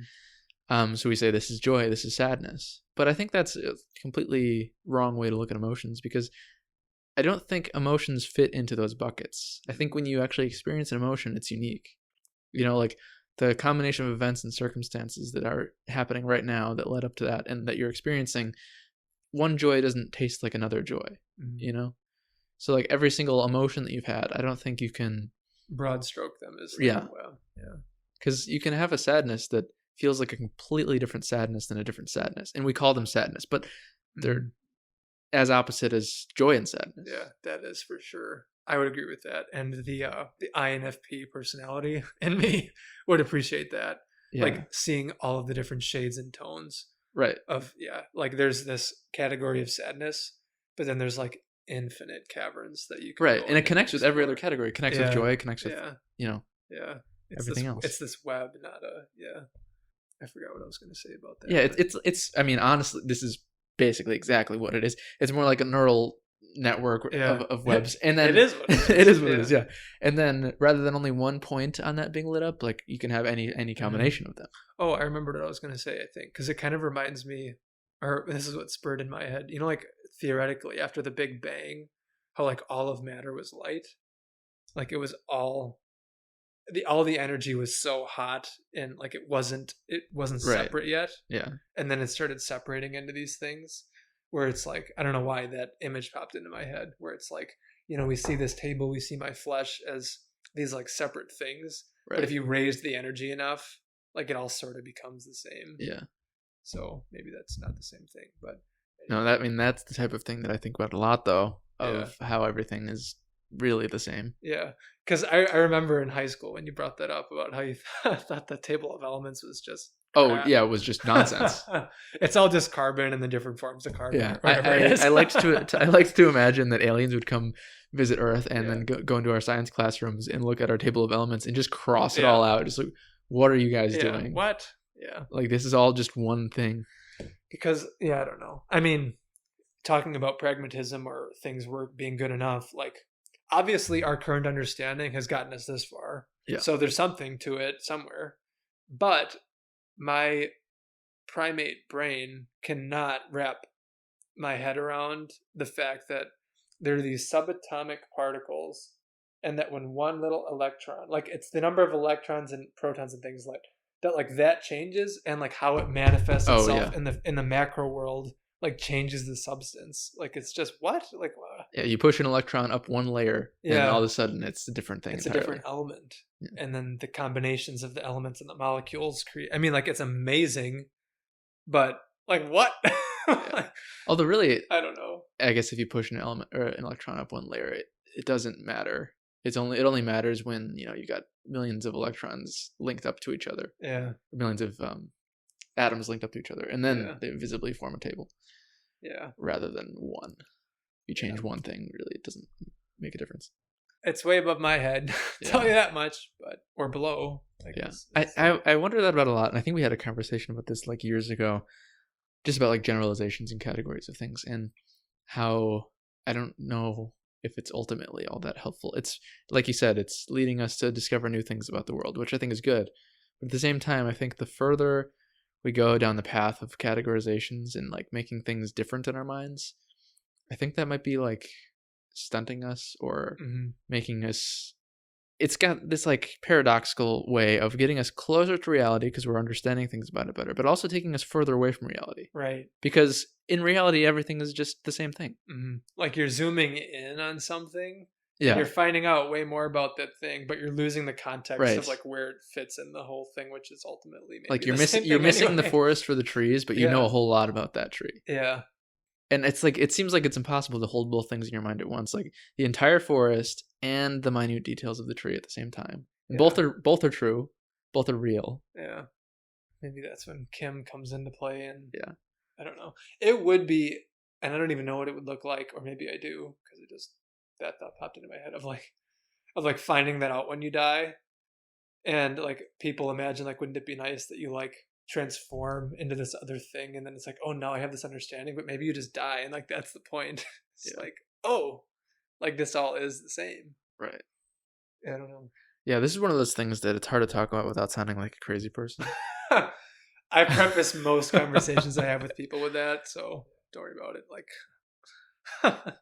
So we say this is joy, this is sadness. But I think that's a completely wrong way to look at emotions, because I don't think emotions fit into those buckets. I think when you actually experience an emotion, it's unique. You know, like the combination of events and circumstances that are happening right now that led up to that and that you're experiencing, one joy doesn't taste like another joy, you know? So like every single emotion that you've had, I don't think you can broad stroke them as well. Yeah. Because you can have a sadness that feels like a completely different sadness than a different sadness. And we call them sadness, but they're as opposite as joy and sadness. Yeah, that is for sure. I would agree with that. And the INFP personality in me would appreciate that. Yeah. Like seeing all of the different shades and tones. Right. Of, like there's this category of sadness, but then there's like infinite caverns that you can right. And it connects with every other category. It connects with joy, it connects with, you know, everything else. It's this web, not I forgot what I was going to say about that. Yeah, it's I mean, honestly, this is basically exactly what it is. It's more like a neural network of webs, and then it is what it is. It is what it is. Yeah, and then rather than only one point on that being lit up, like you can have any combination of them. Oh, I remembered what I was going to say. I think because it kind of reminds me, or this is what spurred in my head. You know, like theoretically after the Big Bang, how like all of matter was light, like it was all the energy was so hot and like it wasn't separate yet. Yeah, and then it started separating into these things. Where it's like, I don't know why that image popped into my head, where it's like, you know, we see this table, we see my flesh as these like separate things. Right. But if you raise the energy enough, like it all sort of becomes the same. Yeah. So maybe that's not the same thing, but. No, that's the type of thing that I think about a lot, though, of how everything is really the same. Yeah. Because I remember in high school when you brought that up about how you thought the table of elements was just. Oh, yeah, it was just nonsense. It's all just carbon and the different forms of carbon. Yeah, I liked to imagine that aliens would come visit Earth and then go into our science classrooms and look at our table of elements and just cross it all out. Just like, what are you guys doing? What? Yeah. Like, this is all just one thing. Because, I don't know. I mean, talking about pragmatism or things were being good enough, like, obviously our current understanding has gotten us this far. Yeah. So there's something to it somewhere. But my primate brain cannot wrap my head around the fact that there are these subatomic particles and that when one little electron, like it's the number of electrons and protons and things like that changes, and like how it manifests itself in the macro world like changes the substance. Like it's just what? Like what? Yeah, you push an electron up one layer and all of a sudden it's a different thing. It's entirely. A different element. Yeah. And then the combinations of the elements and the molecules create, I mean, like it's amazing, but like what? Although really, I don't know. I guess if you push an element or an electron up one layer, it doesn't matter. It only matters when, you know, you got millions of electrons linked up to each other. Yeah. Millions of atoms linked up to each other, and then they visibly form a table. Yeah. Rather than one. If you change one thing, really, it doesn't make a difference. It's way above my head. Tell you that much, or below. I guess. I wonder that about a lot, and I think we had a conversation about this like years ago, just about like generalizations and categories of things, and how I don't know if it's ultimately all that helpful. It's like you said, it's leading us to discover new things about the world, which I think is good. But at the same time, I think the further we go down the path of categorizations and like making things different in our minds, I think that might be like stunting us or making us, it's got this like paradoxical way of getting us closer to reality because we're understanding things about it better, but also taking us further away from reality. Right. Because in reality, everything is just the same thing. Like you're zooming in on something, Yeah. And you're finding out way more about that thing, but you're losing the context Right. of like where it fits in the whole thing, which is ultimately maybe like you're the same missing thing anyway. the forest for the trees, but you know a whole lot about that tree. Yeah. And it's like, it seems like it's impossible to hold both things in your mind at once, like the entire forest and the minute details of the tree at the same time. Yeah. Both are true, both are real. Yeah. Maybe that's when Kim comes into play, and Yeah. I don't know. It would be, and I don't even know what it would look like, or maybe I do, because it just, that thought popped into my head of like finding that out when you die. And like people imagine, like, wouldn't it be nice that you like transform into this other thing, and then it's like, oh, now I have this understanding, but maybe you just die, and like that's the point. It's like, oh, like this all is the same. Right. I don't know. Yeah, this is one of those things that it's hard to talk about without sounding like a crazy person. I preface most conversations I have with people with that, so don't worry about it. Like,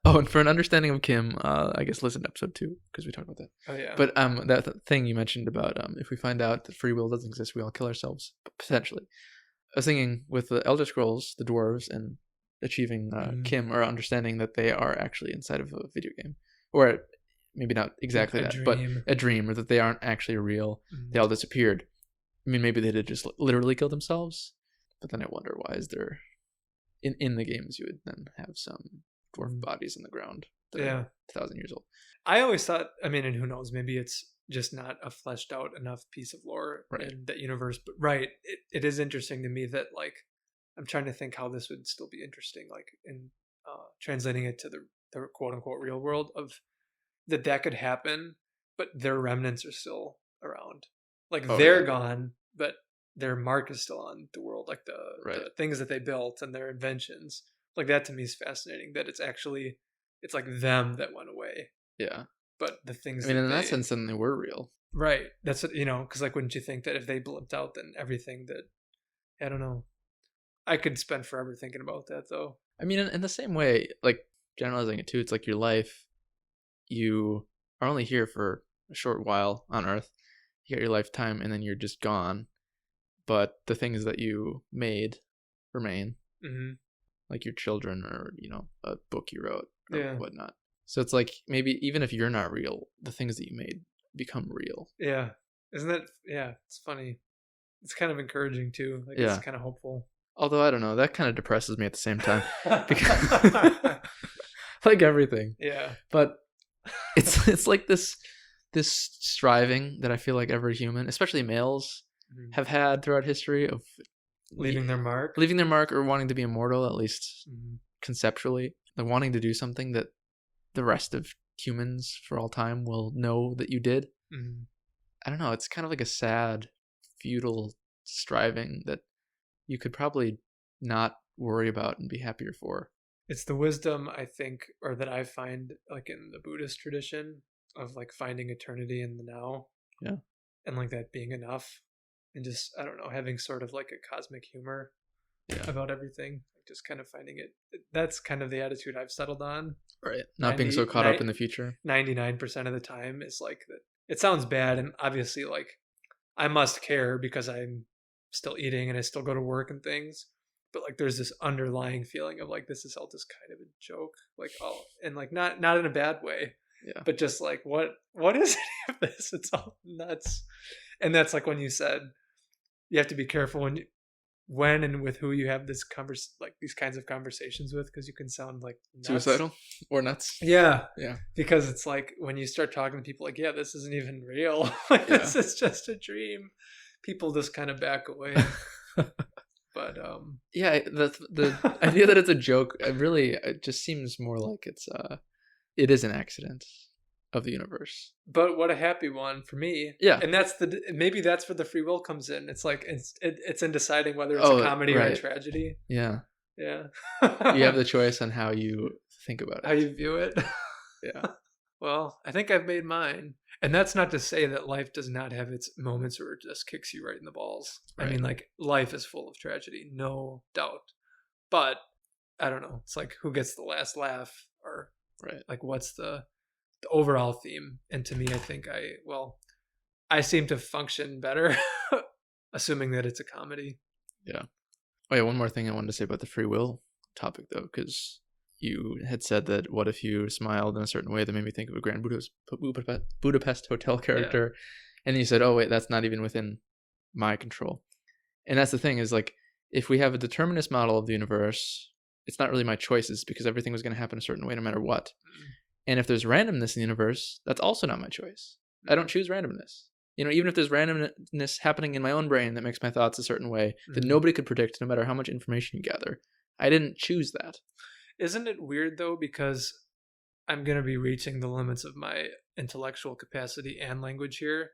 oh, and for an understanding of Kim, I guess listen to episode 2 because we talked about that. Oh yeah. But that thing you mentioned about if we find out that free will doesn't exist, we all kill ourselves potentially. I was thinking with the Elder Scrolls, the dwarves, and achieving Kim, or understanding that they are actually inside of a video game, or maybe not exactly that, but a dream, or that they aren't actually real. They all disappeared. I mean, maybe they did just literally kill themselves, but then I wonder, why is there in the games you would then have some dwarf bodies in the ground that are 1,000 years old. I always thought, I mean, and who knows, maybe it's just not a fleshed out enough piece of lore in that universe, but it is interesting to me that, like, I'm trying to think how this would still be interesting, like in translating it to the quote unquote real world, of that could happen, but their remnants are still around. Like they're gone, but their mark is still on the world, like the things that they built and their inventions. Like that to me is fascinating, that it's like them that went away. Yeah. But the things, I mean, in that sense, then they were real. Right. That's what, because like, wouldn't you think that if they blipped out, then everything that, I don't know. I could spend forever thinking about that though. I mean, in the same way, like generalizing it too, it's like your life, you are only here for a short while on Earth. You got your lifetime and then you're just gone. But the things that you made remain. Mm-hmm. Like your children, or, a book you wrote or whatnot. So it's like, maybe even if you're not real, the things that you made become real. Yeah. Isn't that, it's funny. It's kind of encouraging too. Like it's kind of hopeful. Although, I don't know, that kind of depresses me at the same time. Because, like everything. Yeah. But it's like this striving that I feel like every human, especially males, have had throughout history of leaving their mark, or wanting to be immortal, at least conceptually, like wanting to do something that the rest of humans for all time will know that you did. I don't know, it's kind of like a sad, futile striving that you could probably not worry about and be happier for. It's the wisdom, I think, or that I find, like in the Buddhist tradition, of like finding eternity in the now. Yeah. And like that being enough. And just, I don't know, having sort of like a cosmic humor about everything. Like just kind of finding it. That's kind of the attitude I've settled on. Right. Not being so caught up in the future. 99% of the time is like that. It sounds bad. And obviously, like, I must care because I'm still eating and I still go to work and things. But like there's this underlying feeling of like, this is all just kind of a joke. Like, oh, and like not in a bad way. Yeah. But just like, what is any of this? It's all nuts. And that's like when you said you have to be careful when and with who you have these kinds of conversations with, because you can sound like nuts. Suicidal or nuts. Yeah. Yeah. Because it's like when you start talking to people like, yeah, this isn't even real. Like this is just a dream. People just kind of back away. But the idea that it's a joke, it just seems more like it is an accident of the universe. But what a happy one for me. Yeah. And maybe that's where the free will comes in. It's like it's in deciding whether it's a comedy or a tragedy. Yeah. Yeah. You have the choice on how you think about it. How you view it. Yeah. Well, I think I've made mine. And that's not to say that life does not have its moments where it just kicks you right in the balls. Right. I mean, like, life is full of tragedy, no doubt. But I don't know. It's like, who gets the last laugh, or like, what's the overall theme? And to me, I think I seem to function better, assuming that it's a comedy. Yeah. Oh yeah. One more thing I wanted to say about the free will topic, though, because you had said that what if you smiled in a certain way that made me think of a Grand Budapest Hotel character, and then you said, oh wait, that's not even within my control. And that's the thing, is like, if we have a determinist model of the universe, it's not really my choices, because everything was going to happen a certain way no matter what. And if there's randomness in the universe, that's also not my choice. I don't choose randomness. You know, even if there's randomness happening in my own brain that makes my thoughts a certain way that nobody could predict, no matter how much information you gather, I didn't choose that. Isn't it weird, though, because I'm going to be reaching the limits of my intellectual capacity and language here,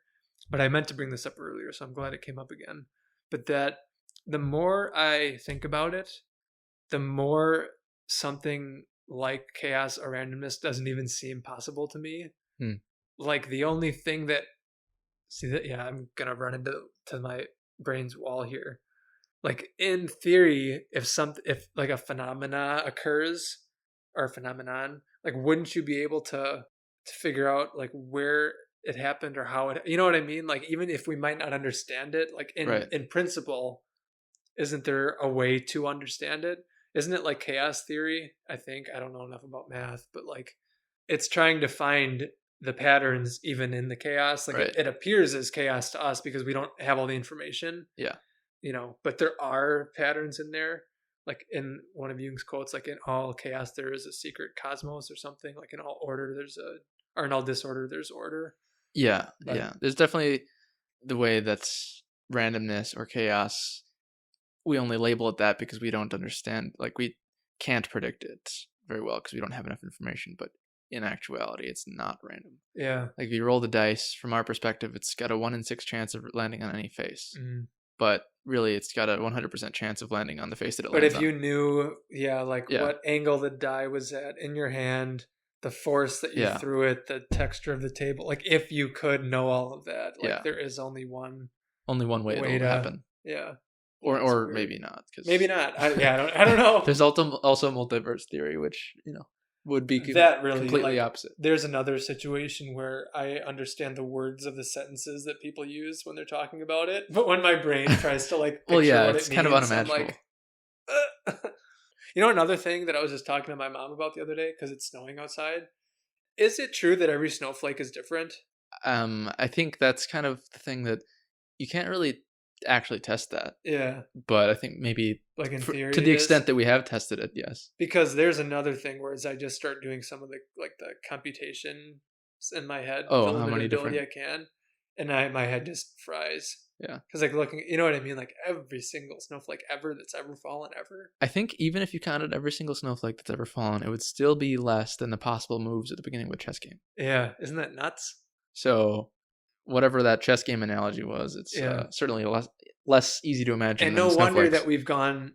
but I meant to bring this up earlier, so I'm glad it came up again. But that the more I think about it, the more something like chaos or randomness doesn't even seem possible to me. Like, the only thing that... I'm going to run into my brain's wall here. Like, in theory, if like a phenomena occurs, or a phenomenon, like, wouldn't you be able to figure out like where it happened or how it, you know what I mean? Like, even if we might not understand it, like in principle, isn't there a way to understand it? Isn't it like chaos theory? I think, I don't know enough about math, but like, it's trying to find the patterns even in the chaos. Like, it appears as chaos to us because we don't have all the information. Yeah. You know, but there are patterns in there. Like, in one of Jung's quotes, like, in all chaos there is a secret cosmos or something. Like, in all order or in all disorder there's order. Yeah. There's definitely the way that's randomness or chaos. We only label it that because we don't understand. Like, we can't predict it very well because we don't have enough information. But in actuality, it's not random. Yeah. Like, if you roll the dice, from our perspective, it's got a 1 in 6 chance of landing on any face. But really, it's got a 100% chance of landing on the face that it lands on. But if you knew, what angle the die was at in your hand, the force that you threw it, the texture of the table, like, if you could know all of that, like, there is only one way it'll happen. Yeah. Or maybe not. Maybe not. I don't know. There's also multiverse theory, which, would be completely opposite. There's another situation where I understand the words of the sentences that people use when they're talking about it, but when my brain tries to like picture what it's it kind means, of unimaginable. I'm like, another thing that I was just talking to my mom about the other day, because it's snowing outside. Is it true that every snowflake is different? I think that's kind of the thing that you can't really actually test that. Yeah. But I think maybe, like, in theory, to the extent that we have tested it, yes. Because there's another thing where as I just start doing some of the computation in my head, how many different I can, and my head just fries. Yeah. Because like looking, you know what I mean? Like, every single snowflake ever that's ever fallen ever. I think even if you counted every single snowflake that's ever fallen, it would still be less than the possible moves at the beginning of a chess game. Yeah. Isn't that nuts? So whatever that chess game analogy was, it's certainly less easy to imagine. And no wonder that we've gone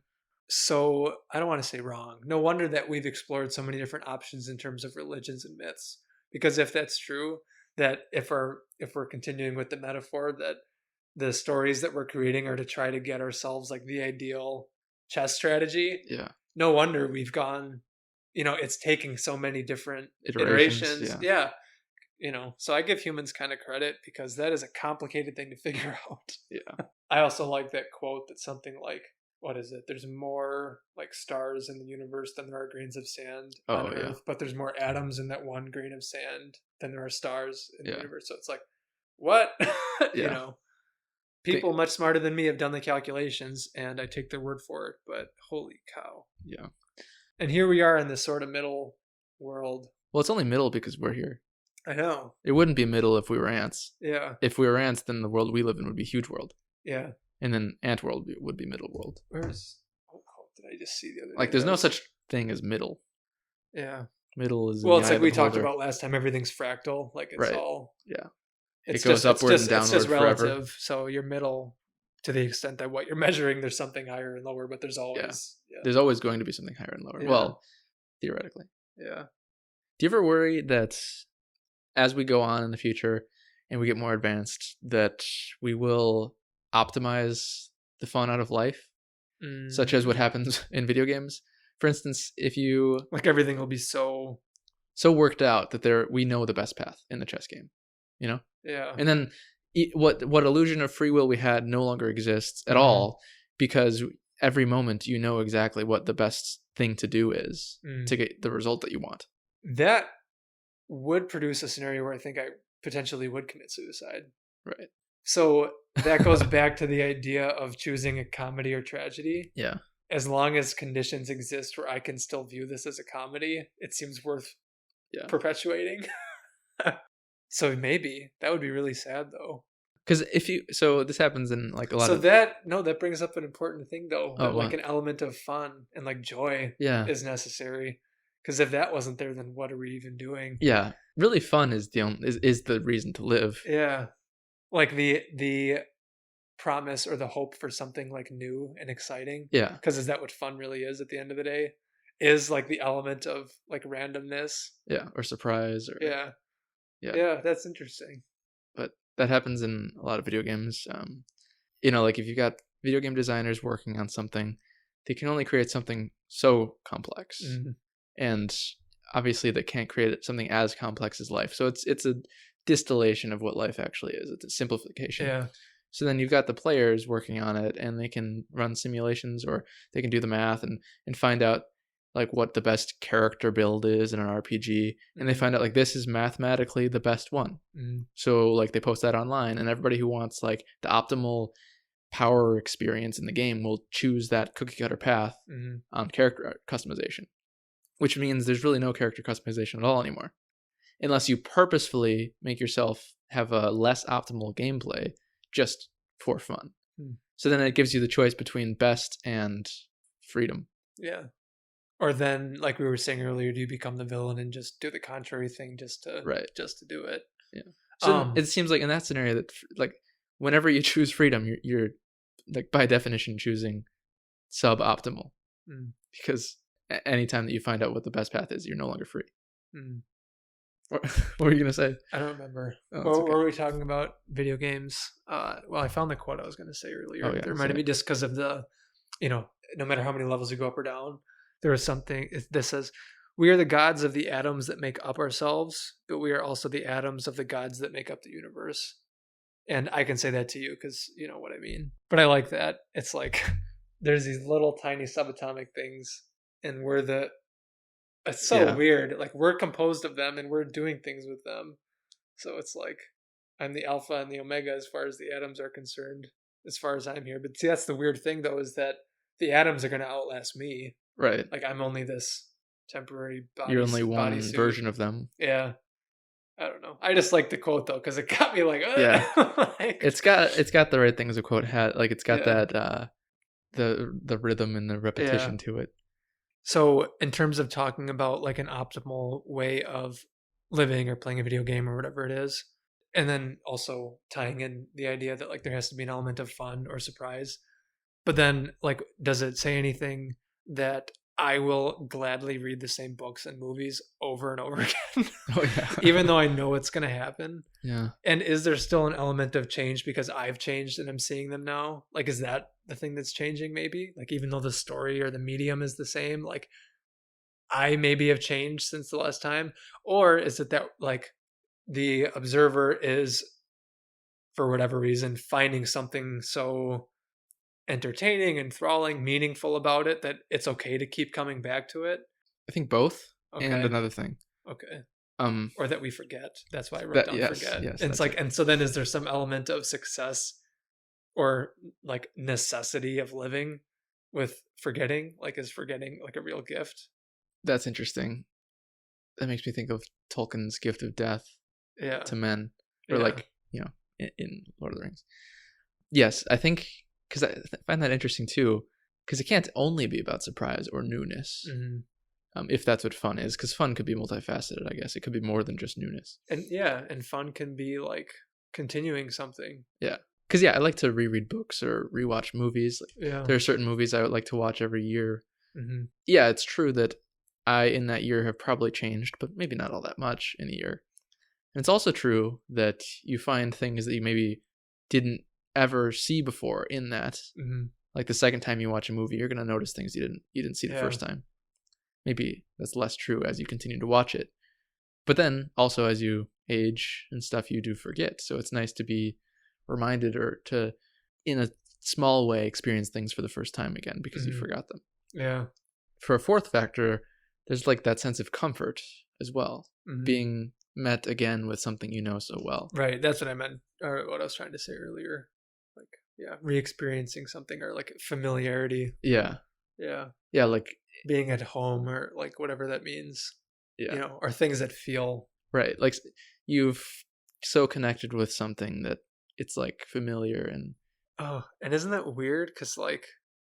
so, I don't want to say wrong. No wonder that we've explored so many different options in terms of religions and myths. Because if that's true, that if we're continuing with the metaphor that the stories that we're creating are to try to get ourselves like the ideal chess strategy. Yeah. No wonder we've gone, it's taking so many different iterations. Yeah. So I give humans kind of credit because that is a complicated thing to figure out. Yeah. I also like that quote that's something like, what is it? There's more like stars in the universe than there are grains of sand on Earth, but there's more atoms in that one grain of sand than there are stars in the universe. So it's like, what? People much smarter than me have done the calculations and I take their word for it, but holy cow. Yeah. And here we are in this sort of middle world. Well, it's only middle because we're here. I know. It wouldn't be middle if we were ants. Yeah. If we were ants, then the world we live in would be huge world. Yeah. And then ant world would be middle world. Where's... Oh, did I just see the other day? Like, there's no such thing as middle. Yeah. Middle is... Well, it's like we talked about last time. Everything's fractal. Like, it's all... Yeah. It goes upward and downward forever. It's just relative. So you're middle to the extent that what you're measuring, there's something higher and lower, but there's always... Yeah. There's always going to be something higher and lower. Yeah. Well, theoretically. Yeah. Do you ever worry that as we go on in the future and we get more advanced, that we will optimize the fun out of life, such as what happens in video games? For instance, if you... Like, everything will be so worked out that we know the best path in the chess game, Yeah. And then what illusion of free will we had no longer exists at all, because every moment you know exactly what the best thing to do is to get the result that you want. That would produce a scenario where I think I potentially would commit suicide. Right. So that goes back to the idea of choosing a comedy or tragedy. Yeah. As long as conditions exist where I can still view this as a comedy, it seems worth perpetuating. So maybe that would be really sad though. Because so this happens in like a lot of. That brings up an important thing though. That like an element of fun and like joy is necessary. Because if that wasn't there, then what are we even doing? Yeah, really fun is the reason to live. Yeah, like the promise or the hope for something like new and exciting. Yeah, because is that what fun really is at the end of the day? Is like the element of like randomness. Yeah, or surprise. Or yeah, that's interesting. But that happens in a lot of video games. Like if you've got video game designers working on something, they can only create something so complex. Mm-hmm. And obviously they can't create something as complex as life. So it's a distillation of what life actually is. It's a simplification. Yeah. So then you've got the players working on it, and they can run simulations, or they can do the math and find out like what the best character build is in an RPG. And they find out like this is mathematically the best one. So like they post that online, and everybody who wants like the optimal power experience in the game will choose that cookie cutter path on character customization. Which means there's really no character customization at all anymore. Unless you purposefully make yourself have a less optimal gameplay just for fun. So then it gives you the choice between best and freedom. Yeah. Or then, like we were saying earlier, do you become the villain and just do the contrary thing just to do it? Yeah. So it seems like in that scenario that like whenever you choose freedom, you're like by definition choosing suboptimal. Because anytime that you find out what the best path is, you're no longer free. What were you going to say? I don't remember. What were we talking about? Video games? Well, I found the quote I was going to say earlier. It reminded me just because of the, no matter how many levels you go up or down, there was something that says, we are the gods of the atoms that make up ourselves, but we are also the atoms of the gods that make up the universe. And I can say that to you because you know what I mean. But I like that. It's like there's these little tiny subatomic things, and it's so weird. Like we're composed of them and we're doing things with them. So it's like I'm the alpha and the omega as far as the atoms are concerned, as far as I'm here. But see, that's the weird thing though, is that the atoms are going to outlast me. Right. Like I'm only this temporary body. You're only one version of them. Yeah. I don't know. I just like the quote though, because it got me like, yeah. Like, it's got the right things a quote had. Like it's got that the rhythm and the repetition to it. So in terms of talking about like an optimal way of living or playing a video game or whatever it is, and then also tying in the idea that like there has to be an element of fun or surprise, but then like does it say anything that I will gladly read the same books and movies over and over again, even though I know it's going to happen? Yeah. And is there still an element of change because I've changed and I'm seeing them now? Like, is that the thing that's changing maybe? Like, even though the story or the medium is the same, like I maybe have changed since the last time? Or is it that like the observer is, for whatever reason, finding something so entertaining, enthralling, meaningful about it that it's okay to keep coming back to it? I think both. And another thing. Okay. Or that we forget. That's why I wrote down forget. Yes, and it's like, and so then is there some element of success or like necessity of living with forgetting? Like, is forgetting like a real gift? That's interesting. That makes me think of Tolkien's gift of death to men. Or like, in Lord of the Rings. Yes, I think, because I find that interesting too, because it can't only be about surprise or newness. If that's what fun is, because fun could be multifaceted, I guess. It could be more than just newness. And fun can be like continuing something. Yeah. Because I like to reread books or rewatch movies. There are certain movies I would like to watch every year. Yeah, it's true that I, in that year, have probably changed, but maybe not all that much in a year. And it's also true that you find things that you maybe didn't ever see before in that. Like the second time you watch a movie, you're going to notice things you didn't see the first time. Maybe that's less true as you continue to watch it. But then also as you age and stuff, you do forget. So it's nice to be reminded or to, in a small way, experience things for the first time again because you forgot them. Yeah. for a fourth factor, there's like that sense of comfort as well, being met again with something you know so well. Right, that's what I meant, or what I was trying to say earlier. Like, yeah, re-experiencing something, or like familiarity. Yeah. Yeah, like being at home, or like whatever that means. Yeah. You know, or things that feel right. Like you've so connected with something that it's like familiar and isn't that weird? Because like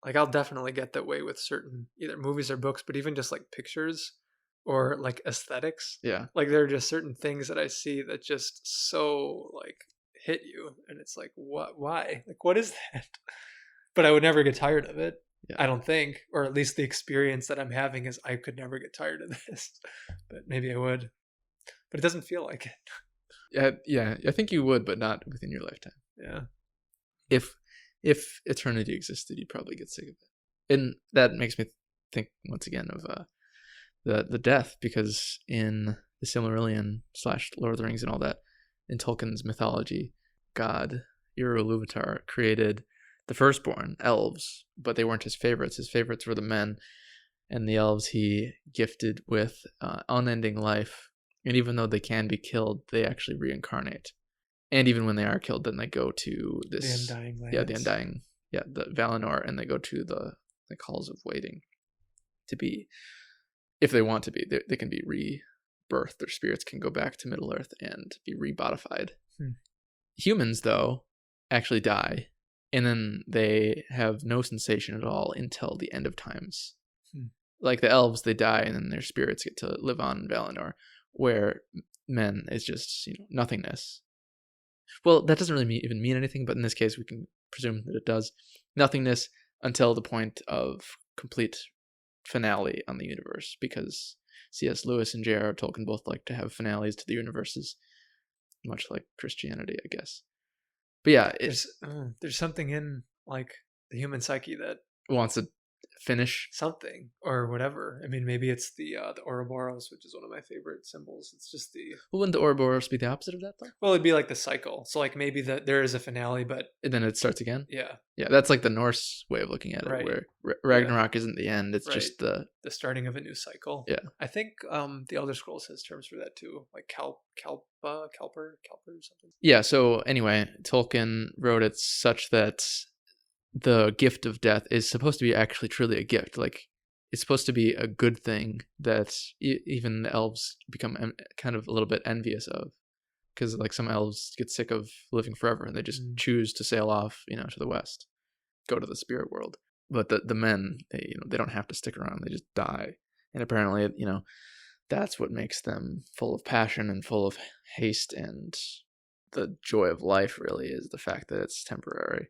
I'll definitely get that way with certain either movies or books, but even just like pictures or like aesthetics. Yeah. Like there are just certain things that I see that just so like hit you, and it's like, what? Why? Like, what is that? But I would never get tired of it. Yeah. I don't think, or at least the experience that I'm having is I could never get tired of this, but maybe I would. But it doesn't feel like it. Yeah. I think you would, but not within your lifetime. Yeah. If eternity existed, you'd probably get sick of it. And that makes me think once again of the death, because in the Silmarillion / Lord of the Rings and all that, in Tolkien's mythology, God, Ilúvatar, created the firstborn, elves, but they weren't his favorites. His favorites were the men, and the elves he gifted with unending life. And even though they can be killed, they actually reincarnate. And even when they are killed, then they go to this... The Undying Lands. Yeah, the Undying... Yeah, the Valinor, and they go to the Halls of Waiting to be... If they want to be, they can be rebirthed. Their spirits can go back to Middle-earth and be rebodified. Humans, though, actually die, and then they have no sensation at all until the end of times. Like the elves, they die, and then their spirits get to live on in Valinor, where men is just, nothingness. Well, that doesn't really even mean anything, but in this case, we can presume that it does. Nothingness until the point of complete finale on the universe, because C.S. Lewis and J.R.R. Tolkien both like to have finales to the universes, much like Christianity, I guess. But yeah, there's something in like the human psyche that wants to finish something or whatever. I mean, maybe it's the Ouroboros, which is one of my favorite symbols. It's just the... Well, wouldn't the Ouroboros be the opposite of that, though? Well, it'd be like the cycle. So like maybe there is a finale, but... And then it starts again? Yeah. Yeah, that's like the Norse way of looking at it, where Ragnarok isn't the end. It's just the starting of a new cycle. Yeah. I think the Elder Scrolls has terms for that too, like Kelper or something. Yeah, so anyway, Tolkien wrote it such that the gift of death is supposed to be actually truly a gift. Like, it's supposed to be a good thing that even the elves become kind of a little bit envious of, because like some elves get sick of living forever and they just choose to sail off, to the west, go to the spirit world. But the men, they don't have to stick around; they just die. And apparently, that's what makes them full of passion and full of haste, and the joy of life really is the fact that it's temporary.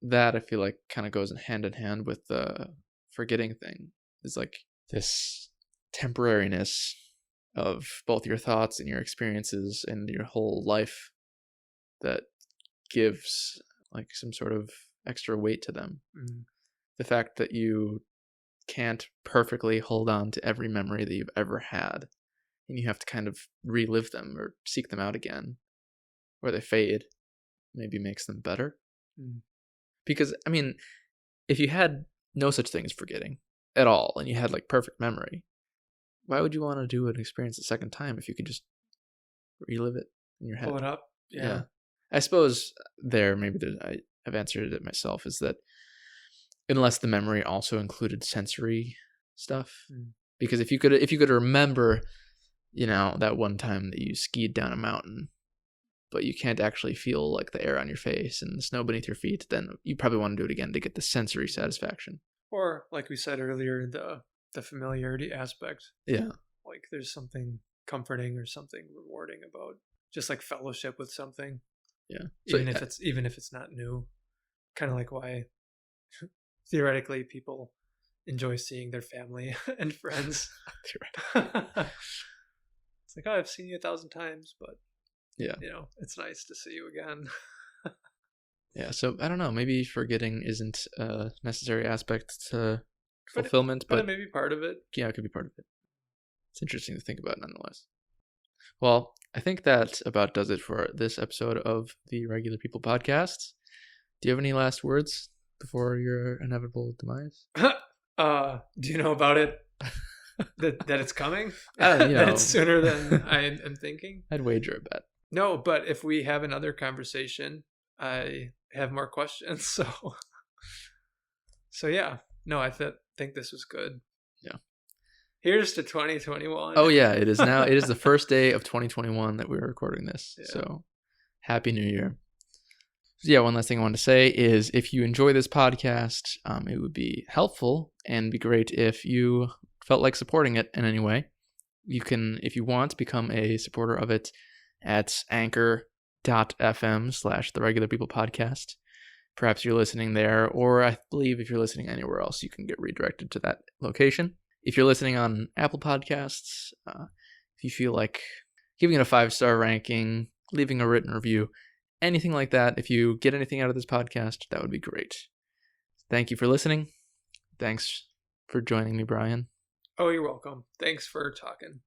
That I feel like kind of goes hand in hand with the forgetting thing. Is like this temporariness of both your thoughts and your experiences and your whole life that gives like some sort of extra weight to them. The fact that you can't perfectly hold on to every memory that you've ever had, and you have to kind of relive them or seek them out again, or they fade, maybe makes them better. Because, I mean, if you had no such thing as forgetting at all, and you had like perfect memory, why would you want to do an experience a second time if you could just relive it in your head? Pull it up. Yeah. I suppose I've answered it myself, is that unless the memory also included sensory stuff, because if you could remember, that one time that you skied down a mountain, but you can't actually feel like the air on your face and the snow beneath your feet, then you probably want to do it again to get the sensory satisfaction. Or like we said earlier, the familiarity aspect. Yeah. Like there's something comforting or something rewarding about just like fellowship with something. Yeah. Even if it's not new. Kind of like why theoretically people enjoy seeing their family and friends. It's like, I've seen you 1,000 times, but yeah, it's nice to see you again. Yeah, so I don't know, maybe forgetting isn't a necessary aspect to fulfillment, but it may be part of it. Yeah, it could be part of it. It's interesting to think about nonetheless. Well, I think that about does it for this episode of the Regular People Podcast. Do you have any last words before your inevitable demise? Do you know about it? that it's coming? That it's sooner than I am thinking? I'd wager a bet. No, but if we have another conversation, I have more questions. So yeah. No, I think this was good. Yeah. Here's to 2021. Oh yeah, it is now. It is the first day of 2021 that we're recording this. Yeah. So Happy New Year. So yeah, one last thing I wanted to say is if you enjoy this podcast, it would be helpful and be great if you felt like supporting it in any way. You can, if you want, become a supporter of it at anchor.fm/The Regular People Podcast. Perhaps you're listening there, or I believe if you're listening anywhere else, you can get redirected to that location. If you're listening on Apple Podcasts, if you feel like giving it a 5-star ranking, leaving a written review, anything like that, if you get anything out of this podcast, that would be great. Thank you for listening. Thanks for joining me, Brian. Oh, you're welcome. Thanks for talking.